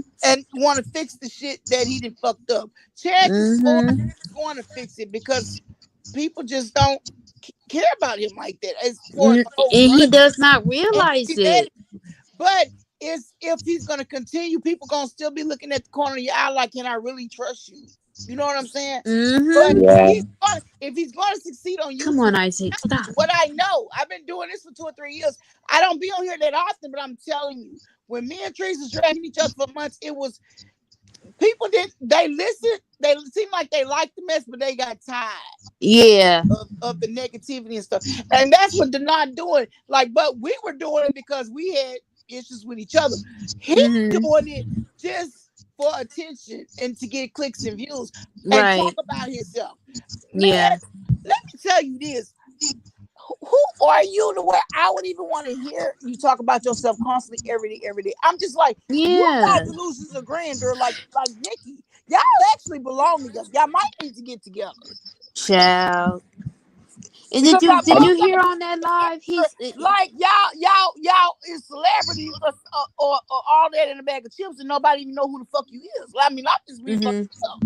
want to fix the shit that he done fucked up. Chances are Mm-hmm. he's going to fix it because people just don't care about him like that. As for And the whole he grudge does not and realize be mad, it. but it's if he's gonna continue, people gonna still be looking at the corner of your eye like, can I really trust you? You know what I'm saying? But Mm-hmm. yeah, if he's gonna succeed on Come YouTube, on, Isaac, stop. what I know, I've been doing this for 2 or 3 years. I don't be on here that often, but I'm telling you, when me and Trees was dragging each other for months, it was people they listened, they seemed like they liked the mess, but they got tired Yeah. of the negativity and stuff. And that's what they're not doing. Like, but we were doing it because we had issues with each other. He's Mm-hmm. doing it just for attention and to get clicks and views and talk Right. about himself. Man, Yeah. let me tell you this. Who are you to where I would even want to hear you talk about yourself constantly every day, every day? I'm just like, you got Yeah. delusions of grandeur like Nikki. Y'all actually belong together. Y'all might need to get together. Child. And Because y'all did you both hear got on that live? He's like y'all is celebrities or all that in a bag of chips and nobody even know who the fuck you is. I mean, I'm just being fucking mm-hmm. up.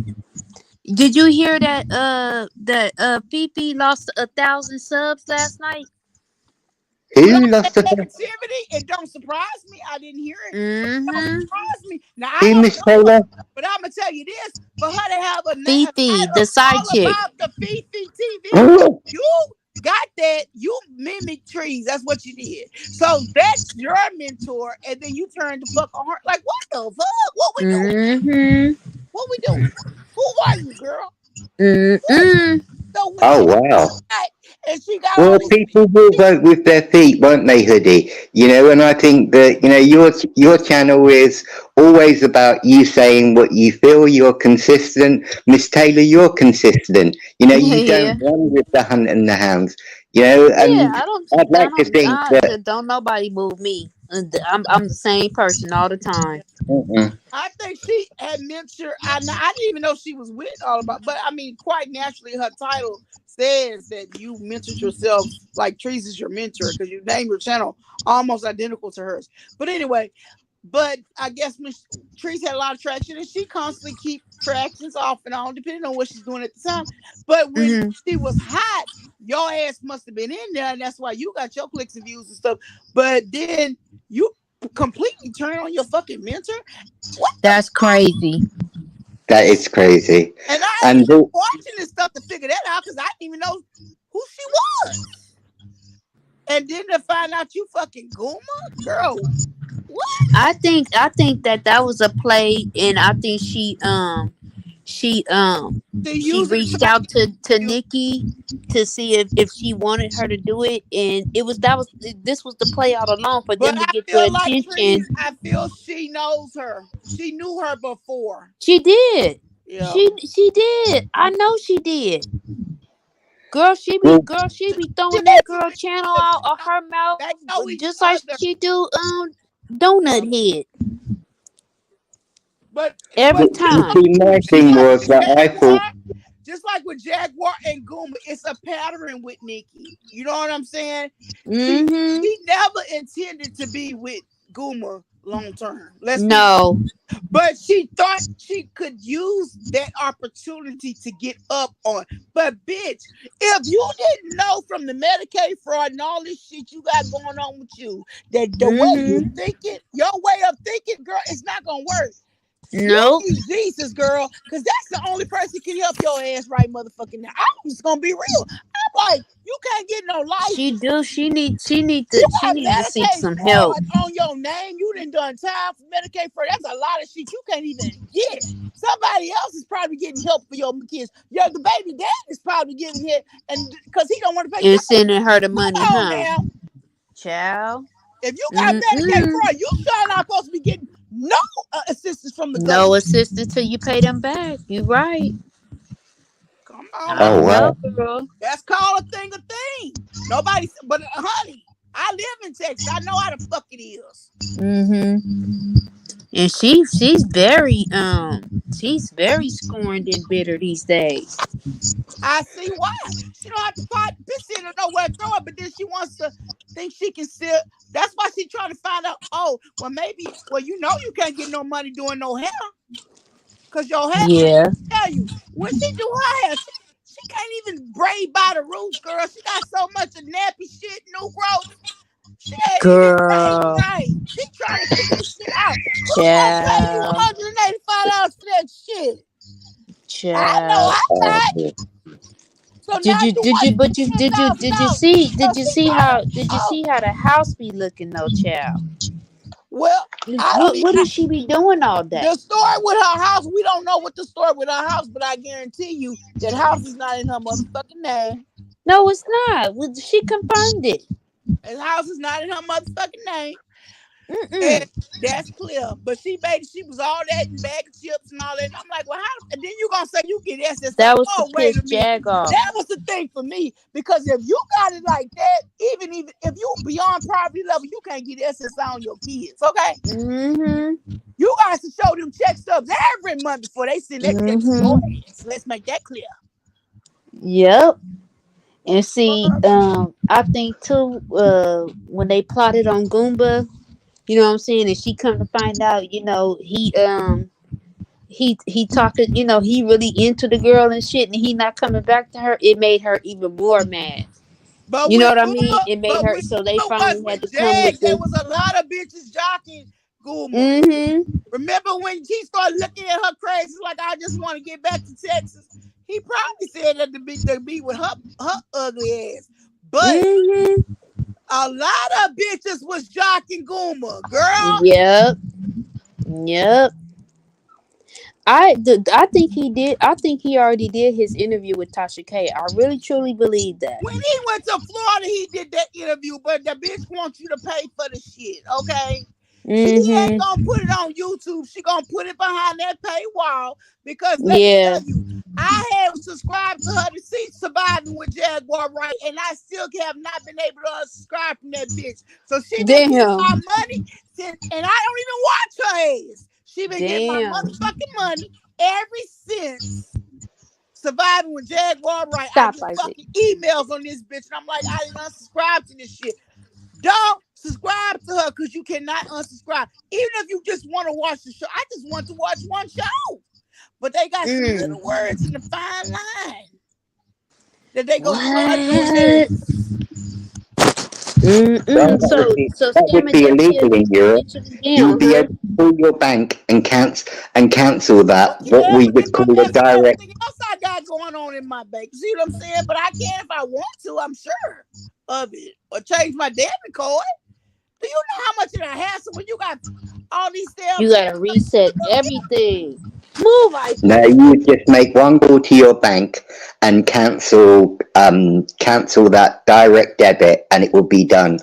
Did you hear that Fifi lost 1,000 subs last night? With all who that lost the negativity, it don't surprise me. I didn't hear it. It don't Mm-hmm. surprise me. Now I who, don't Miss know her, Taylor? but I'm gonna tell you this: for her to have a Fifi, the title side all chick. about the Fifi TV, Oh, you got that. You mimic trees. That's what you did. So that's your mentor, and then you turned the fuck on her. Like what the fuck? What we doing? Mm-hmm. What we doing? Who are you, girl? Who are you? Mm-mm. So when oh she wow. got and she got all Well, these people will vote with their feet, won't they, Hoodie? You know, and I think that your channel is always about you saying what you feel. You're consistent, Miss Taylor. You're consistent. You know, you Yeah. don't run with the hunt and the hounds. You know, Yeah, and I'd like to think that. don't nobody move me. I'm the same person all the time. Mm-mm. I think she had mentored. I didn't even know she was with all about, but I mean, quite naturally, her title says that you mentored yourself. Like Trees is your mentor because you named your channel almost identical to hers. But anyway, but I guess when Trees had a lot of traction, and she constantly keep tractions off and on, depending on what she's doing at the time. But when Hmm. she was hot, your ass must have been in there, and that's why you got your clicks and views and stuff. But then you completely turn on your fucking mentor. What the That's crazy. That is crazy. And I And ain't watching this stuff to figure that out because I didn't even know who she was. And then to find out you fucking Guma, girl. What? I think that was a play, and I think she To she use it to reached try to out to you. Nikki to see if she wanted her to do it, and this was the play all along for But them to I get the feel like attention. Trees, I feel she knows her. She knew her before. She did. Yeah. She did. I know she did. well, Girl, she be She throwing that hasn't girl been channel together, out of her mouth they know each just like other. she do Yeah. Donut Head every But just you time. see, my just thing like was with that I thought, Jaguar, just like with Jaguar and Goomba, it's a pattern with Nikki. You know what I'm saying? She Mm-hmm. she never intended to be with Goomba long term. Let's be, No. but she thought she could use that opportunity to get up on. But bitch, if you didn't know from the Medicaid fraud and all this shit you got going on with you, that the way you Mm-hmm. thinking, your way of thinking, girl, it's not gonna work. You Nope. need Jesus, girl, because that's the only person can help your ass right motherfucking now. I'm just gonna be real. I'm like, you can't get no She license. do. You She got need to seek Medicaid some help. fraud on your name. You done time for Medicaid fraud. That's a lot of shit you can't even get. Somebody else is probably getting help for your kids. The baby dad is probably giving it, and because he don't want to pay And child. sending her the money, Come on huh? now. Child. If you got Medicaid Mm-mm. fraud, you sure not supposed to be getting No assistance from the No government. assistance till you pay them back. You right. Come on I Oh now. know, wow. girl. That's called a thing. A thing. Nobody, but honey, I live in Texas. I know how the fuck it is. Mm-hmm. And she's very scorned and bitter these days. I see why. She don't have to pot piss in or nowhere to throw it, but then she wants to think she can still. That's why she trying to find out. Oh, well, maybe. Well, you know, you can't get no money doing no hair because your hair. Yeah, Tell you when she do her hair, she can't even braid by the roots, girl. She got so much of nappy shit, new growth. She ain't even braiding girl, right. She trying to figure this shit out. Who gonna pay you child, $185 for that shit? I know child. I'm Oh, right. dear. So now you Did want you but you $10,000. So did you she see trying to. how Oh, the house be looking though, child? well, I don't even. What does she be doing all The day? story with her house, we don't know what the story with her house, but I guarantee you that house is not in her motherfucking name. No, it's not. She confirmed it. And house is not in her motherfucking name. And Mm-mm. that's clear. But she was all that in bag of chips and all that. And I'm like, well, how? And then you gonna say you get SSI? That was to Oh, wait piss a minute. Jag off. That was the thing for me because if you got it like that, even if you beyond poverty level, you can't get SSI on your kids. Okay, Mm-hmm. you guys to show them check stubs every month before they send that check to your Mm-hmm. ass. Let's make that clear. Yep. And see, I think too, when they plotted on Goomba, you know what I'm saying, and she come to find out, he talking, he really into the girl and shit, and he not coming back to her. It made her even more mad. But You know with what I mean? Guma, It made but her. when So they Guma was finally had with to come with Jag, there the. was a lot of bitches jocking Guma. Mm-hmm. Remember when he started looking at her crazy, like I just want to get back to Texas? He probably said that to be with her ugly ass. But Mm-hmm. a lot of bitches was jocking Guma, girl. Yep. Yep. I think he did. I think he already did his interview with Tasha K. I really truly believe that. When he went to Florida, he did that interview, but the bitch wants you to pay for the shit, okay? She ain't Mm-hmm. gonna put it on YouTube. She gonna put it behind that paywall because let me Yeah. tell you, I have subscribed to her to see Surviving with Jaguar Wright, and I still have not been able to unsubscribe from that bitch. So she been getting Damn. my money since, and I don't even watch her ass. She been getting my Damn. motherfucking money ever since Surviving with Jaguar Wright. I Stop, get Isaac. fucking emails on this bitch, and I'm like, I didn't unsubscribe to this shit. Don't subscribe to her because you cannot unsubscribe. Even if you just want to watch the show, I just want to watch one show. But they got some Mm. little words in the fine line that they gonna start doing What? this. Well, Mm-mm. So that would scamming be definitely illegal in Europe. eventually You would down, be huh? able to pull your bank and cancel Well, that, what yeah, we but then would I call a pay for direct. everything else I got going on in my bank. See what I'm saying? But I can if I want to, I'm sure of it. Or change my debit card. Do you know how much of a hassle when you got all these damn You things? gotta reset everything. Move, No, Isaac. you would just make one call to your bank and cancel that direct debit, and it will be done.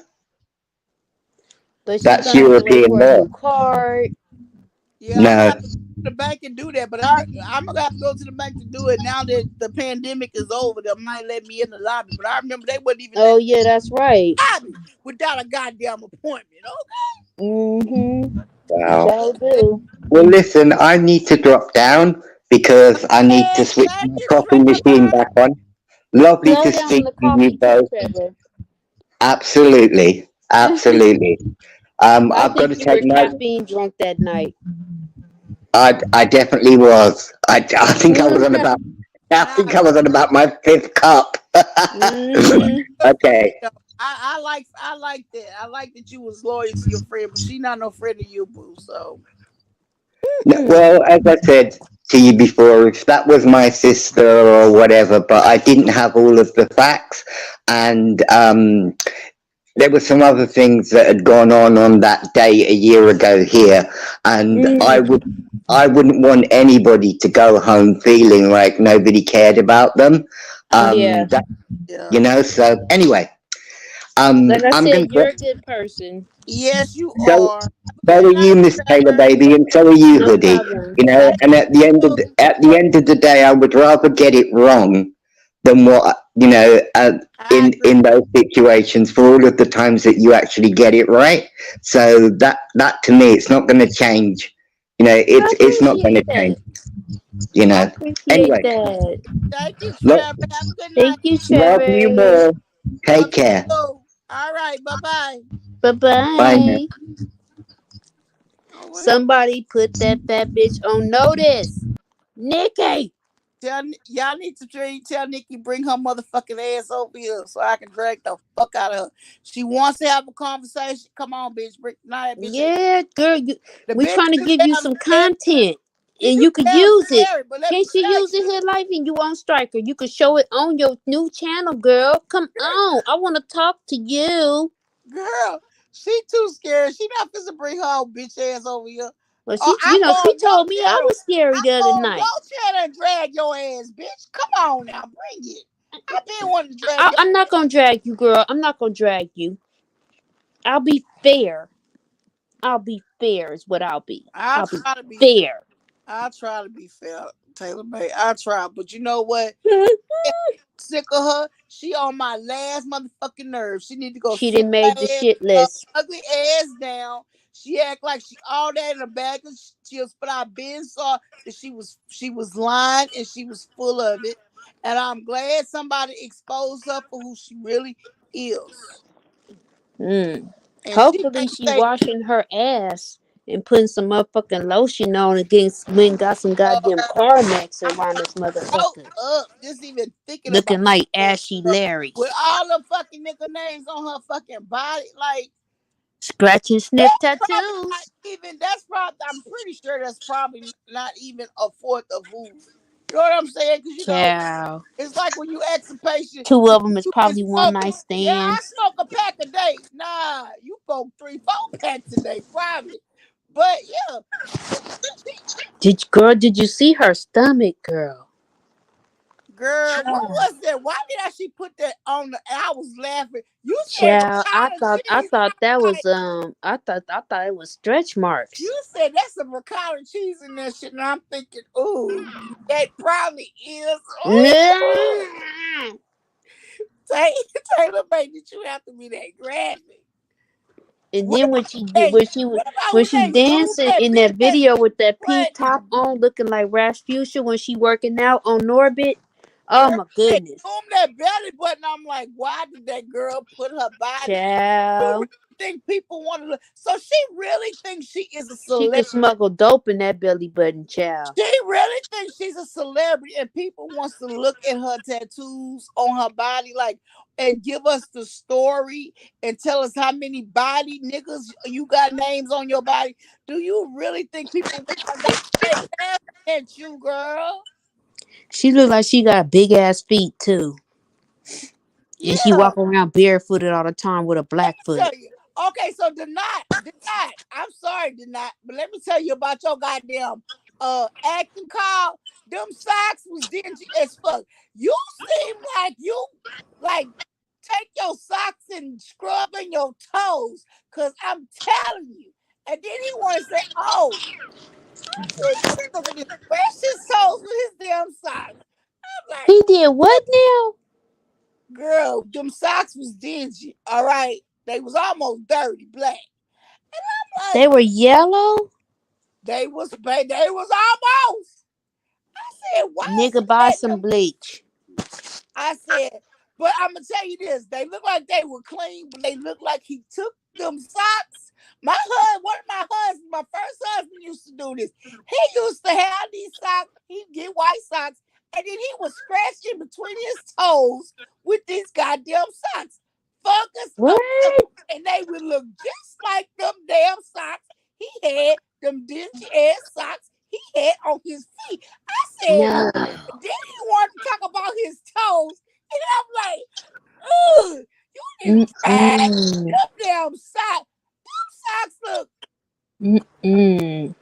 But you That's gonna have to wait European for a law. new card. Yeah, I'm gonna No, have to go to the bank and do that, but I'm gonna have to go to the bank to do it now that the pandemic is over. They might let me in the lobby, but I remember they wouldn't even let Oh yeah, that's right. me in the lobby without a goddamn appointment. Mm-hmm. wow. So do. Well, listen, I need to drop down because I need to Okay, switch thank my you, coffee machine Trevor. back on. Lovely Slow to down on speak the to you coffee too, both. Trevor. Absolutely, absolutely. I I've got think to you were take my. caffeine drunk that night. I definitely was. I think I was on about. I Nah, think I was on about my fifth cup. Mm-hmm. good for Okay. me though. I like that. I like that you was loyal to your friend, but she not no friend of you, boo. So No, well, as I said to you before, if that was my sister or whatever, but I didn't have all of the facts, and there were some other things that had gone on that day a year ago here, and Mm. I wouldn't want anybody to go home feeling like nobody cared about them. Yeah. That yeah. you know. So anyway, Like I I'm going said, to you're a good person. Yes, you so are. so Good are night, you, Miss Taylor, Trevor. baby, and so are you, No Hoodie. problem. You know, Thank and you. at the end of the day, I would rather get it wrong than what I agree. in those situations for all of the times that you actually get it right. So that to me, it's not going to change. You know, I it's not going to appreciate change. that. You I know. appreciate Anyway, that. Thank you, lo- Trevor. Have a good night. Thank you, love you Trevor. more. Love Take care. you too. All right. Bye bye. Bye Bye now. bye. Oh, what happened? Somebody put that fat bitch on notice. Nikki. Y'all need to tell Nikki bring her motherfucking ass over here so I can drag the fuck out of her. She wants to have a conversation. Come on, bitch. Bring nah, that bitch. Yeah, girl, The we bitch trying to too give you damn some scary. content She and too you could damn use it. scary. But let me Can't you tell use you, it here live and you on Striker? You could show it on your new channel, girl. Come on. I want to talk to you. girl, she too scared. She not supposed to bring her old bitch ass over here. Well, Oh, she, I go she on told your me I channel. was scary I the go other on night. your channel and drag your ass, bitch. Come on now, bring it. I been wanting to drag your. I'm not going to drag you, girl. I'm not going to drag you. I'll be fair. I'll be fair is what I'll be. I I'll be try to be fair. fair. I try to be fair, Taylor May. I try, but you know what? Sick of her. She on my last motherfucking nerve. She need to go She sit done her made the ass, shit list. ugly ass down. She act like she all that in a bag of chips, but I been saw that she was lying and she was full of it. And I'm glad somebody exposed her for who she really is. Mm. And she Hopefully can't she say, washing her ass and putting some motherfucking lotion on and getting went and got some uh, goddamn Carmex I'm around this broke motherfucker. up just even thinking about Looking like it, Ashy girl. Larry. With all the fucking nigga names on her fucking body, like Scratch and sniff that's probably not tattoos. even. That's probably. I'm pretty sure that's probably not even a fourth of who. You know what I'm saying? Because Ciao. it's like when you ask a patient, Two "Do of them is you been probably one smoking?" night Yeah, I stands. smoke a pack a day. Nah, you smoke 3, 4 packs a day, probably. But yeah, Did you see her stomach, girl? girl, what Ciao. was that? Why did I she put that on? I was laughing. You said Ciao. ricotta I cheese. thought that I'm was like, I thought it was stretch marks. you said that's some ricotta cheese in that shit, and I'm thinking, ooh, that probably is. Ooh, Tay- Taylor made did you have to be that graphic? And What then about when she did they? What about when when she they zoomed dancing that in big that ass video with that pink button? top on, looking like Rasputia when she working out on Norbit. Oh Girl, my they goodness, zoomed that belly button. I'm like, why did that girl put her body? You really child. think people want to look? So she really thinks she is a She celebrity. could smuggle dope in that belly button, child. She really thinks she's a celebrity, and people wants to look at her tattoos on her body, like, and give us the story and tell us how many body niggas you got names on your body. Do you really think people want to they laughing at you, girl? She look like she got big ass feet too, and she Yeah. walk around barefooted all the time with a Let black me foot. tell you. Okay, so did not. I'm sorry, did not. But let me tell you about your goddamn acting call. Them socks was dingy as fuck. You seem like you like take your socks and scrub in your toes. Cause I'm telling you. And then he wanna say, oh, this nigga just scratch his toes with his damn socks. I'm like, He did what now? girl, them socks was dingy. All right. They was almost dirty, black. They Like were yellow. they was almost. I said, why is Nigga, he buy letting some them? bleach. I said, but I'm gonna tell you this: they look like they were clean, but they look like he took them socks. One of my husbands, my first husband used to do this. He used to have these socks. He'd get white socks, and then he would scratch in between his toes with these goddamn socks. Fungus What? up them, and they would look just like them damn socks he had. Them dingy ass socks he had on his feet. I said, No. then he wanted to talk about his toes. And I'm like, ugh, you didn't drag Mm-mm. them damn socks. Them socks look, Mm-mm.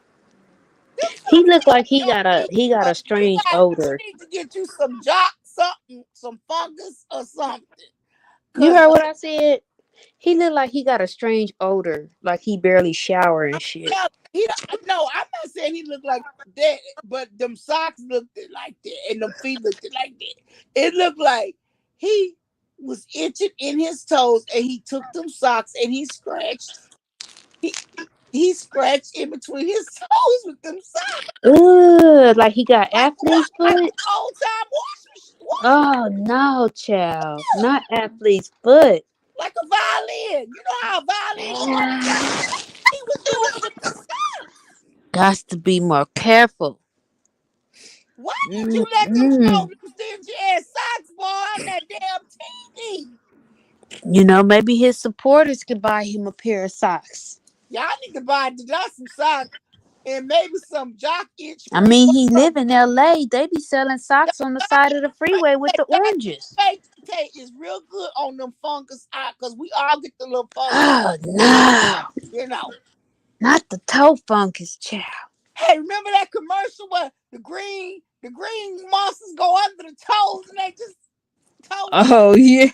them He socks looked look like like your feet. he got a strange You odor. need to get you some jock, something, some fungus or something. You Cause heard what I said? He look like he got a strange odor, like he barely shower and shit. Yeah, no, I'm not saying he looked like that, but them socks looked like that, and them feet looked like that. It looked like he was itching in his toes, and he took them socks and he scratched. He he scratched in between his toes with them socks, Ugh, like he got like what? athlete's Like foot. an old time Oh no, child, not athlete's foot. like a violin. You know how a violin go up and down? He was doing it with them socks. Got to be more careful. Why did you let them show Mm-mm. them stingy ass socks, boy, on that damn TV? You know, maybe his supporters could buy him a pair of socks. Y'all need to buy just some socks and maybe some jock itch I cream mean, or he live something. in L.A. They be selling socks on the side of the freeway with the oranges. Tay is real good on them fungus out because we all get the little fungus, Oh no, you know. not the toe fungus, child. Hey, remember that commercial where the green monsters go under the toes and they just toe? Oh yeah.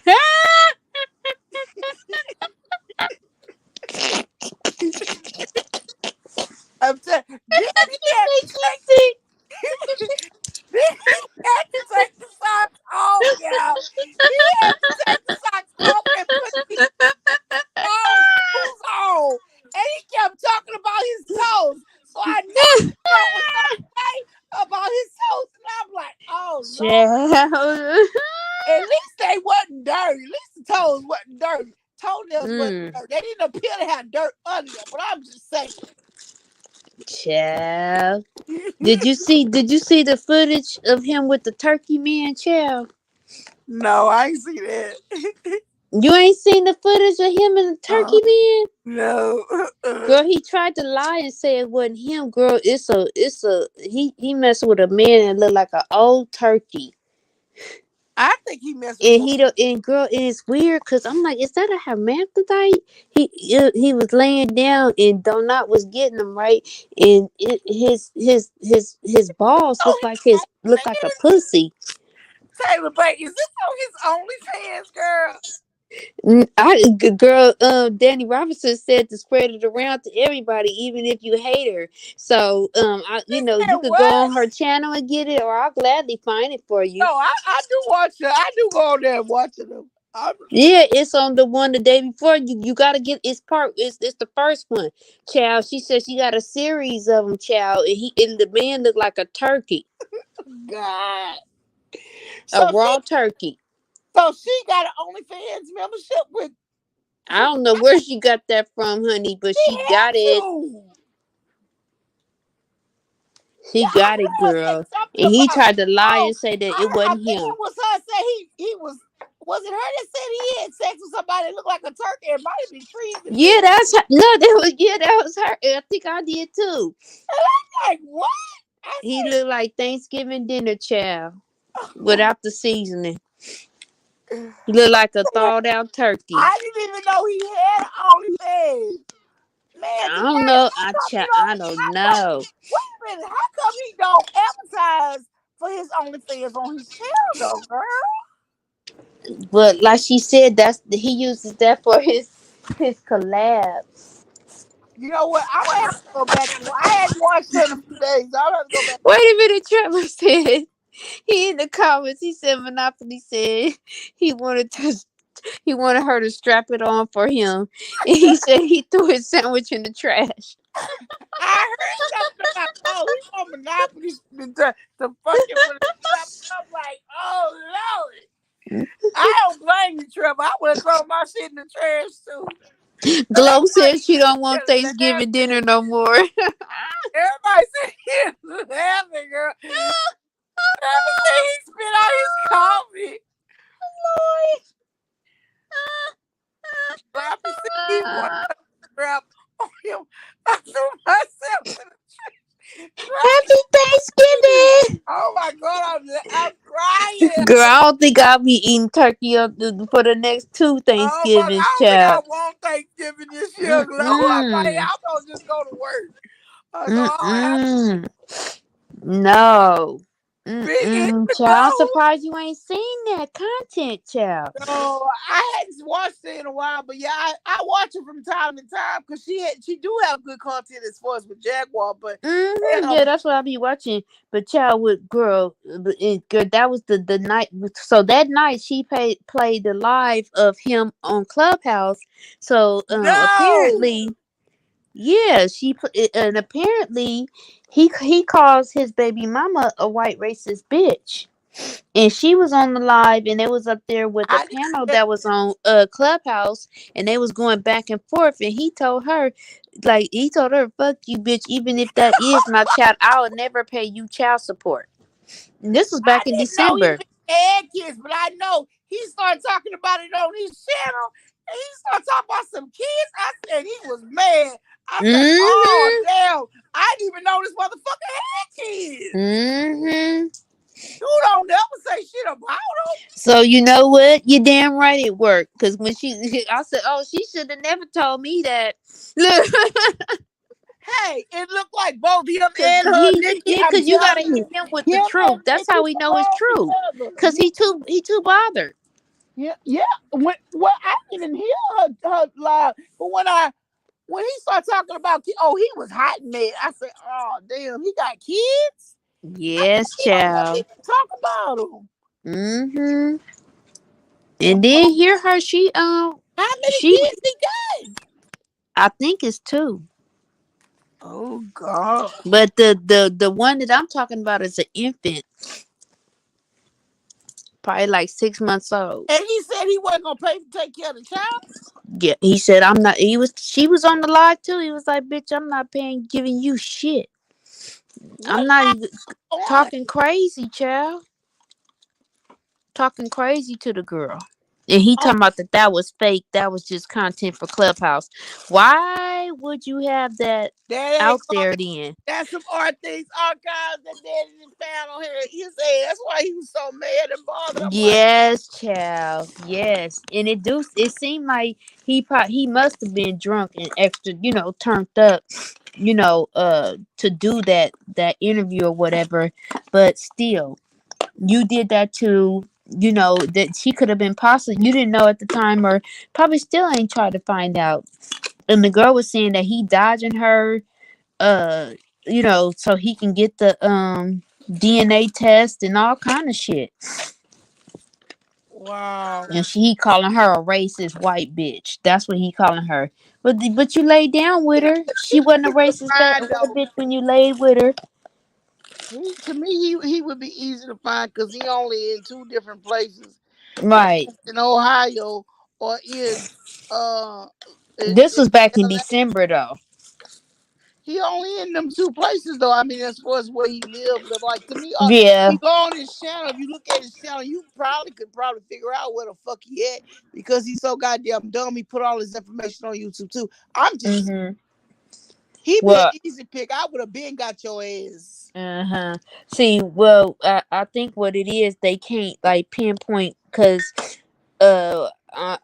I'm telling. Then he had to take. Then he had to take the socks off, y'all. He had to take the socks off and put these long shoes on. And he kept talking about his toes. So I know something was okay about his toes. And I'm like, oh Lord. Child. At least they wasn't dirty. At least the toes wasn't dirty. Toenails wasn't Mm, dirty. They didn't appear to have dirt under them. But I'm just saying. child. Did you see the footage of him with the turkey man, child? No, I ain't see that. You ain't seen the footage of him and the turkey man? No. Girl, he tried to lie and say it wasn't him. Girl, he messed with a man that looked like an old turkey. I think he messed with And more. girl, and it's weird because I'm like, is that a hermaphrodite? He was laying down and Donut was getting him right, and his balls Oh, look like a pussy. Taylor Bay, is this on his OnlyFans, girl? Girl, Danny Robinson said to spread it around to everybody, even if you hate her. So, She you said could go what? on her channel and get it, or I'll gladly find it for No, you. I do watch her. I do go on there and watch them. Yeah, it's on the one the day before. You gotta get it's the first one, child. She said she got a series of them, child, and the man looked like a turkey, God. a So she raw turkey. so she got an OnlyFans membership with I she don't know where she got that from, honey, but she had got it. to. Yeah, She I got it, heard her say girl. something And he about tried to lie oh and say that it I wasn't think it him. was her say he was it her that said he had sex with somebody that looked like a turkey? It might have been Trees that Yeah, said that was her. I think I did too. like what? I He said looked like Thanksgiving dinner, child, without the seasoning. He looked like a thawed out turkey. I didn't even know he had an OnlyFans. Man, I today, don't know. how come he I don't? don't How come? know. Wait a minute. How come he don't advertise for his OnlyFans on his channel, though, girl? But like she said, he uses that for his collabs. You know what? I'm gonna have to go back. I hadn't watched her in a few days. I'll have to go back. Wait a minute, Trevor said he in the comments. He said Monopoly said he wanted to he wanted her to strap it on for him, and he said he threw his sandwich in the trash. I heard something about he want Monopoly to fucking put it up. I'm like, oh Lord. I don't blame you, Trevor. I would have thrown my shit in the trash too. Glow said Everybody she don't want said Thanksgiving dinner no more. everybody said he was laughing, girl. Trevor said he spit out his coffee. Bobby said he wanted to grab on him. I threw myself to the trash. Happy Thanksgiving, Oh my God, I'm crying. girl. I don't think I'll be eating turkey for the next two Oh my, Thanksgivings, I don't think I child. want Thanksgiving this year. Lord, Mm-mm. I'm gonna just go to work. So, Mm-mm. No. Big in the Child, I'm cold. surprised you ain't seen that content, child. No, I hadn't watched it in a while, but yeah, I watch it from time to time because she do have good content as far as with Jaguar. But Yeah, damn, that's what I be watching. But child, with girl, girl, that was the night. So that night she played the live of him on Clubhouse. So no, apparently, yeah, and apparently he calls his baby mama a white racist bitch. And she was on the live, and they was up there with a I didn't panel get that was on Clubhouse, and they was going back and forth, and he told her, like, he told her, fuck you, bitch, even if that is my child, I will never pay you child support. And this was I back in didn't know he December. had kids, but I know he started talking about it on his channel, and he started talking about some kids. I said he was mad. I said, oh Mm-hmm. damn, I didn't even know this motherfucker had kids. Mm-hmm. You don't never say shit about them. So you know what? You damn right it worked. Cause when I said, oh, she should have never told me that. Look, Hey, it looked like both him cause and her Nikki. yeah, I'm cause you gotta telling hit you, them with the him truth. and That's how Nikki we know it's belong true. together. Cause he too bothered. Yeah, yeah. When I didn't hear her live, but when he started talking about oh he was hot and mad, I said, oh damn, he got kids. I Yes, he don't never child. even talk about them. Mm-hmm. And then hear her. How many She. kids he got? I think it's two. Oh God. But the one that I'm talking about is an infant, probably like 6 months old. And he said he wasn't gonna pay to take care of the child. Yeah, he said I'm not. He was. She was on the live too. He was like, "Bitch, I'm not paying, giving you shit. What I'm not live even on? talking crazy, child. Talking crazy to the girl." And he Oh, talking about that was fake. That was just content for Clubhouse. Why would you have that that ain't out art. there then? That's some art things archives that Daddy didn't found on here. He said that's why he was so mad and bothered. I'm like, Yes, child. Yes, and it seemed like he must have been drunk and extra, turned up, to do that interview or whatever. But still, you did that to, that she could have been possibly, you didn't know at the time, or probably still ain't tried to find out. And the girl was saying that he dodging her, uh, so he can get the DNA test and all kind of shit. wow. And he calling her a racist white bitch. That's what he calling her. But you laid down with her. She wasn't a racist Fine white though. bitch when you laid with her. To me, he would be easy to find because he only in two different places, in, Right. in Ohio or uh This in was back in LA. December though. He only in them two places though. I mean, as far as where he lives, but like to me, Yeah. he go on his channel. If you look at his channel, you could probably figure out where the fuck he at because he's so goddamn dumb. He put all his information on YouTube too. I'm just Mhm. he be an Well, easy pick. I would have been got your ass. uh-huh. See, well, I think what it is, they can't like pinpoint because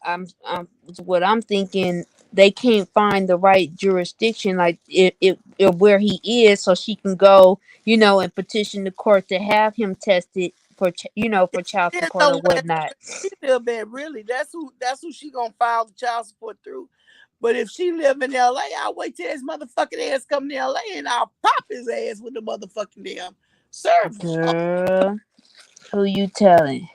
I'm what I'm thinking, they can't find the right jurisdiction, like if where he is, so she can go, and petition the court to have him tested for for child There's support or nowhere whatnot. she live at really. That's who she gonna file the child support through. But if she live in LA, I'll wait till his motherfucking ass come to LA and I'll pop his ass with the motherfucking damn service. Girl, who you telling?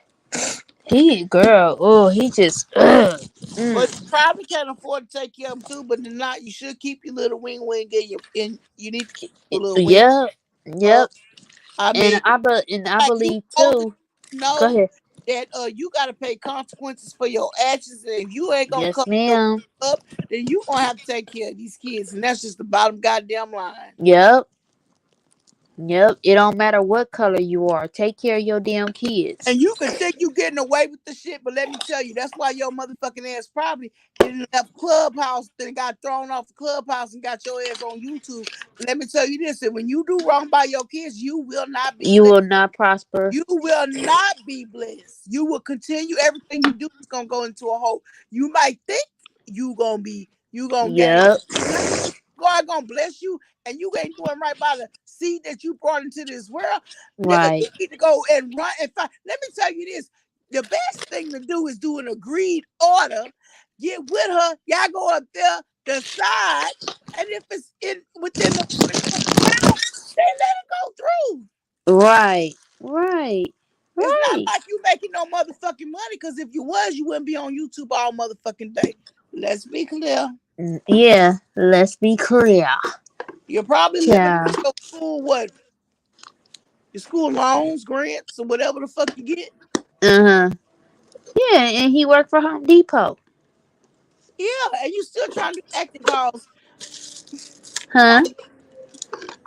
Girl, oh, he just But you probably can't afford to take care of him too. But not, you should keep your little wing wing and you need to keep your little wing. Yep, Uh, yep. I And mean, I like you believe supposed to too. Go know ahead. that you got to pay consequences for your actions, and if you ain't gonna Yes, cover your ma'am. up, then you gonna have to take care of these kids, and that's just the bottom goddamn line. Yep. Yep. It don't matter what color you are. Take care of your damn kids. And you can think you getting away with the shit, but let me tell you, that's why your motherfucking ass probably didn't left Clubhouse, then got thrown off the Clubhouse and got your ass on YouTube. Let me tell you this: that when you do wrong by your kids, you will not be You blessed. will not prosper. You will not be blessed. You will continue everything you do is gonna go into a hole. You might think you gonna gain. Yep. God gonna bless you and you ain't doing right by the seed that you brought into this world, nigga, Right. you need to go and run and find. Let me tell you this: the best thing to do is do an agreed order. Get with her, y'all go up there, decide, and if it's in within the 24 hours, they let it go through. Right. Right. It's not Right. like you making no motherfucking money, because if you was, you wouldn't be on YouTube all motherfucking day. Let's be clear. Yeah. Let's be clear. You're probably living Yeah. off your school, what? Your school loans, grants, or whatever the fuck you get. Uh-huh. Yeah, and he worked for Home Depot. Yeah, and you still trying to do acting calls. Come Huh? on,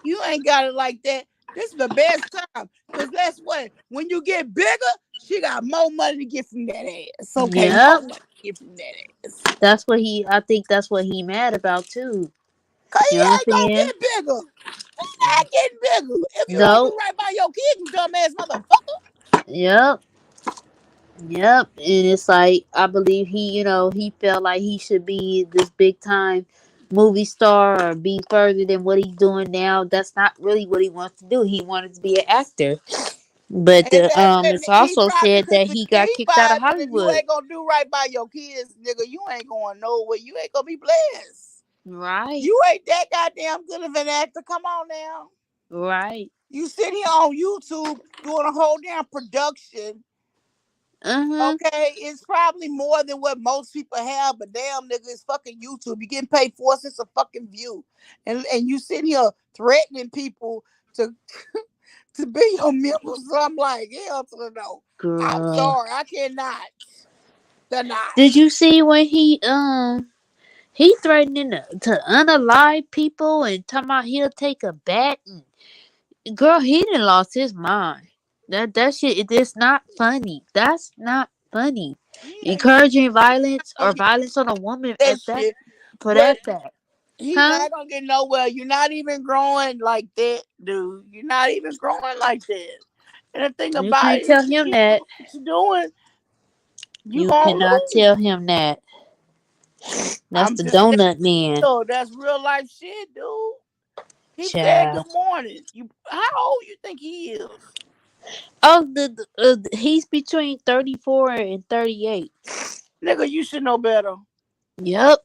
you ain't got it like that. This is the best time. Because that's what, when you get bigger, she got more money to get from that ass. Okay, more Yep. money to get from that ass. That's what I think that's what he mad about too. Because he You know what I'm ain't going to saying? get bigger. He not getting bigger. If you don't do Nope. right by your kids, you dumbass motherfucker. Yep. Yep. And it's like I believe he felt like he should be this big time movie star or be further than what he's doing now. That's not really what he wants to do. He wanted to be an actor. But And it's he also probably said could that be he got he kicked out of vibing. If you Hollywood. ain't gonna do right by your kids, nigga, you ain't going nowhere. You ain't gonna be blessed. Right. You ain't that goddamn good of an actor. Come on now. Right. You sit here on YouTube doing a whole damn production. Uh-huh. Okay, it's probably more than what most people have, but damn nigga, it's fucking YouTube. You getting paid 4 cents a fucking view, and you sitting here threatening people to to be your members. So I'm like, hell to the no. I'm Girl. sorry, I cannot deny. Did you see when he threatening to unalive people and talking about he'll take a bat and girl, he done lost his mind. That shit it's not funny. That's not funny. He ain't gonna, Encouraging violence gonna or get violence on a woman that at that shit, for but that fact. he's Huh? not gonna get nowhere. You're not even growing like that, dude. You're not even growing like that. And the thing You about can't it, if tell you him keep that. doing what you're doing, you You gonna cannot lose. tell him that. That's I'm the just saying, donut man. that's real life shit, dude. Keep saying good Child. morning. You, how old you think he is? Oh, he's between 34 and 38. Nigga, you should know better. Yep.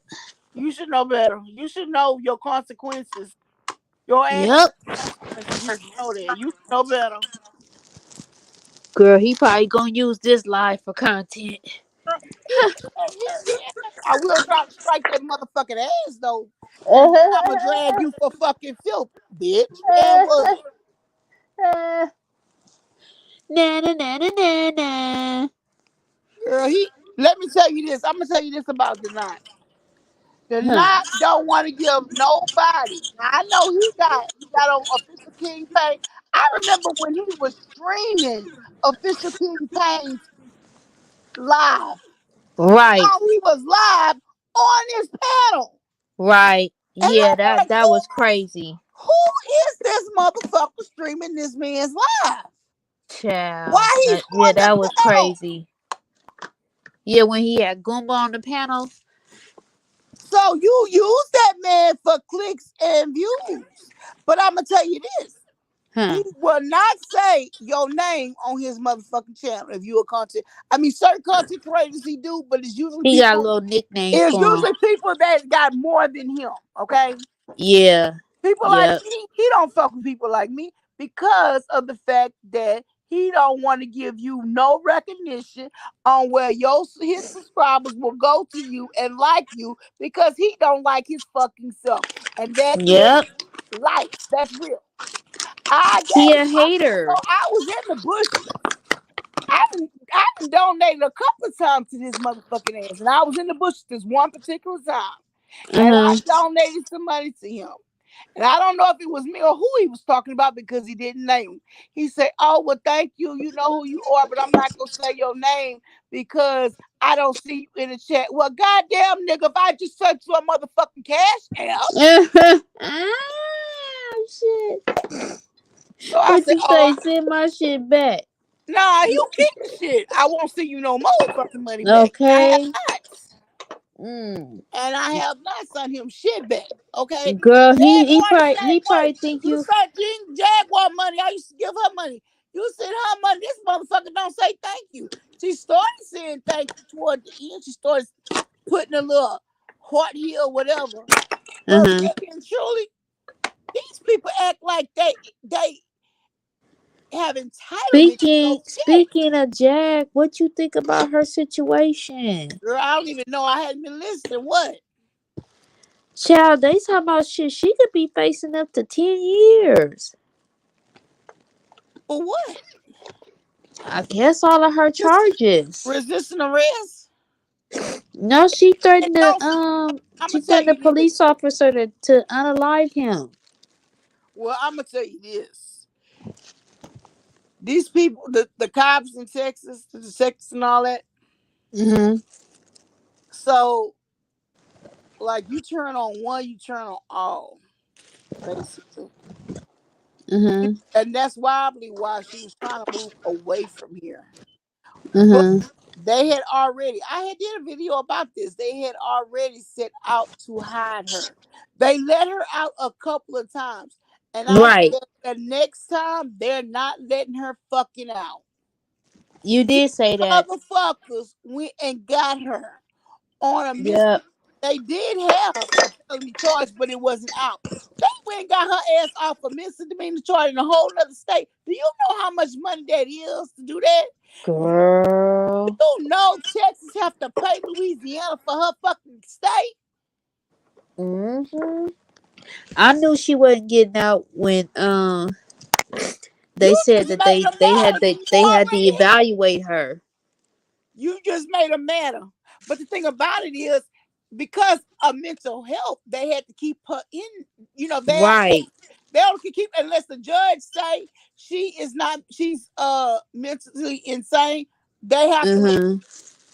You should know better. You should know your consequences. Your ass Yep. consequences. You should know that. You should know better. Girl, he probably gonna use this live for content. I will try to strike that motherfucking ass though, and then I'ma drag you for fucking filth, bitch. And what, Na na na na na na. girl? He. Let me tell you this. I'm gonna tell you this about the knot. The Huh. knot don't want to give nobody. Now, I know he got on official King Pay. I remember when he was streaming official King Payne's live. Right. How he was live on this panel. Right. And Yeah, I'm that like, that was crazy. who is this motherfucker streaming this man's live? Child. Why he's Yeah, on the that was panel? crazy. Yeah, when he had Goomba on the panel. So you use that man for clicks and views. But I'm gonna tell you this. Huh. He will not say your name on his motherfucking channel if you a content. I mean, certain content creators he do, but it's usually He got people. little nicknames It's for him. usually people that got more than him. Okay, Yeah. people like Yep. me, he don't fuck with people like me because of the fact that he don't want to give you no recognition on where his subscribers will go to you and like you because he don't like his fucking self, and that is Yep. life. That's real. I He gave a so hater. I was in the bushes. I done donated a couple of times to this motherfucking ass, and I was in the bushes this one particular time, and I Uh-huh. donated some money to him. And I don't know if it was me or who he was talking about because he didn't name him. He said, "Oh well, thank you. You know who you are, but I'm not gonna say your name because I don't see you in the chat." Well, goddamn nigga, if I just sent you a motherfucking cash app, Ah, shit. so I What said, you "Oh say? Send my shit back. nah, you keep the shit. I won't see you no motherfucking money back. I have Okay. not." And I have not sent him shit back. Okay, Girl, he Jaguar probably say, he wait, probably think you you. sent Jean Jaguar money. I used to give her money. You sent her money. This motherfucker don't say thank you. She started saying thank you toward the end. She started putting a little heart here or whatever. But Uh-huh. really and truly, these people act like they have entitlement to your shit. Speaking of Jack, what you think about her situation? Girl, I don't even know. I hadn't been listening. What? Child, they talking about shit. She could be facing up to 10 years. For what? I guess all of her Just charges. resisting arrest? No, And don't. I'm she gonna tell threatened the you this. police officer to unalive him. Well, I'm gonna tell you this. These people, the cops in Texas, the detectives and all that. Mm-hmm. So, like, you turn on one, you turn on all, basically. Mm-hmm. And that's probably why she was trying to move away from here. But Mm-hmm. they had already, I had did a video about this. They had already set out to hide her. They let her out a couple of times. And I Right. said the next time they're not letting her fucking out. You These did say that. motherfuckers went and got her on a miss. Yep. They did have a felony charge, but it wasn't out. They went and got her ass off a misdemeanor charge in a whole other state. Do you know how much money that is to do that? Girl. You know Texas have to pay Louisiana for her fucking state. Mm-hmm. I knew she wasn't getting out when You they said just that made them matter. You they had to already had. evaluate her. You just made them matter. But the thing about it is, because of mental health, they had to keep her in. You know, Right. they only can keep unless the judge say she is not. She's mentally insane. They have to let. Mm-hmm.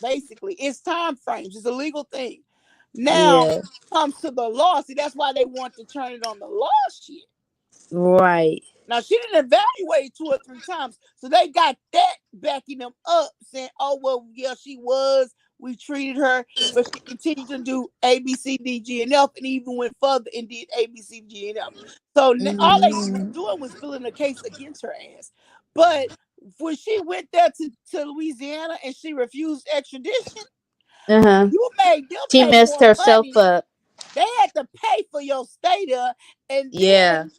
Basically, it's time frames. It's a legal thing. Now Yeah. comes to the law. See, that's why they want to turn it on the law shit. Right. Now she didn't evaluate 2 or 3 times, so they got that backing them up, saying, "Oh well, yeah, she was. We treated her, but she continued to do A, B, C, D, G, and F, and even went further and did A, B, C, G, and F." So all they was Mm-hmm. doing was filling a case against her ass. But when she went there to Louisiana and she refused extradition, Uh-huh. you made them She pay messed more herself money. up. They had to pay for your stay there, and Yeah. then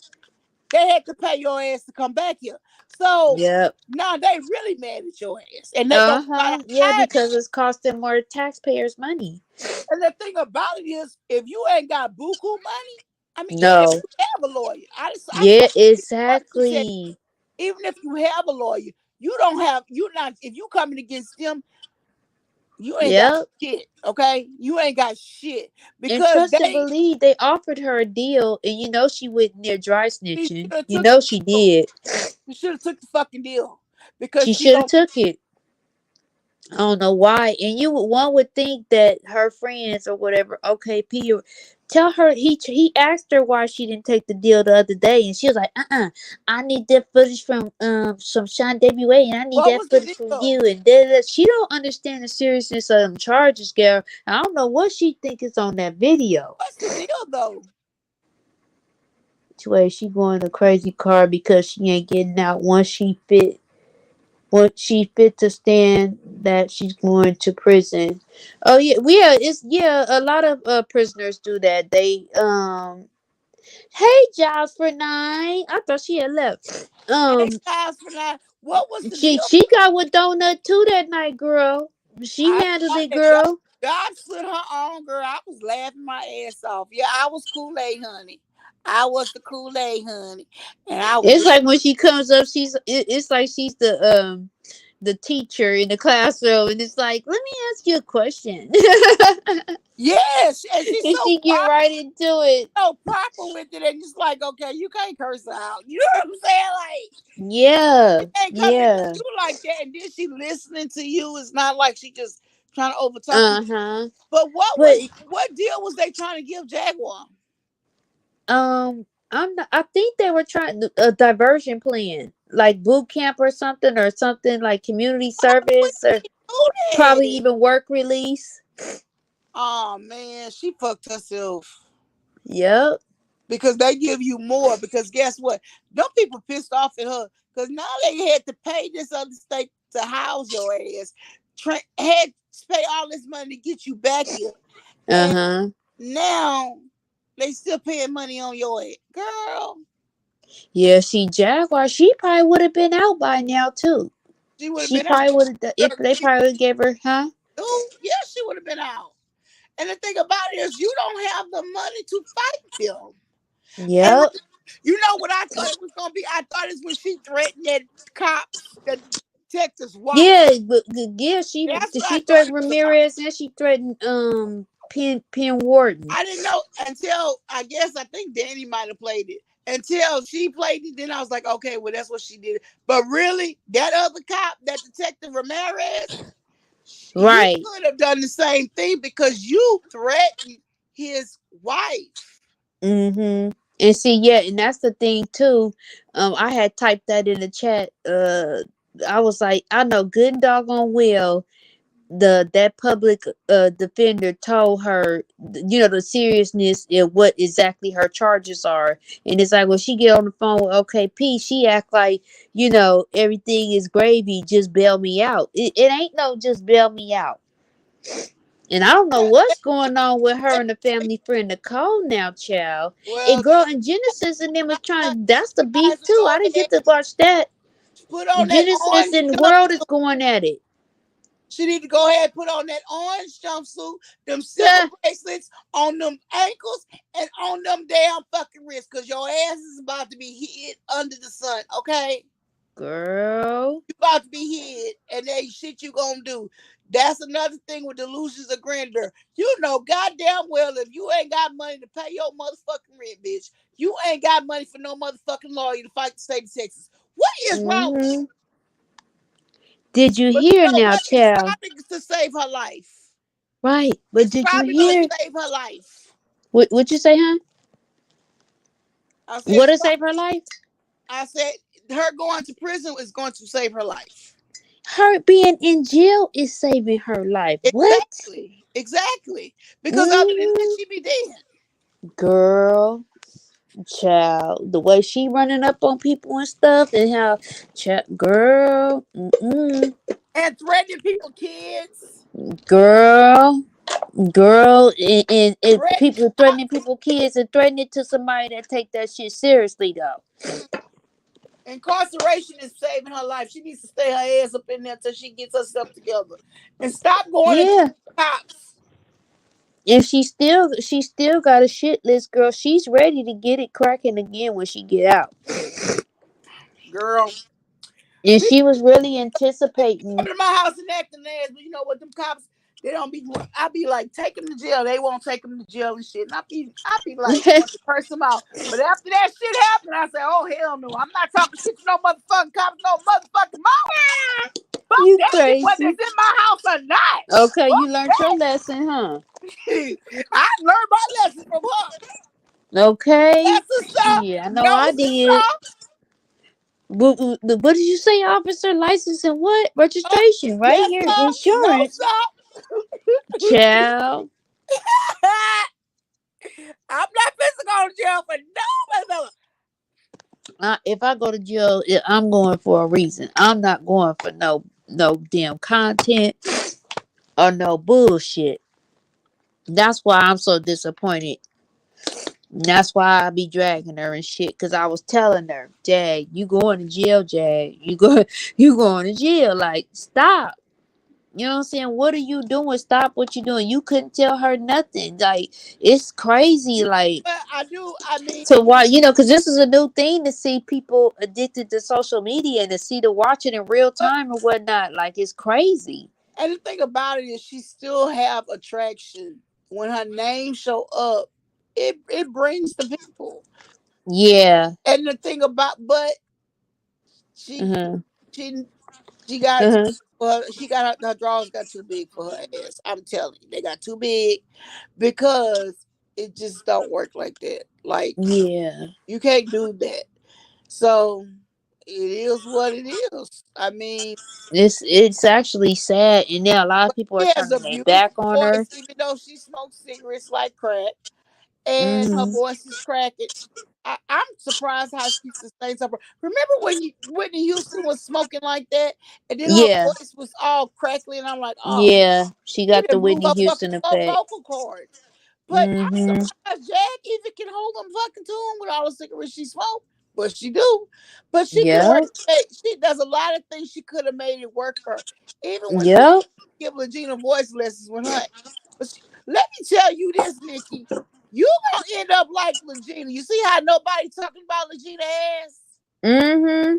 they had to pay your ass to come back here. So Yep. now they really mad at your ass. And they gonna try to Uh-huh. Yeah, hide it. because it's costing more taxpayers money. And the thing about it is, if you ain't got buku money, I mean, even if No. you have a lawyer, I Yeah, told you to tell you, exactly. even if you have a lawyer, you don't have you not if you coming against them, you ain't got Yep. shit. Okay, you ain't got shit And because trust and believe they offered her a deal, and you know she went near dry she should snitching. have You took know she the deal. did. She should have took the fucking deal because She she should have don't. took it. I don't know why. And one would think that her friends or whatever, okay, Peter, tell her he asked her why she didn't take the deal the other day, and she was like, I need that footage from Sean WA, and I need What that was the footage from deal? you, and da, da, da. She don't understand the seriousness of them charges, girl. I don't know what she think is on that video. What's the deal though? To where she going a crazy car because she ain't getting out once she fit. What she fit to stand that she's going to prison. Oh yeah, it's a lot of prisoners do that. They hey Giles for 9. I thought she had left. Hey guys, for that, what was the deal? She got with Donut too that night, girl. She I handled thought it, that God, girl. God slid her on, girl. I was laughing my ass off. Yeah, I was Kool-Aid, honey. I was the Kool-Aid, honey, and I was. It's like when she comes up, it's like she's the teacher in the classroom, and it's like, let me ask you a question. Yes, and she's And she get right into it. so proper with it, and just like, okay, you can't curse her out. You know what I'm saying? Like, Yeah, she ain't coming at yeah. you like that, and then she listening to you. It's not like she just trying to overtalk you. Uh-huh. But But what deal was they trying to give Jaguar? I think they were trying a diversion plan, like boot camp or something like community Oh, we service or do probably that. even work release. Oh man, she fucked herself Yep. because they give you more. Because guess what? Them people pissed off at her because now they had to pay this other state to house your ass. Had to pay all this money to get you back here, and Uh-huh. now they still paying money on your head, girl. Yeah, see, Jaguar, she probably would have been out by now too. She would have She been out. probably would have. If they probably would gave her, huh? Oh, yeah, she would have been out. And the thing about it is, you don't have the money to fight them. And Yep. you know what I thought it was gonna be? I thought it's when she threatened that cops, the detective's wife. Yeah, but yeah, That's what I she thought it threatened was about. Ramirez and she threatened Penn Wharton. I didn't know until I guess I think Danny might have played it. Until she played it, then I was like, okay, well that's what she did. But really, that other cop, that detective Ramirez, you Right. could have done the same thing because you threatened his wife. Mm-hmm. And see, yeah, and that's the thing too. I had typed that in the chat. I was like, I know good and doggone well that public defender told her, the seriousness of what exactly her charges are. And it's like when she get on the phone with OKP, she act like, everything is gravy, just bail me out. It ain't no just bail me out. And I don't know what's going on with her and the family friend Nicole now, child. And Well, girl, and Genesis and them is trying, that's the she beef has to too. go I didn't ahead, get to watch that. put on that Genesis orange and the world is jumpsuit. going at it. She need to go ahead and put on that orange jumpsuit, them silver Yeah, bracelets on them ankles and on them damn fucking wrists, cause your ass is about to be hid under the sun. Okay, girl. you about to be hid, and there ain't shit you gonna do. That's another thing with delusions of grandeur. You know goddamn well if you ain't got money to pay your motherfucking rent, bitch, you ain't got money for no motherfucking lawyer to fight the state of Texas. What is wrong with you? Hmm. Did you But you hear know now, what? It's child? probably to save her life. Right, but It's did you probably gonna hear save her life. what you say, huh? I said, What it's to save her life? I said, her going to prison is going to save her life. Her being in jail is saving her life. What? Exactly, exactly. Because other than that, Hmm. she'd be dead. Girl, child, the way she running up on people and stuff, and how, girl, And threatening people, kids, girl, girl, and threatening people threatening cops. people, kids, and threatening to somebody that take that shit seriously though. Incarceration is saving her life. She needs to stay her ass up in there until she gets herself together and stop going to Yeah, cops, and she still got a shit list, girl. She's ready to get it cracking again when she get out. girl. And People she was really anticipating. come to my house and acting ass, but you know what? Them cops, they don't be. I be like, take them to jail. They won't take them to jail and shit. And I be like, want to curse them out. But after that shit happened, I said, oh hell no, I'm not talking shit to no motherfucking cops, no motherfucking mouth. Fuck You that shit, whether crazy. it's in my house or not. Okay, you Fuck learned your that. lesson, huh? I learned my lesson from her. Okay. Yes, sir. Shit, I know No, I did. sir. What did you say, officer? License and what? Oh, Registration, right yes, here. sir. No, Insurance. sir. Child. I'm not physical on jail for no motherfucker. If I go to jail, I'm going for a reason. I'm not going for no damn content or no bullshit. That's why I'm so disappointed. That's why I be dragging her and shit. Cause I was telling her, Jag, you going to jail, Jag. You going to jail. Like, stop. You know what I'm saying? What are you doing? Stop what you doing. You couldn't tell her nothing. Like, it's crazy. You know Like, what I do? I mean, to why, because this is a new thing to see people addicted to social media and to see the watching in real time and whatnot. Like, it's crazy. and the thing about it is, she still have attraction when her name show up. It brings the people. Yeah. And the thing about, but she Uh-huh. she she got Uh-huh. well, she got her drawers got too big for her ass. I'm telling you, they got too big because it just don't work like that. Like Yeah. you can't do that. So It is what it is. I mean, It's actually sad, and now a lot of people are she has a turning their back beautiful on her. voice, even though she smokes cigarettes like crack, and her Hmm. voice is cracking. I'm surprised how she sustains her. Remember when Whitney Houston was smoking like that, and then her Yeah, voice was all crackly, and I'm like, oh, yeah, she she got the didn't blew Whitney her fucking Houston effect. vocal cords. But I'm Hmm. surprised Jag even can hold them fucking to him with all the cigarettes she smoked. But she do. But she could have. Yep, She does a lot of things she could have made it work for her. Even when she yep. give Legina voice lessons with her. But let me tell you this, Nikki. You gonna end up like Legina. You see how nobody talking about Legina ass? Hmm.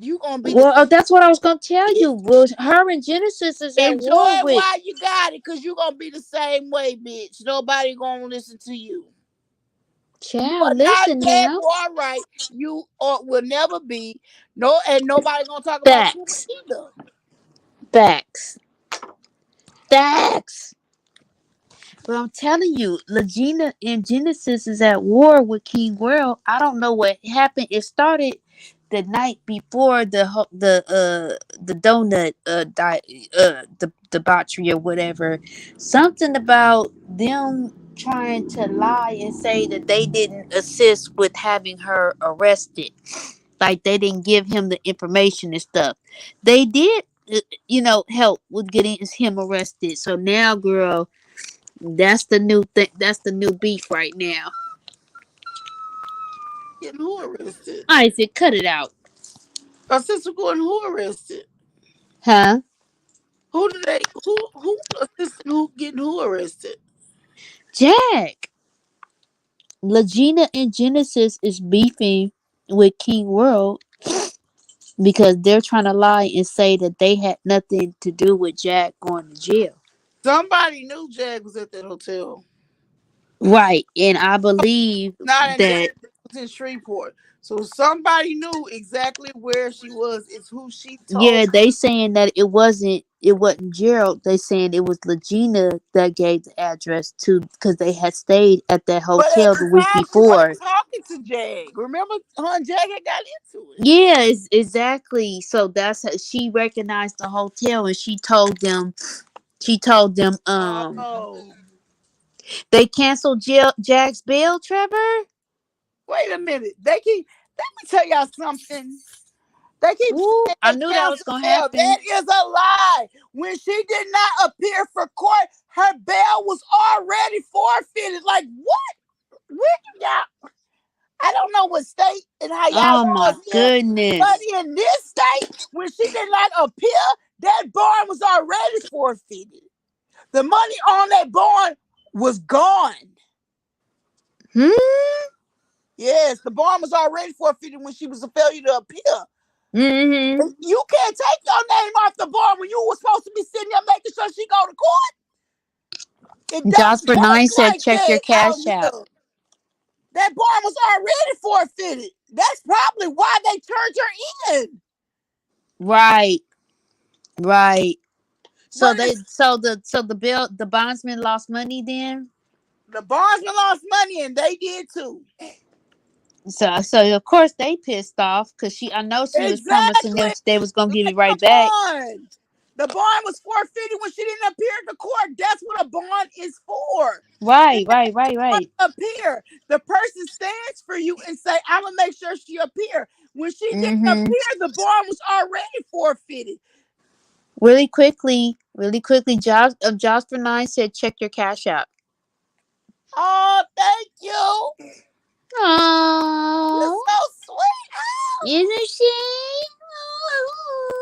You gonna be the Well, that's what I was gonna tell you. Well, her and Genesis is at enjoy war it with. while you got it, cause you gonna be the same way, bitch. Nobody gonna listen to you. You Child, are not listen now. Jaguar, right? You will never be. No, and nobody gonna talk about you Facts, either. facts, facts. But I'm telling you, Legina and Genesis is at war with King World. I don't know what happened. It started the night before the donut the debauchery or whatever. Something about them trying to lie and say that they didn't assist with having her arrested. Like they didn't give him the information and stuff. They did, help with getting him arrested. So now, girl, that's the new thing. That's the new beef right now. Getting who arrested? Isaac, cut it out. Our sister going who arrested? Huh? Who did they? Who assisted? Who getting who arrested? Jack. Legina and Genesis is beefing with King World because they're trying to lie and say that they had nothing to do with Jack going to jail. Somebody knew Jag was at that hotel. Right. And I believe Not in Jackson, that, it was in Shreveport. So somebody knew exactly where she was. It's who she told. yeah, they saying that it wasn't Gerald. They saying it was Legina that gave the address to, because they had stayed at that But at hotel the the week time, she wasn't before. talking to Jag. Remember, her and Jag had got into it. Yeah, exactly. So that's how she recognized the hotel, and she told them Oh, they canceled Jack's bail, Trevor. wait a minute. They keep. Let me tell y'all something. They keep Ooh, saying I they knew that was canceled gonna bail. happen. That is a lie. When she did not appear for court, her bail was already forfeited. Like what? Where do y'all? I don't know what state and how y'all Oh my laws is, but goodness. in this state, when she did not appear, that bond was already forfeited. The money on that bond was gone. Hmm. Yes, the bond was already forfeited when she was a failure to appear. Hmm. You can't take your name off the bond when you were supposed to be sitting there making sure she go to court. It don't Jasper work Nine said, like "Check your that out cash app." here. That bond was already forfeited. That's probably why they turned her in. Right, right. So But they, so the bill, the bondsman lost money then. the bondsman lost money and they did too. So of course they pissed off because I know she was promising them Exactly. they was gonna give Like it right a back. bond. The bond was forfeited when she didn't appear at the court. That's what a bond is for. It Right, right, right, right. appear. The person stands for you and say, I'm gonna make sure she appear. When she didn't Mm-hmm. appear, the bond was already forfeited. Really quickly. Josh for Nine said, "Check your cash app." Oh, thank you. You're Oh, so sweet. isn't she?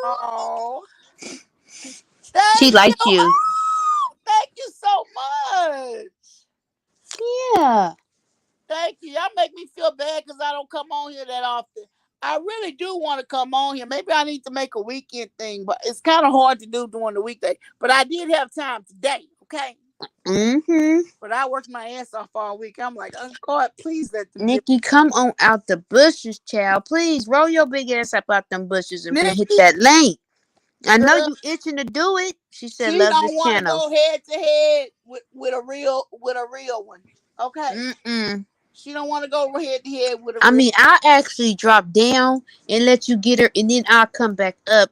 Oh, She thank you. liked you. Oh, thank you so much. Yeah. Thank you. Y'all make me feel bad because I don't come on here that often. I really do want to come on here. Maybe I need to make a weekend thing, but it's kind of hard to do during the weekday. But I did have time today, okay? Mm-hmm. But I worked my ass off all week. I'm like, oh God, please let them get Nikki, come on out the bushes, child. Please roll your big ass up out them bushes and hit Nikki, that link. I know girl. you itching to do it. She said, She "Love this don't want to channel." go head to head with a real one. Okay. Mm-mm. She don't want to go head to head with a I real mean, I actually drop down and let you get her, and then I'll come back up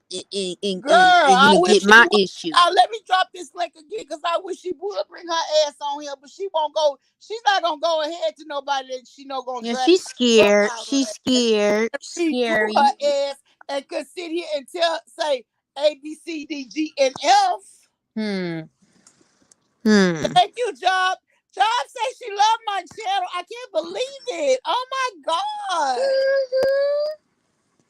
girl. I wish get she my would. issue. Let me drop this link again because I wish she would bring her ass on here, but she won't go. She's not gonna go ahead to nobody that she know gonna Yeah, drag she's the fuck scared. out She's her ass scared. and read through Scary. her ass and could sit here and say ABCDG and F. Hmm. Hmm. Thank you, Job. Job says she loved my channel. I can't believe it. Oh my god.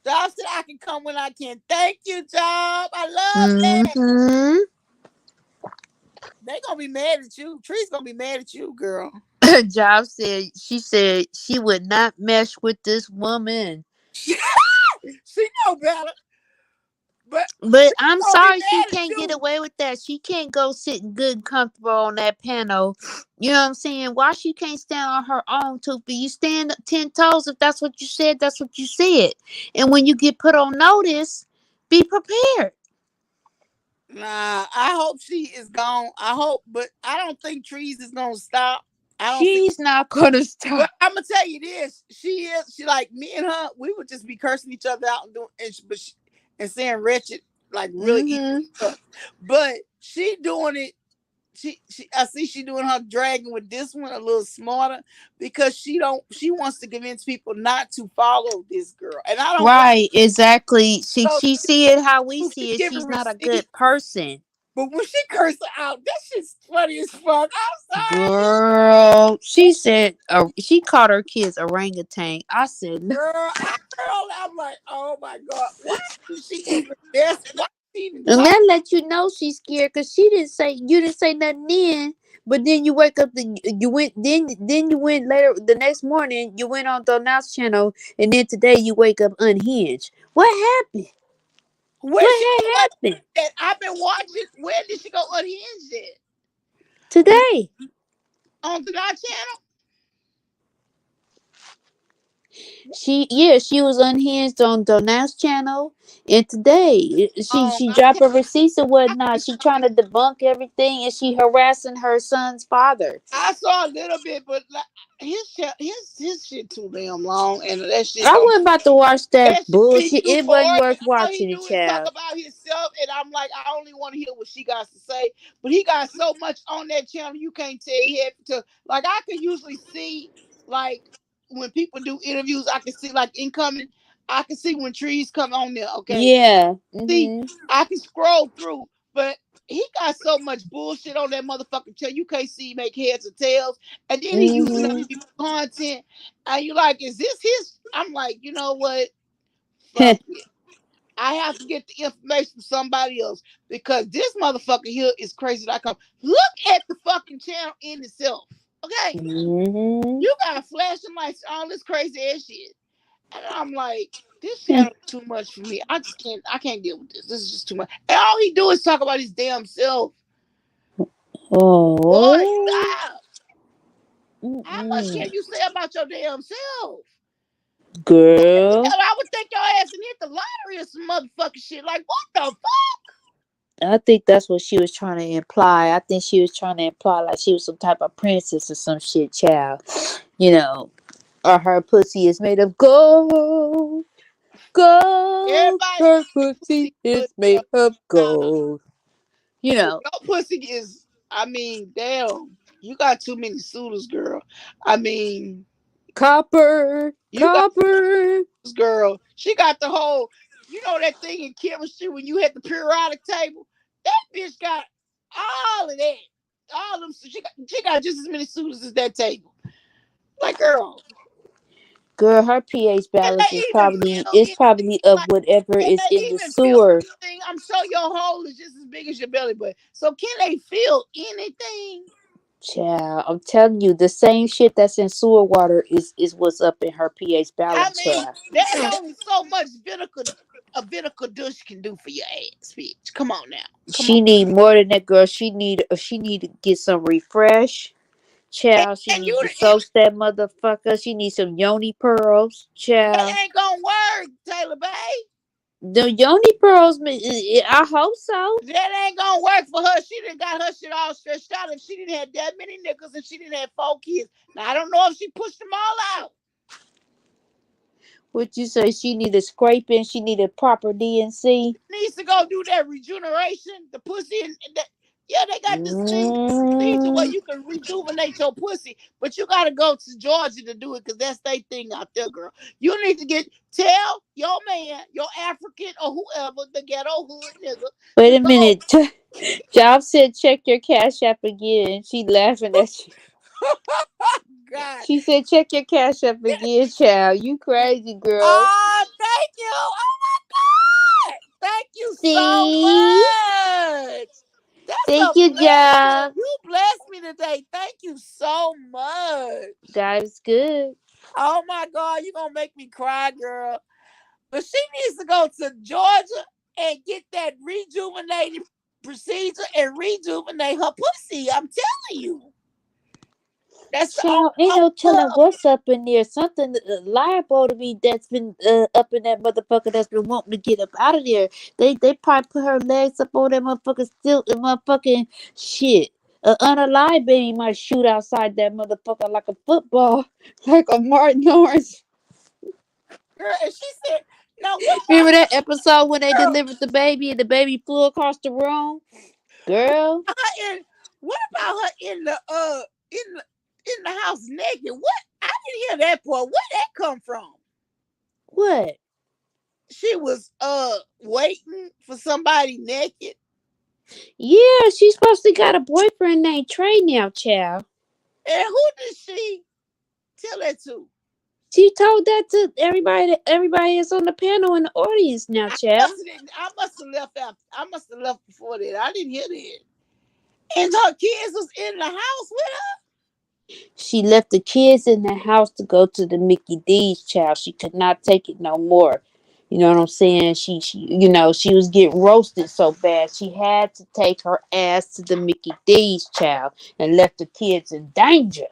Job said I can come when I can. Thank you, Job. I love that. Mm-hmm. They gonna be mad at you. Tree's gonna be mad at you, girl. Job said she would not mesh with this woman. She know better, but But Tree's I'm gonna be sorry she mad at can't get you. away with that. She can't go sitting good and comfortable on that panel. You know what I'm saying? Why she can't stand on her own too? But you stand 10 toes. If that's what you said, that's what you said. And when you get put on notice, be prepared. Nah, I hope she is gone. I hope, but I don't think Trees is gonna stop. I don't see. She's not gonna But stop. I'm gonna tell you this: she is. She like me and her. We would just be cursing each other out and doing and saying wretched, like really evil Mm-hmm. stuff. But she doing it. I see she doing her dragging with this one a little smarter because she don't. She wants to convince people not to follow this girl, and I don't blame. Right, exactly. So She see it how we she see it. giving She's not a receipts, good person. but when she cursed her out, that shit's funny as fuck. I'm sorry, Girl, she said she called her kids orangutan. I said, no. girl. I heard all that. I'm like, oh my god, why did she even? Why did she even And talk? that let you know she's scared because she didn't say you didn't say nothing then. But then you wake up, you went then you went later the next morning. You went on the announce channel, and then today you wake up unhinged. What happened? Where she What go? had happened That I've been watching. Where did she go unhinged at? Did today? on the God channel? She was unhinged on Donat's channel, and today she I dropped can't. her receipts and whatnot. She trying to debunk everything, and she harassing her son's father. I saw a little bit, but like, his shit too damn long, and that shit I don't. wasn't about to watch that That shit be bullshit. too It wasn't boring. worth All he watching it, do is talk child. about himself, and I'm like, I only want to hear what she got to say. But he got so much on that channel, you can't tell. He had to like I can usually see like when people do interviews, I can see like incoming. I can see when trees come on there. Okay, Yeah. see, Mhm. I can scroll through, but he got so much bullshit on that motherfucking channel. You can't see make heads or tails, and then he using other Mhm. people's content, and you like, is this his? I'm like, you know what? Fuck it. I have to get the information from somebody else because this motherfucker here is crazy. I come look at the fucking channel in itself. Okay, Mhm. you got flashing lights, all this crazy ass shit, and I'm like, this channel is too much for me. I just can't. I can't deal with this. This is just too much. And all he do is talk about his damn self. Boy, Oh. stop. How much can Mm-mm. you say about your damn self? Girl, Hell, I would think your ass and hit the lottery or some motherfucking shit. Like, what the fuck? I think that's what she was trying to imply. I think she was trying to imply like she was some type of princess or some shit, child. You know, or her pussy is made of gold. Gold. Everybody Her pussy pussy good. is made of gold. You But know, your pussy is, I mean, damn. You got too many suitors, girl. I mean, copper, you got copper. this girl. She got the whole, you know that thing in chemistry when you had the periodic table? That bitch got all of that. All of them. She got just as many suitors as that table. Like, girl, Girl, her pH can balance they is even probably feel is anything? probably of Like, whatever can is they in the even feel sewer. anything? I'm sure your hole is just as big as your belly button. So can they feel anything? Child, I'm telling you, the same shit that's in sewer water is what's up in her pH I balance, mean, child. there's only so much vinegar a vinegar douche can do for your ass, bitch. Come on now. Come on. She need more than that, girl. She need to get some refresh. Child, she And need you to and soak that motherfucker. She needs some yoni pearls. it Child. ain't gonna work, Taylor Bay. The yoni pearls, I hope so. That ain't gonna work for her. She done got her shit all stretched out. If she didn't have that many niggas and she didn't have 4 kids. Now I don't know if she pushed them all out. What you say? She needed scraping. She needed proper DNC. Needs to go do that rejuvenation, the pussy, and that. Yeah, they got this thing procedure where Mm, you can rejuvenate your pussy, but you gotta go to Georgia to do it because that's their thing out there, girl. You need to tell your man, your African or whoever, the ghetto hood nigga, wait to a go. minute. Job said, check your cash app again. She laughing at you. God. She said, check your cash app again, child. You crazy, girl. Oh, thank you. Oh my God. Thank you so See? much. That's Thank a you, blessing. Job. You blessed me today. Thank you so much. That is good. Oh my God, you're gonna make me cry, girl. But she needs to go to Georgia and get that rejuvenated procedure and rejuvenate her pussy. I'm telling you. That's the Child, ain't no telling what's up in there. Something liable to be that's been up in that motherfucker that's been wanting to get up out of there. They probably put her legs up on that motherfucker still and motherfucking shit. An unalive baby might shoot outside that motherfucker like a football, like a Martin Lawrence. girl. And she said, "No, what Remember that episode when they girl? delivered the baby and the baby flew across the room? Girl, Her in, what about her in the house naked? What? I didn't hear that part. Where that come from? what? She was waiting for somebody naked. Yeah, she's supposed to got a boyfriend named Trey now, child. And who did she tell that to? She told that to everybody that's on the panel in the audience now, child. I must have left out. I must have left before that. I didn't hear that. And her kids was in the house with her. She left the kids in the house to go to the Mickey D's, child. She could not take it no more. You know what I'm saying? She was getting roasted so bad. She had to take her ass to the Mickey D's, child, and left the kids in danger.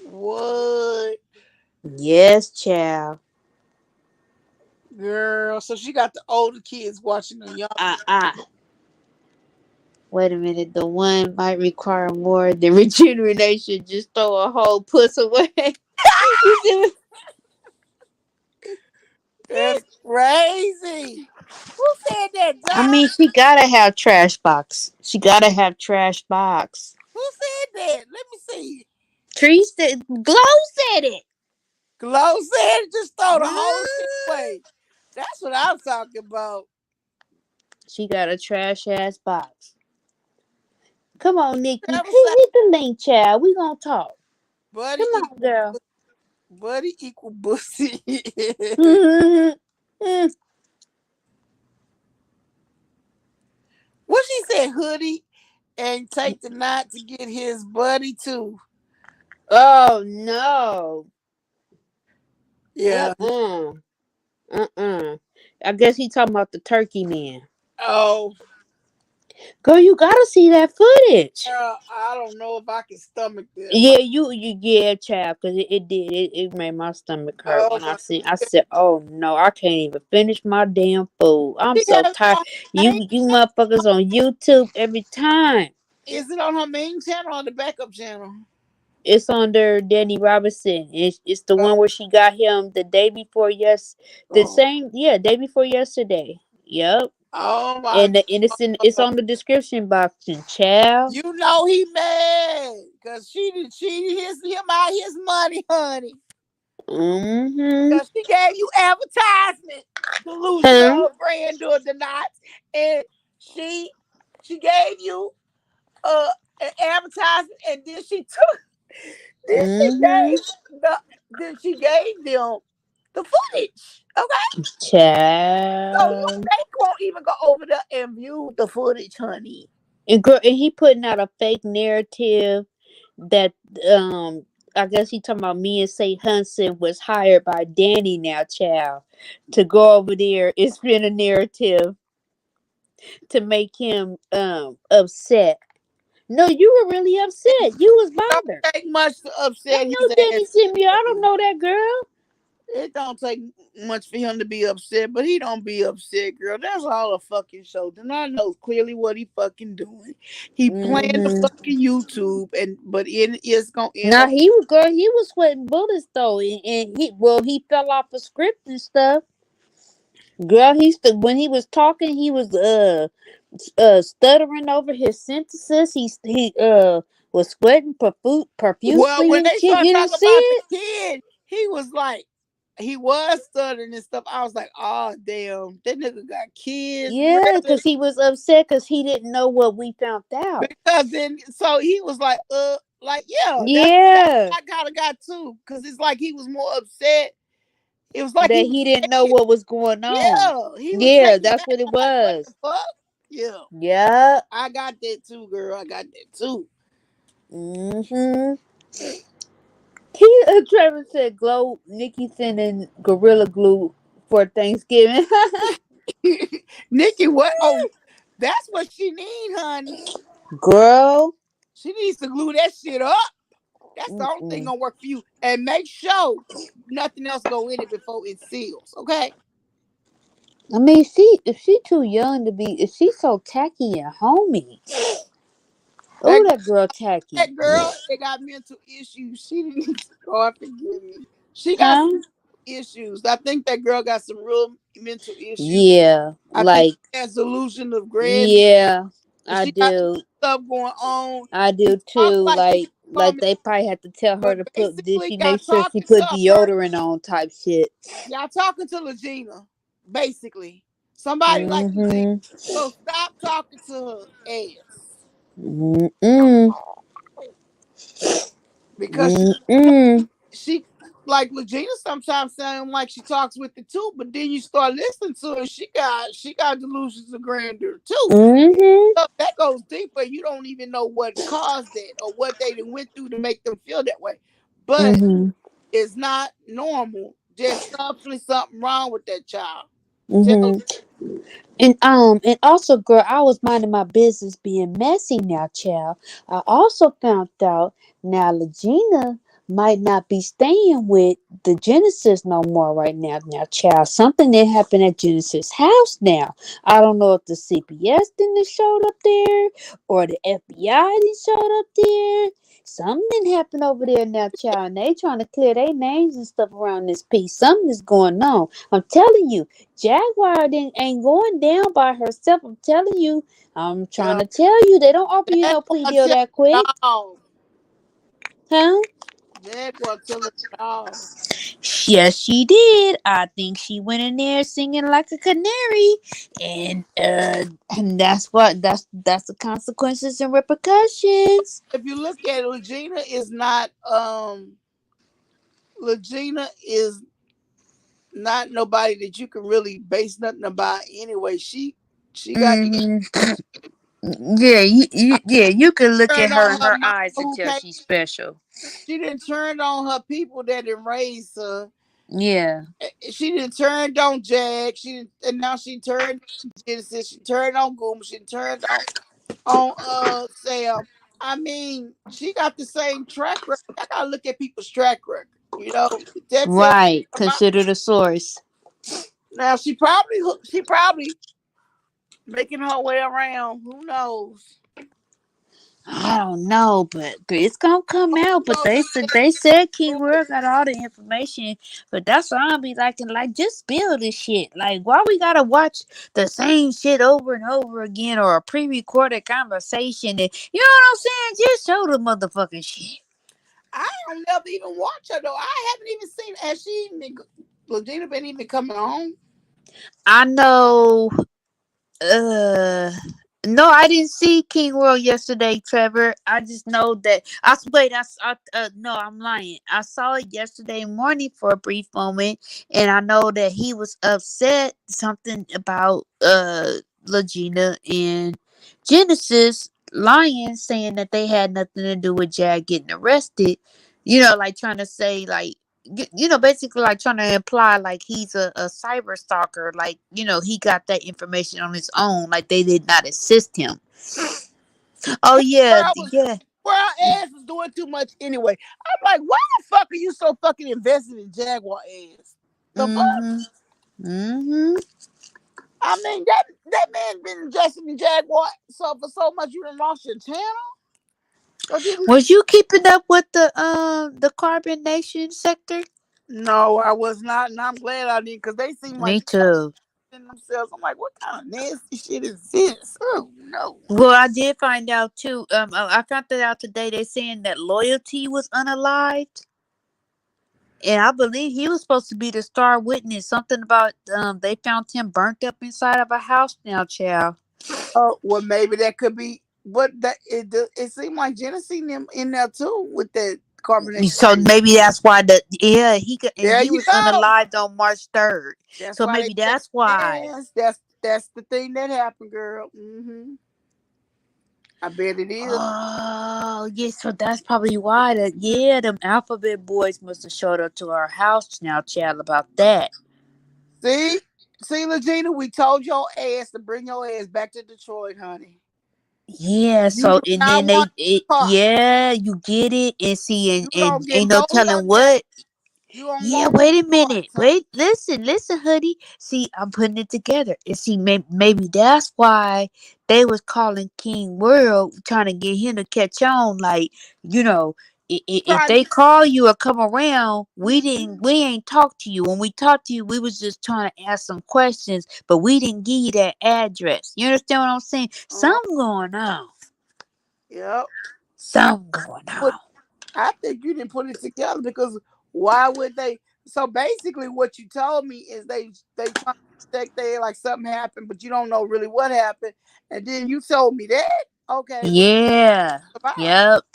What? Yes, child. Girl, so she got the older kids watching the young. Uh. Wait a minute. The one might require more than rejuvenation. Just throw a whole puss away. You see what? That's crazy. Who said that, I John? mean, she gotta have trash box. She gotta have trash box. Who said that? Let me see. Tree said, Glow said it. Glow said just throw the whole shit Mm. away. That's what I'm talking about. She got a trash ass box. Come on, Nikki. Never say Hit the link, child. We gonna talk. buddy Come on, equal girl. buddy equal pussy. Mm. What she said, hoodie, and take the night to get his buddy too. Oh no. Yeah. Uh-uh. Uh-uh. I guess he talking about the turkey man. Oh, Girl, you gotta see that footage. girl, I don't know if I can stomach that. Yeah, yeah, child, because it did. It made my stomach hurt Oh when my I said, oh no, I can't even finish my damn food. I'm She so has it tired. on her main, You motherfuckers on YouTube every time. is it on her main channel or the backup channel? It's under Danny Robinson. It's the Oh, one where she got him the day before the oh, same, yeah, day before yesterday. Yep. oh my And it's God. on the description box, and child. You know he mad because she did cheat him out his money, honey. Mm-hmm. Because she gave you advertisement, Huh? delusional granddaughter not, and she she gave you uh an advertisement, and then she took then she Mm-hmm. gave she gave them the footage. Okay, so you Child. they won't even go over there and view the footage, honey. And girl, and he putting out a fake narrative that I guess he talking about me and Say Hudson was hired by Danny now, child, to go over there and spin a narrative to make him upset. No, you were really upset. You was Don't bothered. take much to I upset his know Danny ass. sent me. I don't know that girl. It don't take much for him to be upset, but he don't be upset, girl. That's all a fucking show. Then I know clearly what he fucking doing. He playing the Mm-hmm. fucking YouTube, and but it's gonna end Now up. he was girl. He was sweating bullets though, and he fell off a script and stuff. Girl, when he was talking, he was stuttering over his sentences. He was sweating Well, profusely when and they shit. start You didn't talking see about the it? kid, he was like, he was stuttering and stuff. I was like, oh damn, that nigga got kids, Yeah, really? because he was upset because he didn't know what we found out. Because then, so he was like yeah, that's Yeah, what I kind of got too, because it's like he was more upset. It was like he that was he didn't know taking, what was going on. yeah, he was Yeah, taking that's back. what it I'm like, what the was. fuck? Yeah, Yeah. I got that too, girl. I got that too. Mm-hmm. He Trevor said, "Glow Nikki sending Gorilla Glue for Thanksgiving." Nikki, what? Oh, that's what she need, honey. Girl. She needs to glue that shit up. That's the only thing Mm-mm. gonna work for you. And make sure nothing else go in it before it seals. Okay. I mean, if she too young to be, if she's so tacky and homey. That Oh, that girl tacky. that girl that got mental issues, she needs to God forgive me. She got Huh? some issues. I think that girl got some real mental issues. Yeah, I think like, she has delusion of grandeur. yeah, I She got do. stuff going on. I She do talk too. like she Like calm, they probably had to tell her but to put. Did basically she y'all make sure she talking put to her. deodorant on? Type shit. Y'all talking to Legina, basically. Somebody like Legina. Mm-hmm. So stop talking to her ass. Mm-mm. Because Mm-mm. she like Legina sometimes sound like she talks with it too, but then you start listening to her, she got delusions of grandeur too. Mm-hmm. So that goes deeper. You don't even know what caused it or what they done went through to make them feel that way. But Mm-hmm. it's not normal. There's definitely something wrong with that child. Tell Mm-hmm. And also, girl, I was minding my business being messy now, child. I also found out now Legina might not be staying with the Genesis no more right now, child. Something that happened at Genesis house now. I don't know if the CPS didn't showed up there or the FBI didn't showed up there. Something happened over there now, child, and they trying to clear their names and stuff around this piece. Something is going on. I'm telling you. Jaguar ain't going down by herself. I'm telling you. I'm trying yeah, to tell you. They don't offer you no plea Jaguar deal tell that it quick. all. Huh? Jaguar tell it all. Yes, she did. I think she went in there singing like a canary. And that's the consequences and repercussions. If you look at it, Legina is not nobody that you can really base nothing about anyway. She got Hmm. Yeah, you can look at turned her on in her her mama eyes and who tell came. she's special. She didn't turn on her people that didn't raise her. Yeah. She didn't turn on Jack. She didn't, and now she turned on Genesis. She turned on Goom. She turned on Sam. I mean, she got the same track record. I gotta look at people's track record. You know, that tells Right. me about. Consider the source. Now she probably making her way around. Who knows? I don't know, but it's gonna come out. But So they said Keyword got all the information. But that's why I'll be like just spill this shit. Like why we gotta watch the same shit over and over again or a pre-recorded conversation? And you know what I'm saying? Just show the motherfucking shit. I don't never even watch her though. I haven't even seen. Has she even? Legina been even coming on? I know. Uh, no, I didn't see King World yesterday, Trevor. I just know that no, I'm lying. I saw it yesterday morning for a brief moment, and I know that he was upset something about Legina and Genesis lying, saying that they had nothing to do with Jag getting arrested. You know, like trying to say like basically like trying to imply like he's a cyber stalker, like he got that information on his own, like they did not assist him. Oh Where yeah, I was, yeah. where our ass was doing too much anyway. I'm like, why the fuck are you so fucking invested in Jaguar ass? The fuck? Mm-hmm. Mm-hmm. I mean, that man been dressing the Jaguar so for so much you done lost your channel. Cause he was, Was you keeping up with the Carbon Nation sector? no, I was not, and I'm glad I did because they seem like Me too. in themselves. I'm like, what kind of nasty shit is this? Oh no. Well, I did find out too. I found that out today. They saying that Loyalty was unalived, and I believe he was supposed to be the star witness. Something about they found him burnt up inside of a house now, child. Oh well, maybe that could be. But that it seemed like Jenna seen them in there too with that carbonation So thing. maybe that's why and There he you was go. unalived on March 3rd. That's So why they maybe take that's why. hands. That's the thing that happened, girl. I bet it is. Oh, yeah, so that's probably why them alphabet boys must have showed up to our house now, child, about that. See, see, Legina, we told your ass to bring your ass back to Detroit, honey. Yeah, You so do and not then want caught. yeah, you get it and see You and don't get ain't no no telling young Jack. what. You don't Yeah, want no wait a minute. parts, honey. Wait, listen, hoodie. See, I'm putting it together. And see, maybe that's why they was calling King World, trying to get him to catch on. Like, you know, if Trying to they get. call you or come around, Mhm. we ain't talk to you. When we talked to you, we was just trying to ask some questions, but we didn't give you that address. You understand what I'm saying? Uh, Something going on. yep. I Something going put. on. I think you didn't put it together because why would they? So basically, what you told me is they trying to protect they like something happened, but you don't know really what happened, and then you told me that. Okay, well, Yeah. that's about.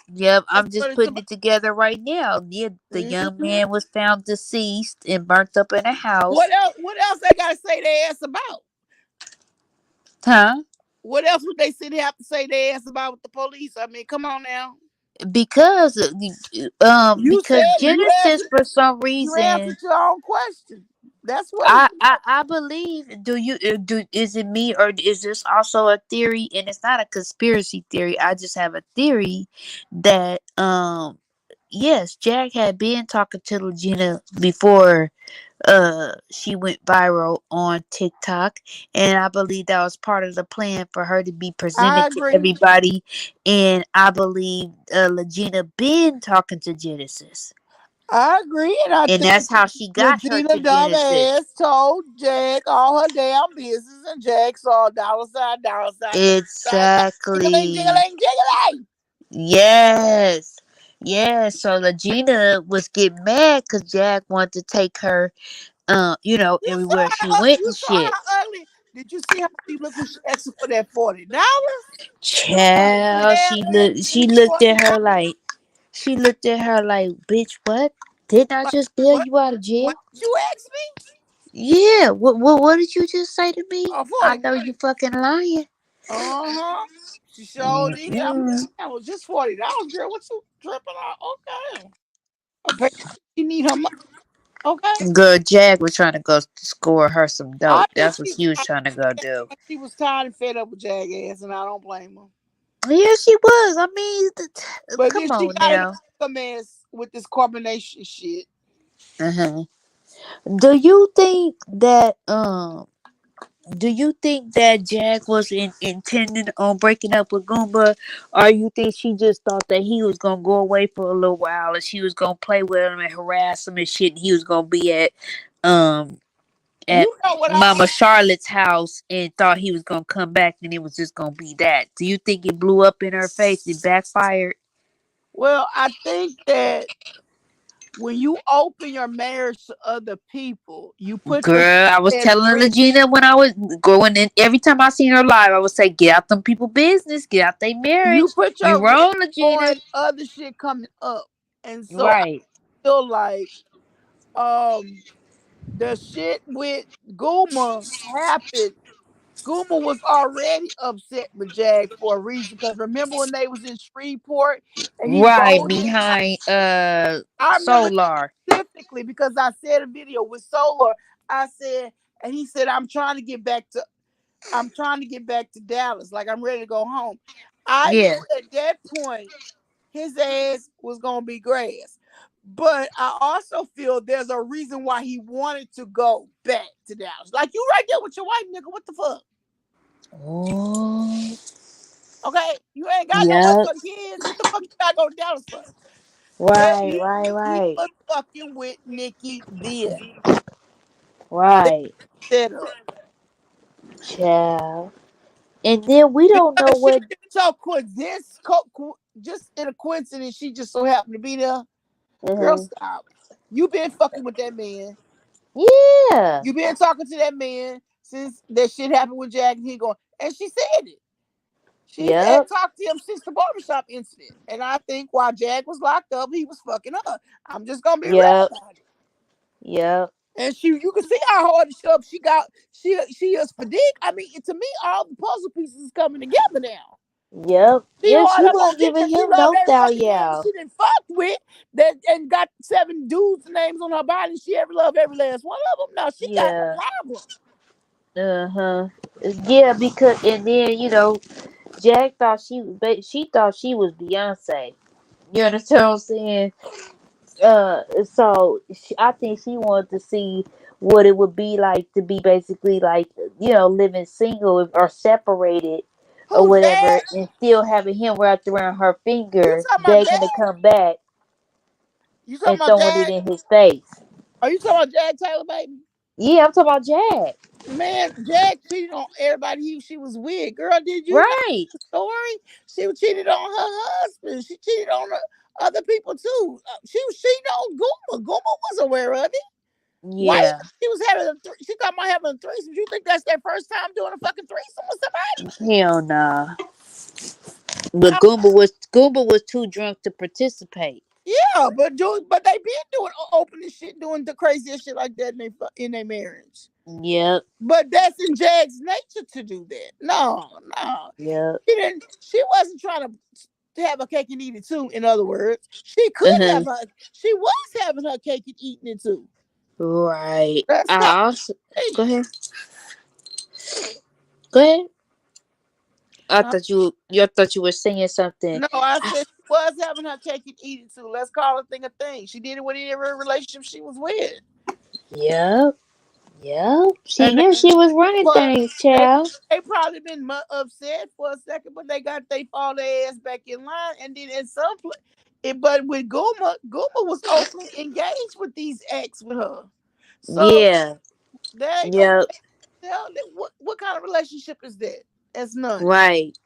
Yep. That's I'm what just it's putting about. it together right now. Yeah, the young Mhm. man was found deceased and burnt up in a What house. else? What else they gotta say their ass about? Huh? What else would they sit there have to say their ass about with the police? I mean, come on now. Because You because said Genesis for some you reason answered your own question. That's what it's about. I believe do you do is it me or is this also a theory, and it's not a conspiracy theory. I just have a theory that yes, Jack had been talking to Regina before she went viral on TikTok, and I believe that was part of the plan for her to be I presented to agree. everybody. And I believe Legina been talking to Genesis, I agree, and I and think that's how she got her Regina to Genesis. dumbass told Jack all her damn business, and Jack saw dollar sign, jiggling, Exactly. jiggling, jiggling. Yes. Yes. So Legina was getting mad because Jack wanted to take her everywhere she went You and saw shit. how ugly. Did you see how she looked when she asked for that $40? Like, Child, yeah, man, give she me looked $40. at her like she looked at her like, bitch, what? Didn't I Like, just bail what? you out of What jail? did you ask me? Yeah. What did you just say to me? I 40. know you fucking lying. Uh-huh. She sure did. I'm like, Mm-mm. that was just $40, girl. What you tripping on? Okay. Apparently she need her money. Okay. Girl, Jag was trying to go score her some I dope. think That's what she was trying to go do. she was tired and fed up with Jackass, and I don't blame her. Yeah, she was. I mean, But come then she on got in now. a mess with this carbonation shit. Uh-huh. Do you think that do you think that Jack was intending on breaking up with Goomba, or you think she just thought that he was gonna go away for a little while and she was gonna play with him and harass him and shit? And he was gonna be um at You know what I Mama think? Charlotte's house and thought he was gonna come back and it was just gonna be that. Do you think it blew up in her face? It backfired? Well, I think that when you open your marriage to other people, you put yourself Girl, I was at telling risk. Legina when I was going in, every time I seen her live, I would say, get out them people business, get out their You marriage. put You your risk wrong, Legina. on other shit coming up. And so I Right. feel like um the shit with Guma happened. Guma was already upset with Jag for a reason. Because remember when they was in Shreveport and he Right. rolled his. Behind I remember Solar. specifically because I said a video with Solar. I said, and he said, I'm trying to get back to Dallas. Like I'm ready to go home. I Yeah. knew at that point his ass was gonna be grass. But I also feel there's a reason why he wanted to go back to Dallas. Like you right there with your wife, nigga. What the fuck? Oh, Okay, you ain't got no yep. motherfucking kids. What the fuck you gotta go to Dallas for? But Right, right, he right, was fucking with Nikki then. They right. set up. Child. And then we don't know Because she what. just so coincidence, just in a coincidence, she just so happened to be there. Girl, Uh-huh. stop. You been fucking with that man. Yeah. You been talking to that man since that shit happened with Jack and he going, and she said it. She had Yep. talked to him since the barbershop incident. And I think while Jag was locked up, he was fucking up. I'm just gonna be real Yep. about it. Yep. And you can see how hard she got. She is for dick. I mean, to me, all the puzzle pieces is coming together now. Yep. She Yeah, hard she up on wasn't dick giving because she him loved no every thou fucking man that yeah. she didn't fuck with that and got 7 dudes' names on her body. She ever loved every last one of them. No, she got Yeah. a problem. Uh-huh. Yeah, because and then Jack thought she thought she was Beyonce. You understand what I'm saying? So I think she wanted to see what it would be like to be basically like living single or separated or Who whatever, Jag? and still having him wrapped around her You finger, talking about begging to Jag? come back You talking and about throwing it Jag? in his face. Are you talking about Jag Taylor, baby? Yeah, I'm talking about Jack. Man, Jag cheated on everybody she was with. Girl, did you not Right? the story? She was cheated on her husband. She cheated on other people too. She was cheating on Guma. Guma was aware of it. Why you Yeah. think she was having she talking about having a threesome? You think that's their first time doing a fucking threesome with somebody? Hell nah. But Goomba was too drunk to participate. Yeah, but they been doing opening shit, doing the craziest shit like that in their marriage. Yep. But that's in Jag's nature to do that. No, no. Yep. She didn't. She wasn't trying to have a cake and eat it too. In other words, she could Uh-huh. have her. She was having her cake and eating it too. Right. That's not I also go me. ahead. Go ahead. Huh? I thought you were saying something. No, I said she was having her cake and eat it too. Let's call a thing a thing. She did it with every relationship she was with. Yep. Yep. She And they, yeah, she was running but things, they child. they probably been upset for a second, but they fall their ass back in line, and then at some point, but with Guma was openly engaged with these ex with her, so Yeah. there ain't no Yep. tell that what kind of relationship is that? That's none. Right.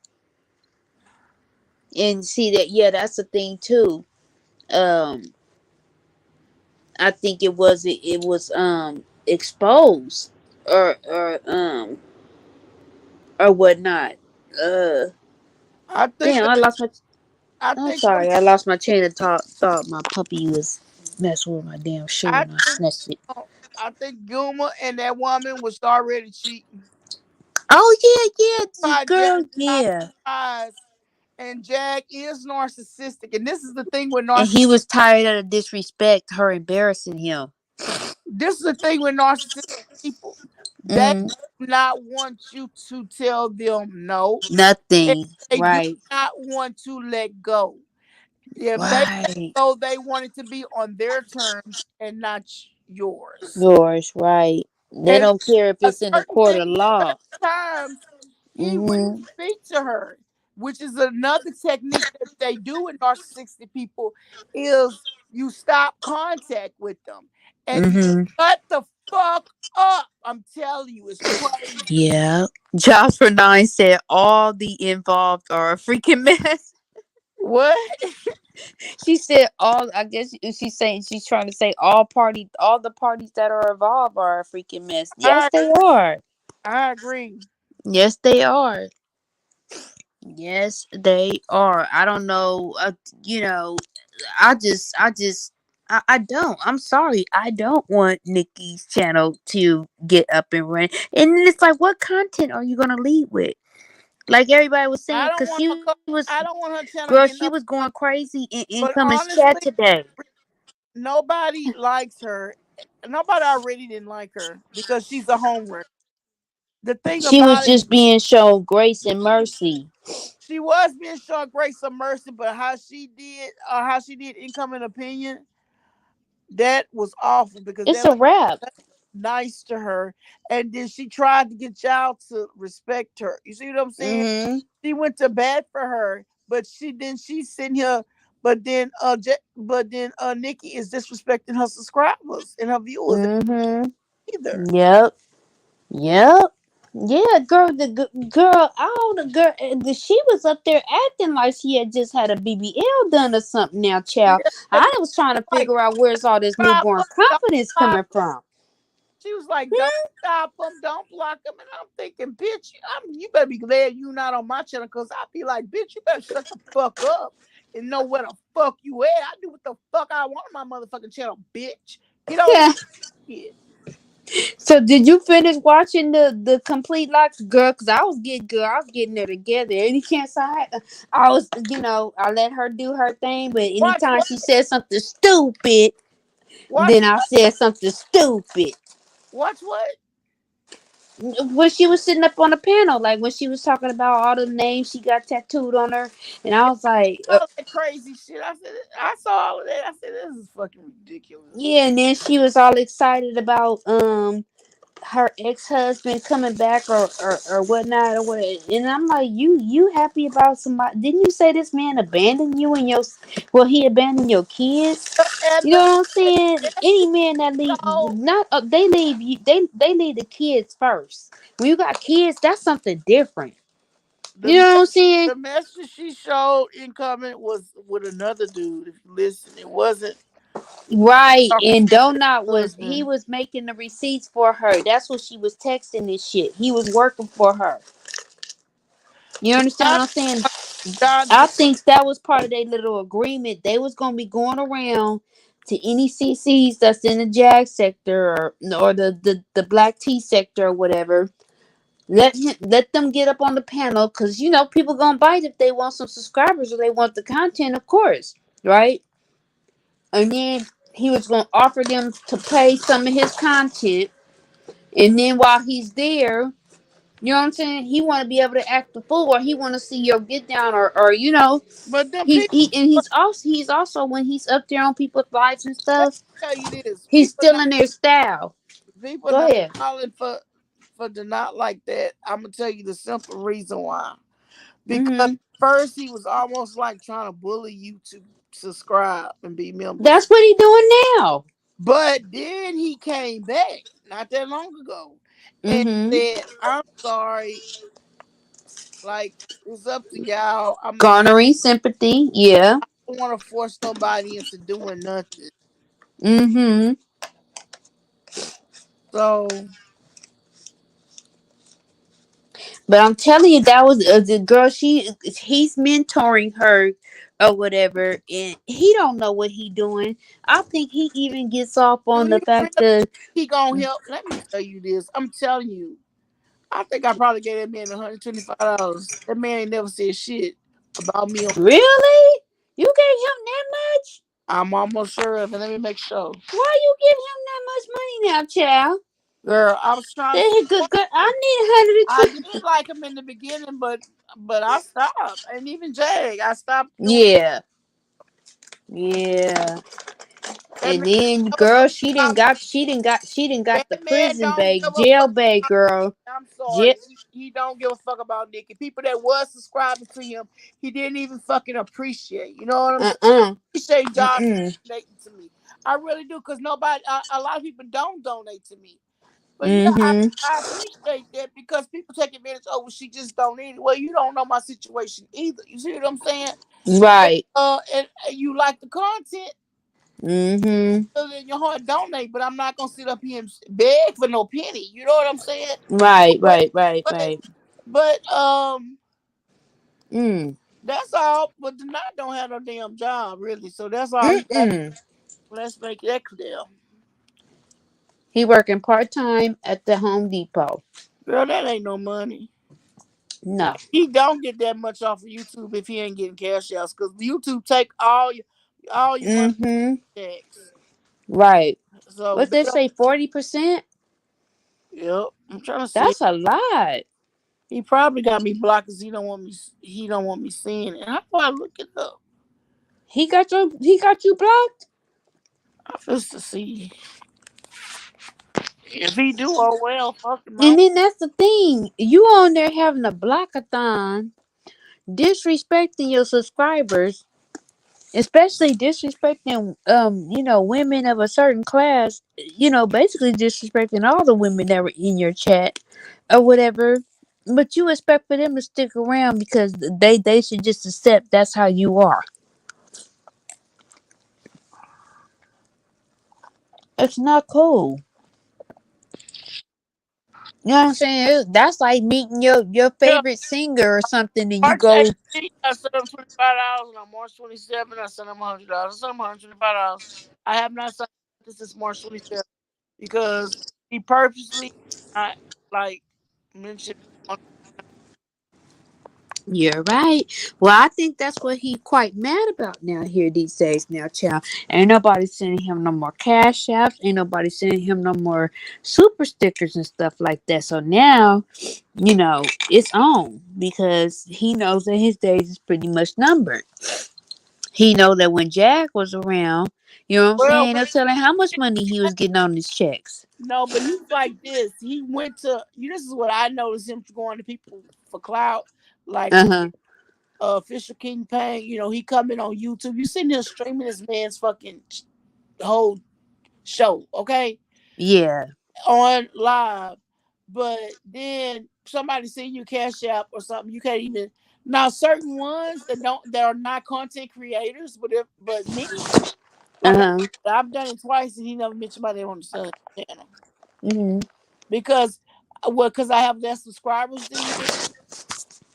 And see that that's the thing too. Um I think it was exposed or whatnot. Uh I think Damn, the I I'm think sorry, I lost my train of thought my puppy was messing with my damn shoe I and I think snatched it. I think Guma and that woman was already cheating. Oh yeah, yeah, Jack girl, yeah. eyes, and Jack is narcissistic, and this is the thing with And narcissistic. he was tired of the disrespect, her embarrassing him. This is the thing with narcissistic people. They Mm, do not want you to tell them no. And nothing. they do Right. not want to let go. If they let Right. go, they want it to be on their terms and not yours. Yours, right. They And don't care if a it's in a certain court thing, of law. certain times, he wouldn't Mm-hmm. speak to her, which is another technique that they do with narcissistic people. Is you stop contact with them and you Mm-hmm. shut the fuck up. I'm telling you, it's crazy. Yeah. Jasper Nine said all the involved are a freaking mess. What? She said all. I guess she's trying to say all the parties that are involved are a freaking mess. Yes, I they are. I agree. Yes, they are. Yes, they are. I don't know. You know, I don't. I'm sorry. I don't want Nikki's channel to get up and running. And then it's like, what content are you gonna lead with? Like everybody was saying, I don't because want she her. was, I don't want her girl, channel she getting was up. going crazy in But Incoming's chat honestly, today. nobody likes her. Nobody already didn't like her because she's a homework. The thing She was about it, just being shown grace and mercy. she was being shown grace of mercy, but how she did income and opinion. That was awful because It's that a lady wrap. was nice to her, and then she tried to get y'all to respect her. You see what I'm saying? Mm-hmm. She went to bat for her, but she's sitting here. But then Nikki is disrespecting her subscribers and her viewers Mm-hmm. either. Yep. Yep. Yeah, girl, girl, all the girl, she was up there acting like she had just had a BBL done or something. Now, child, Yeah, I was trying to like figure out where's all this stop newborn 'em, don't confidence stop coming 'em. from. She was like, "Don't stop them, don't block them," and I'm thinking, "Bitch, you better be glad you not on my channel, cause I be like, bitch, you better shut the fuck up and know where the fuck you at. I do what the fuck I want on my motherfucking channel, bitch. Get on Yeah. it." So, did you finish watching the complete locks, girl? Cause I was getting good. I was getting there together. Any chance I had, I was, I let her do her thing. But Watch anytime what? she said something stupid, Watch then I said something stupid. watch what? When she was sitting up on the panel, like when she was talking about all the names she got tattooed on her, and I was like, All that crazy shit. I saw all of that. I said, this is fucking ridiculous. yeah. And then she was all excited about her ex-husband coming back or whatnot or what. And I'm like, you happy about somebody? Didn't you say this man abandoned you and your, well, he abandoned your kids? And You know what I'm saying? Any message man that leave, so not they leave you, they leave the kids first. When you got kids, that's something different. the You know what I'm saying? the message she showed incoming was with another dude. If you listen, it wasn't Right. talking And to Donut her was, he husband. was making the receipts for her. That's what she was texting this shit. He was working for her. You understand John, what I'm saying? John I did, think that was part of their little agreement. They was gonna be going around to any CCs that's in the Jag sector or the black tea sector or whatever. Let them get up on the panel because people gonna bite if they want some subscribers or they want the content, of course, right? And then he was gonna offer them to pay some of his content, and then while he's there, you know what I'm saying? He want to be able to act the fool, or he want to see your get down, or but them he's people. he's also when he's up there on people's lives and Let stuff, me tell you this: he's still in their style. people Go not ahead. calling for the not like that. I'm gonna tell you the simple reason why. Because Hmm. first he was almost like trying to bully you to subscribe and be members. That's what he doing now. But then he came back not that long ago and Hmm. said, "I'm sorry, like it's up to y'all. Garnering sympathy. Yeah. I don't want to force nobody into doing nothing." Hmm. So But I'm telling you, that was the girl. He's mentoring her or whatever, and he don't know what he doing. I think he even gets off do on the you really fact that he gonna help? Let me tell you this. I'm telling you. I think I probably gave that man $125. That man ain't never said shit about me. really you gave him that much. I'm almost sure of it. Let me make sure. Why you give him that much money now, child? Girl, I was trying to That he support. good, good. I need I did 120. like him in the beginning, but I stopped. And even Jag, I stopped doing Yeah, yeah. that And man. then, Never girl, talk about me. she didn't got That the man prison don't bag, give a jail fuck bag, about girl. me. I'm sorry. Jail. He don't give a fuck about Nikki. People that was subscribing to him, he didn't even fucking appreciate. You know what I'm saying? Uh. Appreciate John Mm. donating to me. I really do, because a lot of people don't donate to me. But yeah, Mm. I appreciate that because people take advantage. Oh, well, she just don't need it. Well, you don't know my situation either. You see what I'm saying? Right. And you like the content, Mm. so in your heart donate. But I'm not gonna sit up here and beg for no penny. You know what I'm saying? Right. But Right. Right. but Right. but Mm. that's all. But the night don't have no damn job really. So that's all he got. Mm. Let's make that clear. He working part time at the Home Depot. Girl, that ain't no money. No. He don't get that much off of YouTube if he ain't getting cash outs, because YouTube take all your money Mm. tax. Right. So What they they don't. say? 40%. Yep, I'm trying to see. That's a lot. He probably got me blocked because he don't want me. He don't want me seeing it. How do I look it up? He got you blocked. I feel to see if he do. Oh well, fuck him. And then that's the thing. You on there having a blockathon, disrespecting your subscribers, especially disrespecting women of a certain class, basically disrespecting all the women that were in your chat or whatever. But you expect for them to stick around because they should just accept that's how you are. It's not cool. You know what I'm saying? That's like meeting your Hell, favorite singer or something, and you March go, 18th, I sent him $25, and on March 27th, I sent him $100. I sent him $125. I have not signed this since March 27th because he purposely not like mentioned. "You're right." Well, I think that's what he quite mad about now here these days. Now, child, ain't nobody sending him no more cash apps. Ain't nobody sending him no more super stickers and stuff like that. So now, it's on because he knows that his days is pretty much numbered. He know that when Jack was around, you know what I'm Well, saying? but No telling how much money he was getting on his checks. no, but he's like this. He went to you. This is what I noticed him going to people for clout, like Uh huh. Fisher King Payne. He coming on YouTube. You seen him streaming this man's fucking whole show, okay, Yeah. on live. But then somebody send you cash app or something, you can't even. Now certain ones that are not content creators, but me, Uh like huh. I've done it twice and he never mentioned my name on the channel Mhm. because because I have less subscribers than you.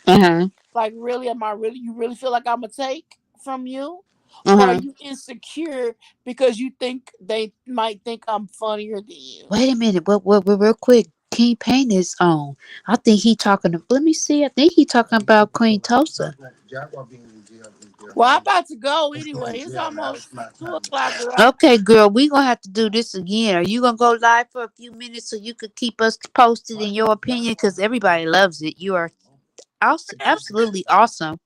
Uh huh. Like, really, am I really? You really feel like I'm gonna take from you, Uh or are huh. you insecure because you think they might think I'm funnier than you? Wait a minute. What? Real quick. King Payne is on. I think he talking to. Let me see. I think he talking about Queen Tulsa. Well, I'm about to go anyway. It's almost 2 o'clock, girl. Okay, girl. We gonna have to do this again. Are you gonna go live for a few minutes so you could keep us posted in your opinion? Because everybody loves it. You are absolutely awesome.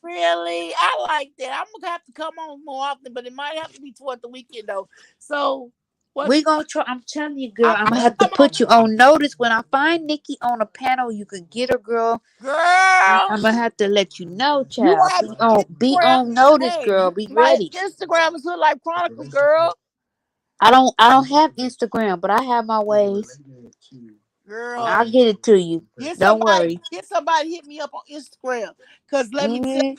Really, I like that. I'm gonna have to come on more often, but it might have to be toward the weekend though. So, what We you? gonna try. I'm telling you, girl. I'm I'm gonna gonna have to come on, put you on notice when I find Nikki on a panel. You could get her, girl. girl. I'm gonna have to let you know, You child. gonna have Be Instagram? on notice, Hey, girl. Be my ready. Instagram is Hood Life Chronicles, girl. I don't have Instagram, but I have my ways. Girl, I'll get it to you. get Don't somebody, worry. get somebody hit me up on Instagram. Cause let me tell Hmm.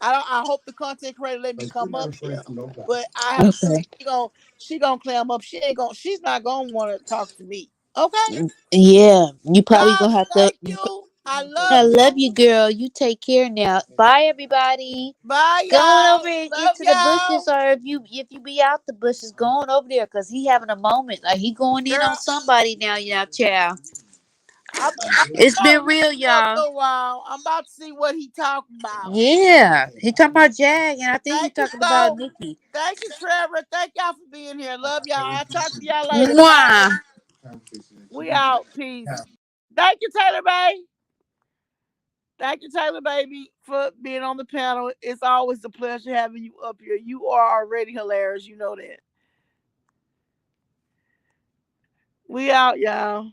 I hope the content creator let me come up there. But I have a feeling Okay. she gonna clam up. She's not gonna want to talk to me. Okay? Yeah, you probably Y'all, gonna have to. thank you. I love I love you. you, girl. You take care now. Bye, everybody. Bye, Going y'all. over Love into the bushes, y'all. or if you be out the bushes, going over there because he having a moment. Like he going in on Girl, somebody now, child. I'm It's gonna been listen real, for a y'all. little while. I'm about to see what he talking about. Yeah, he talking about Jag, and I think he Thank you talking about so. Nikki. Thank you, Trevor. Thank y'all for being here. Love y'all. I'll talk to y'all later. Mwah. Bye. We out. Peace. Thank you, Taylor Bay. Thank you, Taylor Baby, for being on the panel. It's always a pleasure having you up here. You are already hilarious. You know that. We out, y'all.